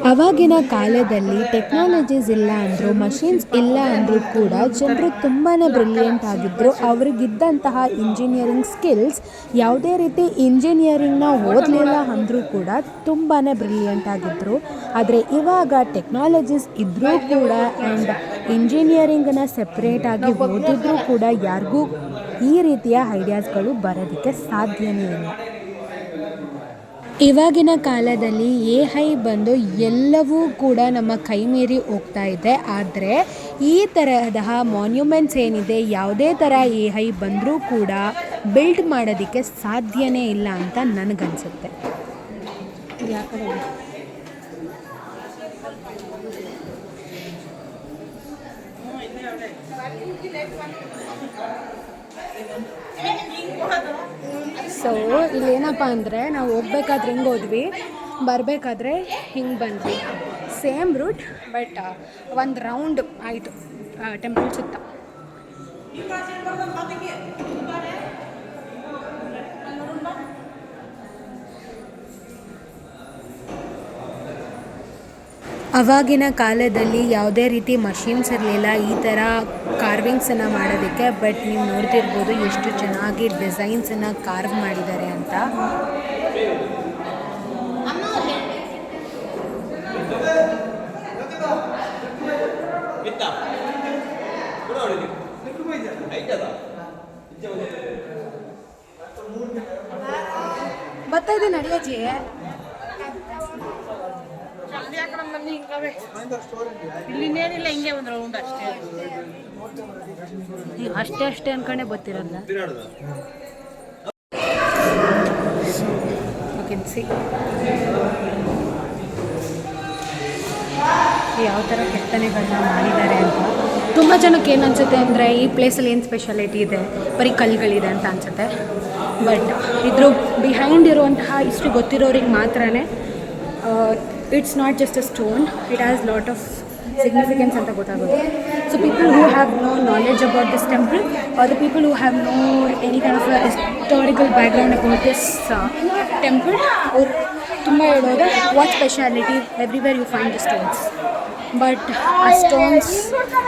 ಅವಾಗಿನ ಕಾಲದಲ್ಲಿ ಟೆಕ್ನಾಲಜೀಸ್ ಇಲ್ಲ ಅಂದರು, ಮಷೀನ್ಸ್ ಇಲ್ಲ ಅಂದರೂ ಕೂಡ ಜನರು ತುಂಬಾ ಬ್ರಿಲಿಯಂಟ್ ಆಗಿದ್ದರು. ಅವ್ರಿಗಿದ್ದಂತಹ ಇಂಜಿನಿಯರಿಂಗ್ ಸ್ಕಿಲ್ಸ್, ಯಾವುದೇ ರೀತಿ ಇಂಜಿನಿಯರಿಂಗ್ನ ಓದಲಿಲ್ಲ ಅಂದರೂ ಕೂಡ ತುಂಬಾ ಬ್ರಿಲಿಯಂಟ್ ಆಗಿದ್ದರು. ಆದರೆ ಇವಾಗ ಟೆಕ್ನಾಲಜೀಸ್ ಇದ್ದರೂ ಕೂಡ ಆ್ಯಂಡ್ ಇಂಜಿನಿಯರಿಂಗನ್ನು ಸೆಪ್ರೇಟಾಗಿ ಓದಿದ್ರೂ ಕೂಡ ಯಾರಿಗೂ ಈ ರೀತಿಯ ಐಡಿಯಾಸ್ಗಳು ಬರೋದಕ್ಕೆ ಸಾಧ್ಯನೇ ಇಲ್ಲ. ಇವಾಗಿನ ಕಾಲದಲ್ಲಿ AI ಬಂದು ಎಲ್ಲವೂ ಕೂಡ ನಮ್ಮ ಕೈ ಮೀರಿ ಹೋಗ್ತಾ ಇದೆ. ಆದರೆ ಈ ತರಹದ ಮಾನ್ಯುಮೆಂಟ್ಸ್ ಏನಿದೆ, ಯಾವುದೇ ಥರ AI ಬಂದರೂ ಕೂಡ ಬಿಲ್ಡ್ ಮಾಡೋದಕ್ಕೆ ಸಾಧ್ಯನೇ ಇಲ್ಲ ಅಂತ ನನಗನ್ಸುತ್ತೆ. ಸೊ ಇಲ್ಲೇನಪ್ಪ ಅಂದರೆ ನಾವು ಹೋಗ್ಬೇಕಾದ್ರೆ ಹಿಂಗೆ ಹೋದ್ವಿ, ಬರಬೇಕಾದ್ರೆ ಹಿಂಗೆ ಬಂದ್ವಿ, ಸೇಮ್ ರೂಟ್ ಬಟ್ ಒಂದು ರೌಂಡ್ ಆಯಿತು ಟೆಂಪಲ್ ಸುತ್ತ. ಅವಾಗಿನ ಕಾಲದಲ್ಲಿ ಯಾವುದೇ ರೀತಿ ಮಷಿನ್ಸ್ ಇರಲಿಲ್ಲ ಈ ಥರ ಕಾರ್ವಿಂಗ್ಸನ್ನು ಮಾಡೋದಕ್ಕೆ. ಬಟ್ ನೀವು ನೋಡ್ತಿರ್ಬೋದು ಎಷ್ಟು ಚೆನ್ನಾಗಿ ಡಿಸೈನ್ಸನ್ನು ಕಾರ್ವ್ ಮಾಡಿದ್ದಾರೆ ಅಂತ. ಬರ್ತಾ ಇದೆ ನಡೆಯಜ್ಜಿ. ಇಲ್ಲಿನೇನಿಲ್ಲ, ಹಿಂಗೆ ಒಂದು ರೌಂಡ್ ಅಷ್ಟೇ. ಅಷ್ಟೇ ಅನ್ಕೊಂಡೆ ಗೊತ್ತಿರಲ್ಲ. ಯಾವ ಥರ ಕೆತ್ತನೆಗಳನ್ನ ಮಾಡಿದ್ದಾರೆ ಅಂತ. ತುಂಬ ಜನಕ್ಕೆ ಏನು ಅನಿಸುತ್ತೆ ಅಂದರೆ ಈ ಪ್ಲೇಸಲ್ಲಿ ಏನು ಸ್ಪೆಷಾಲಿಟಿ ಇದೆ, ಬರೀ ಕಲ್ಲುಗಳಿದೆ ಅಂತ ಅನಿಸುತ್ತೆ. ಬಟ್ ಇದ್ರ ಬಿಹೈಂಡ್ ಇರುವಂತಹ ಇಷ್ಟು ಗೊತ್ತಿರೋರಿಗೆ ಮಾತ್ರನೇ it's not just a stone, it has lot of significance ಅಂತ ಗೊತ್ತಾಗುತ್ತೆ. So people who have no knowledge about this temple or the people who have no any kind of historical background about this temple, ಅವ್ರು ತುಂಬ ಹೇಳೋದು what speciality everywhere you find the stones. But ಆ stones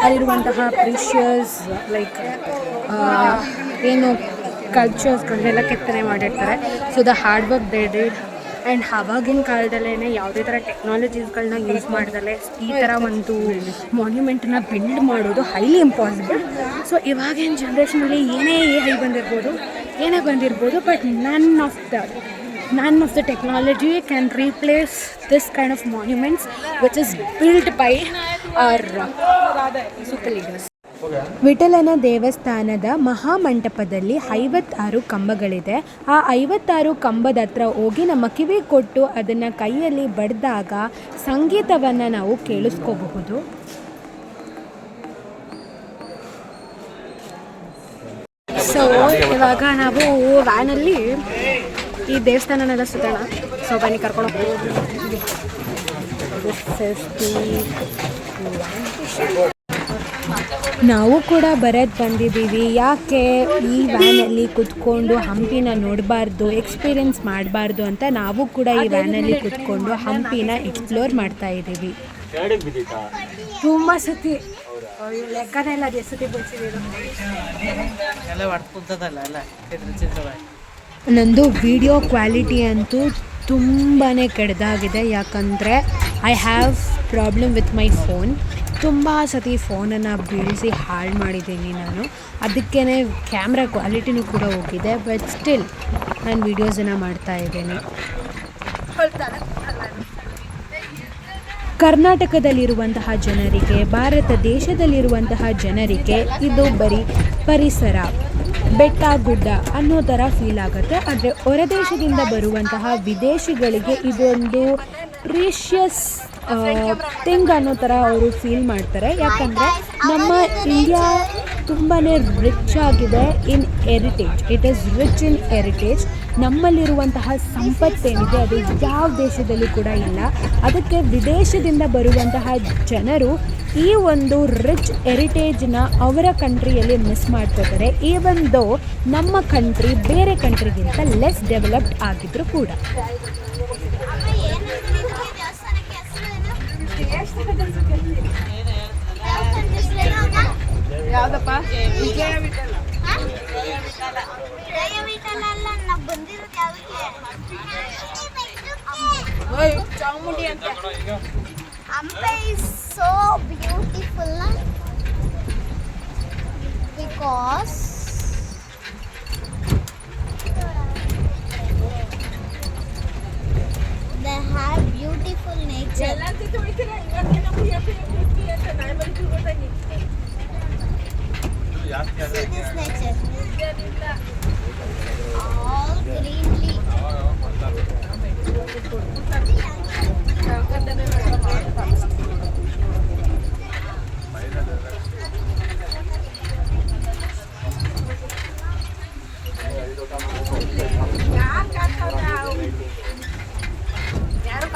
ಅಲ್ಲಿರುವಂತಹ precious like ಏನು ಕಲ್ಚರ್ಸ್ಗಳನ್ನೆಲ್ಲ ಕೆತ್ತನೆ ಮಾಡಿರ್ತಾರೆ. So the hard work they did. And ಆವಾಗಿನ ಕಾಲದಲ್ಲೇ ಯಾವುದೇ ಥರ ಟೆಕ್ನಾಲಜೀಸ್ಗಳನ್ನ ಯೂಸ್ ಮಾಡ್ದಲೇ ಈ ಥರ ಒಂದು ಮಾನ್ಯುಮೆಂಟನ್ನ ಬಿಲ್ಡ್ ಮಾಡೋದು ಹೈಲಿ ಇಂಪಾಸಿಬಲ್. ಸೊ ಇವಾಗಿನ ಜನ್ರೇಷನಲ್ಲಿ ಏನೇ ಹೈ ಬಂದಿರ್ಬೋದು but none of the technology can replace this kind of monuments which is built by our super leaders. ವಿಠಲನ ದೇವಸ್ಥಾನದ ಮಹಾಮಂಟಪದಲ್ಲಿ 56 ಕಂಬಗಳಿದೆ. ಆ 56 ಕಂಬದ ಹತ್ರ ಹೋಗಿ ನಮ್ಮ ಕಿವಿ ಕೊಟ್ಟು ಅದನ್ನು ಕೈಯಲ್ಲಿ ಬಡಿದಾಗ ಸಂಗೀತವನ್ನು ನಾವು ಕೇಳಿಸ್ಕೋಬಹುದು. ಸೊ ಇವಾಗ ನಾವು ವ್ಯಾನಲ್ಲಿ ಈ ದೇವಸ್ಥಾನನೆಲ್ಲ ಸುತ್ತೋಣ. ಸೊ ಬನ್ನಿ ಕರ್ಕೊಂಡು ಹೋಗ್ತೀವಿ. ನಾವು ಕೂಡ ಬಂದಿದ್ದೀವಿ. ಯಾಕೆ ಈ ವ್ಯಾನಲ್ಲಿ ಕುತ್ಕೊಂಡು ಹಂಪಿನ ನೋಡಬಾರ್ದು, ಎಕ್ಸ್ಪೀರಿಯನ್ಸ್ ಮಾಡಬಾರ್ದು ಅಂತ ನಾವು ಕೂಡ ಈ ವ್ಯಾನಲ್ಲಿ ಕುತ್ಕೊಂಡು ಹಂಪಿನ ಎಕ್ಸ್ಪ್ಲೋರ್ ಮಾಡ್ತಾ ಇದ್ದೀವಿ. ತುಂಬ ಸತಿ ಲೆಕ್ಕನೇ ಇಲ್ಲ, ಅದು ಸತಿ ಬಿಡ್ಸಿದ್ದೀವಿ. ನಂದು ವಿಡಿಯೋ ಕ್ವಾಲಿಟಿ ಅಂತೂ ತುಂಬಾ ಕೆಟ್ಟದಾಗಿದೆ. ಯಾಕಂದರೆ I have problem with my phone. ತುಂಬ ಸತಿ ಫೋನನ್ನು ಬೀಳಿಸಿ ಹಾಳು ಮಾಡಿದ್ದೀನಿ ನಾನು. ಅದಕ್ಕೇ ಕ್ಯಾಮ್ರಾ ಕ್ವಾಲಿಟಿನೂ ಕೂಡ ಹೋಗಿದೆ. ಬಟ್ ಸ್ಟಿಲ್ ನಾನು ವೀಡಿಯೋಸನ್ನು ಮಾಡ್ತಾಯಿದ್ದೀನಿ. ಕರ್ನಾಟಕದಲ್ಲಿರುವಂತಹ ಜನರಿಗೆ, ಭಾರತ ದೇಶದಲ್ಲಿರುವಂತಹ ಜನರಿಗೆ ಇದು ಬರೀ ಪರಿಸರ, ಬೆಟ್ಟ ಗುಡ್ಡ ಅನ್ನೋ ಥರ ಫೀಲ್ ಆಗುತ್ತೆ. ಆದರೆ ಹೊರದೇಶದಿಂದ ಬರುವಂತಹ ವಿದೇಶಿಗಳಿಗೆ ಇದೊಂದು ಪ್ರೀಷಿಯಸ್ ಥಿಂಗ್ ಅನ್ನೋ ಥರ ಅವರು ಫೀಲ್ ಮಾಡ್ತಾರೆ. ಯಾಕಂದರೆ ನಮ್ಮ ಇಂಡಿಯಾ ತುಂಬಾ ರಿಚ್ ಆಗಿದೆ in heritage. It is rich in heritage. ನಮ್ಮಲ್ಲಿರುವಂತಹ ಸಂಪತ್ತೇನಿದೆ ಅದು ಯಾವ ದೇಶದಲ್ಲೂ ಕೂಡ ಇಲ್ಲ. ಅದಕ್ಕೆ ವಿದೇಶದಿಂದ ಬರುವಂತಹ ಜನರು ಈ ಒಂದು ರಿಚ್ ಹೆರಿಟೇಜ್ನ ಅವರ ಕಂಟ್ರಿಯಲ್ಲಿ ಮಿಸ್ ಮಾಡ್ಕೋತಾರೆ. ಈವನ್ ದೋ ನಮ್ಮ ಕಂಟ್ರಿ ಬೇರೆ ಕಂಟ್ರಿಗಿಂತ ಲೆಸ್ ಡೆವಲಪ್ಡ್ ಆಗಿದ್ರು ಕೂಡ. ಯಾವ್ದಪ್ಪ? ಚಾಮುಂಡಿ ಅಂತ. Ampe is so beautiful because they have beautiful nature. See this nature. All greenly. ಯಾರು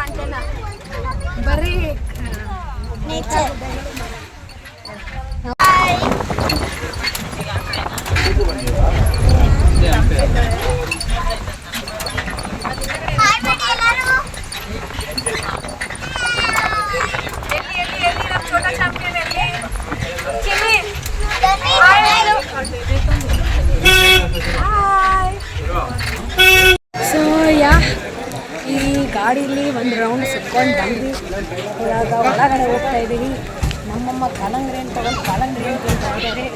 ಇವಾಗ ಒಳಗಡೆ ಹೋಗ್ತಾ ಇದ್ದೀವಿ. ನಮ್ಮಮ್ಮ ಕಲ್ಲಂಗಡಿ ಅಂತ ತಗೊಂಡು ಕಲ್ಲಂಗಡಿ ಅಂತ ತಿಂತಾ ಇದ್ದಾರೆ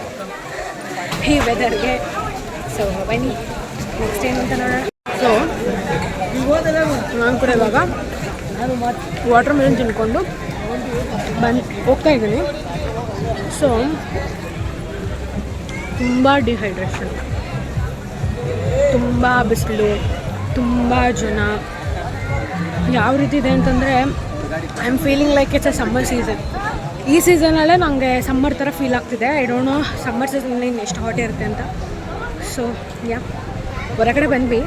ಈ ವೆದರ್ಗೆ. ಸೊ ಬನ್ನಿ ನೆಕ್ಸ್ಟ್ ಏನು ಅಂತ ನೋಡೋಣ. ಸೊ ನಾನು ಕೂಡ ಇವಾಗ ವಾಟರ್ ಮೆಲನ್ ತಿನ್ಕೊಂಡು ಹೋಗ್ತಾ ಇದ್ದೀನಿ. ಸೊ ತುಂಬ ಡಿಹೈಡ್ರೇಷನ್, ತುಂಬ ಬಿಸಿಲು, ತುಂಬ ಜನ. ಯಾವ ರೀತಿ ಇದೆ ಅಂತಂದರೆ I am feeling like it's a summer season. ಈ ಸೀಸನಲ್ಲೇ ನನಗೆ ಸಮ್ಮರ್ ಥರ ಫೀಲ್ ಆಗ್ತಿದೆ. ಐ ಡೋಂಟ್ ನೋ ಸಮ್ಮರ್ ಸೀಸನಲ್ಲಿ ಎಷ್ಟು ಹಾಟ್ ಇರುತ್ತೆ ಅಂತ. ಸೊ ಯಾ ಹೊರಗಡೆ ಬಂದ್ವಿ.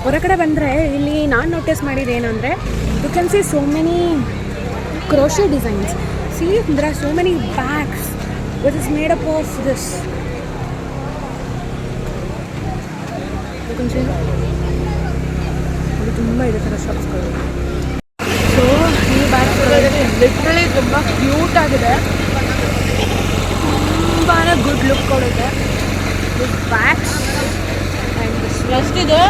ಹೊರಗಡೆ ಬಂದರೆ ಇಲ್ಲಿ ನಾನು ನೋಟಿಸ್ ಮಾಡಿದ್ದು ಏನಂದರೆ you can see so many crochet designs. See there are so many bags which is made up of this. You can see ಇದು ತುಂಬ ಇದೆ ಥರ ಶಾಪ್ಸ್ಗಳು. ಸೊ ಈ ಬ್ಯಾಗ್ಸ್ಗಳಲ್ಲಿ ಲಿಟ್ರಲಿ ತುಂಬ ಕ್ಯೂಟ್ ಆಗಿದೆ, ತುಂಬಾ ಗುಡ್ ಲುಕ್ ಕೊಡುತ್ತೆ. ದಿಸ್ ಬ್ಯಾಗ್ಸ್ ಆ್ಯಂಡ್ ದಿಸ್ ಎಷ್ಟಿದೆ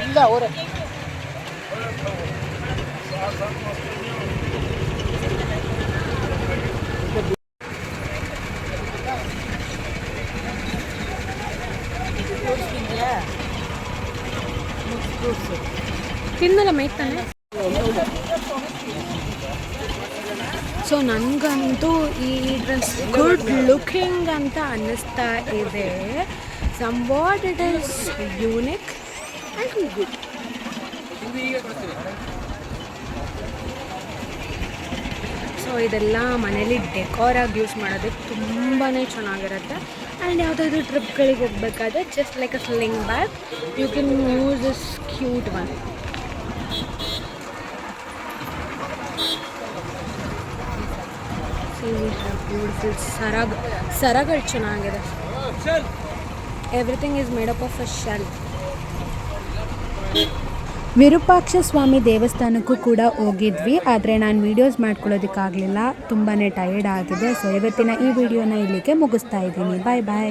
ಇಲ್ಲ ಅವರೇ. ತಿನ್ನಲ್ಲ ಮೈತಾನೆ. ಸೊ ನನಗಂತೂ ಈ ಡ್ರೆಸ್ ಗುಡ್ ಲುಕಿಂಗ್ ಅಂತ ಅನ್ನಿಸ್ತಾ ಇದೆ. somewhat it is unique and good. So ಇದೆಲ್ಲ ಮನೇಲಿ ಡೆಕೋರಾಗಿ ಯೂಸ್ ಮಾಡೋದಕ್ಕೆ ತುಂಬಾ ಚೆನ್ನಾಗಿರುತ್ತೆ. ಆ್ಯಂಡ್ ಯಾವುದಾದ್ರೂ ಟ್ರಿಪ್ಗಳಿಗೆ ಹೋಗ್ಬೇಕಾದ್ರೆ just like a sling bag you can use this cute one. See we have beautiful ಸರಗಳು ಚೆನ್ನಾಗಿದೆ. Everything is made up of a shell. Virupaksha Swamy ದೇವಸ್ಥಾನಕ್ಕೂ ಕೂಡ ಹೋಗಿದ್ವಿ, ಆದರೆ ನಾನು ವೀಡಿಯೋಸ್ ಮಾಡ್ಕೊಳ್ಳೋದಕ್ಕಾಗಲಿಲ್ಲ, ತುಂಬಾ ಟಯರ್ಡ್ ಆಗಿದೆ. ಸೊ ಇವತ್ತಿನ ಈ ವಿಡಿಯೋನ ಇಲ್ಲಿಗೆ ಮುಗಿಸ್ತಾ ಇದ್ದೀನಿ. ಬಾಯ್ ಬಾಯ್.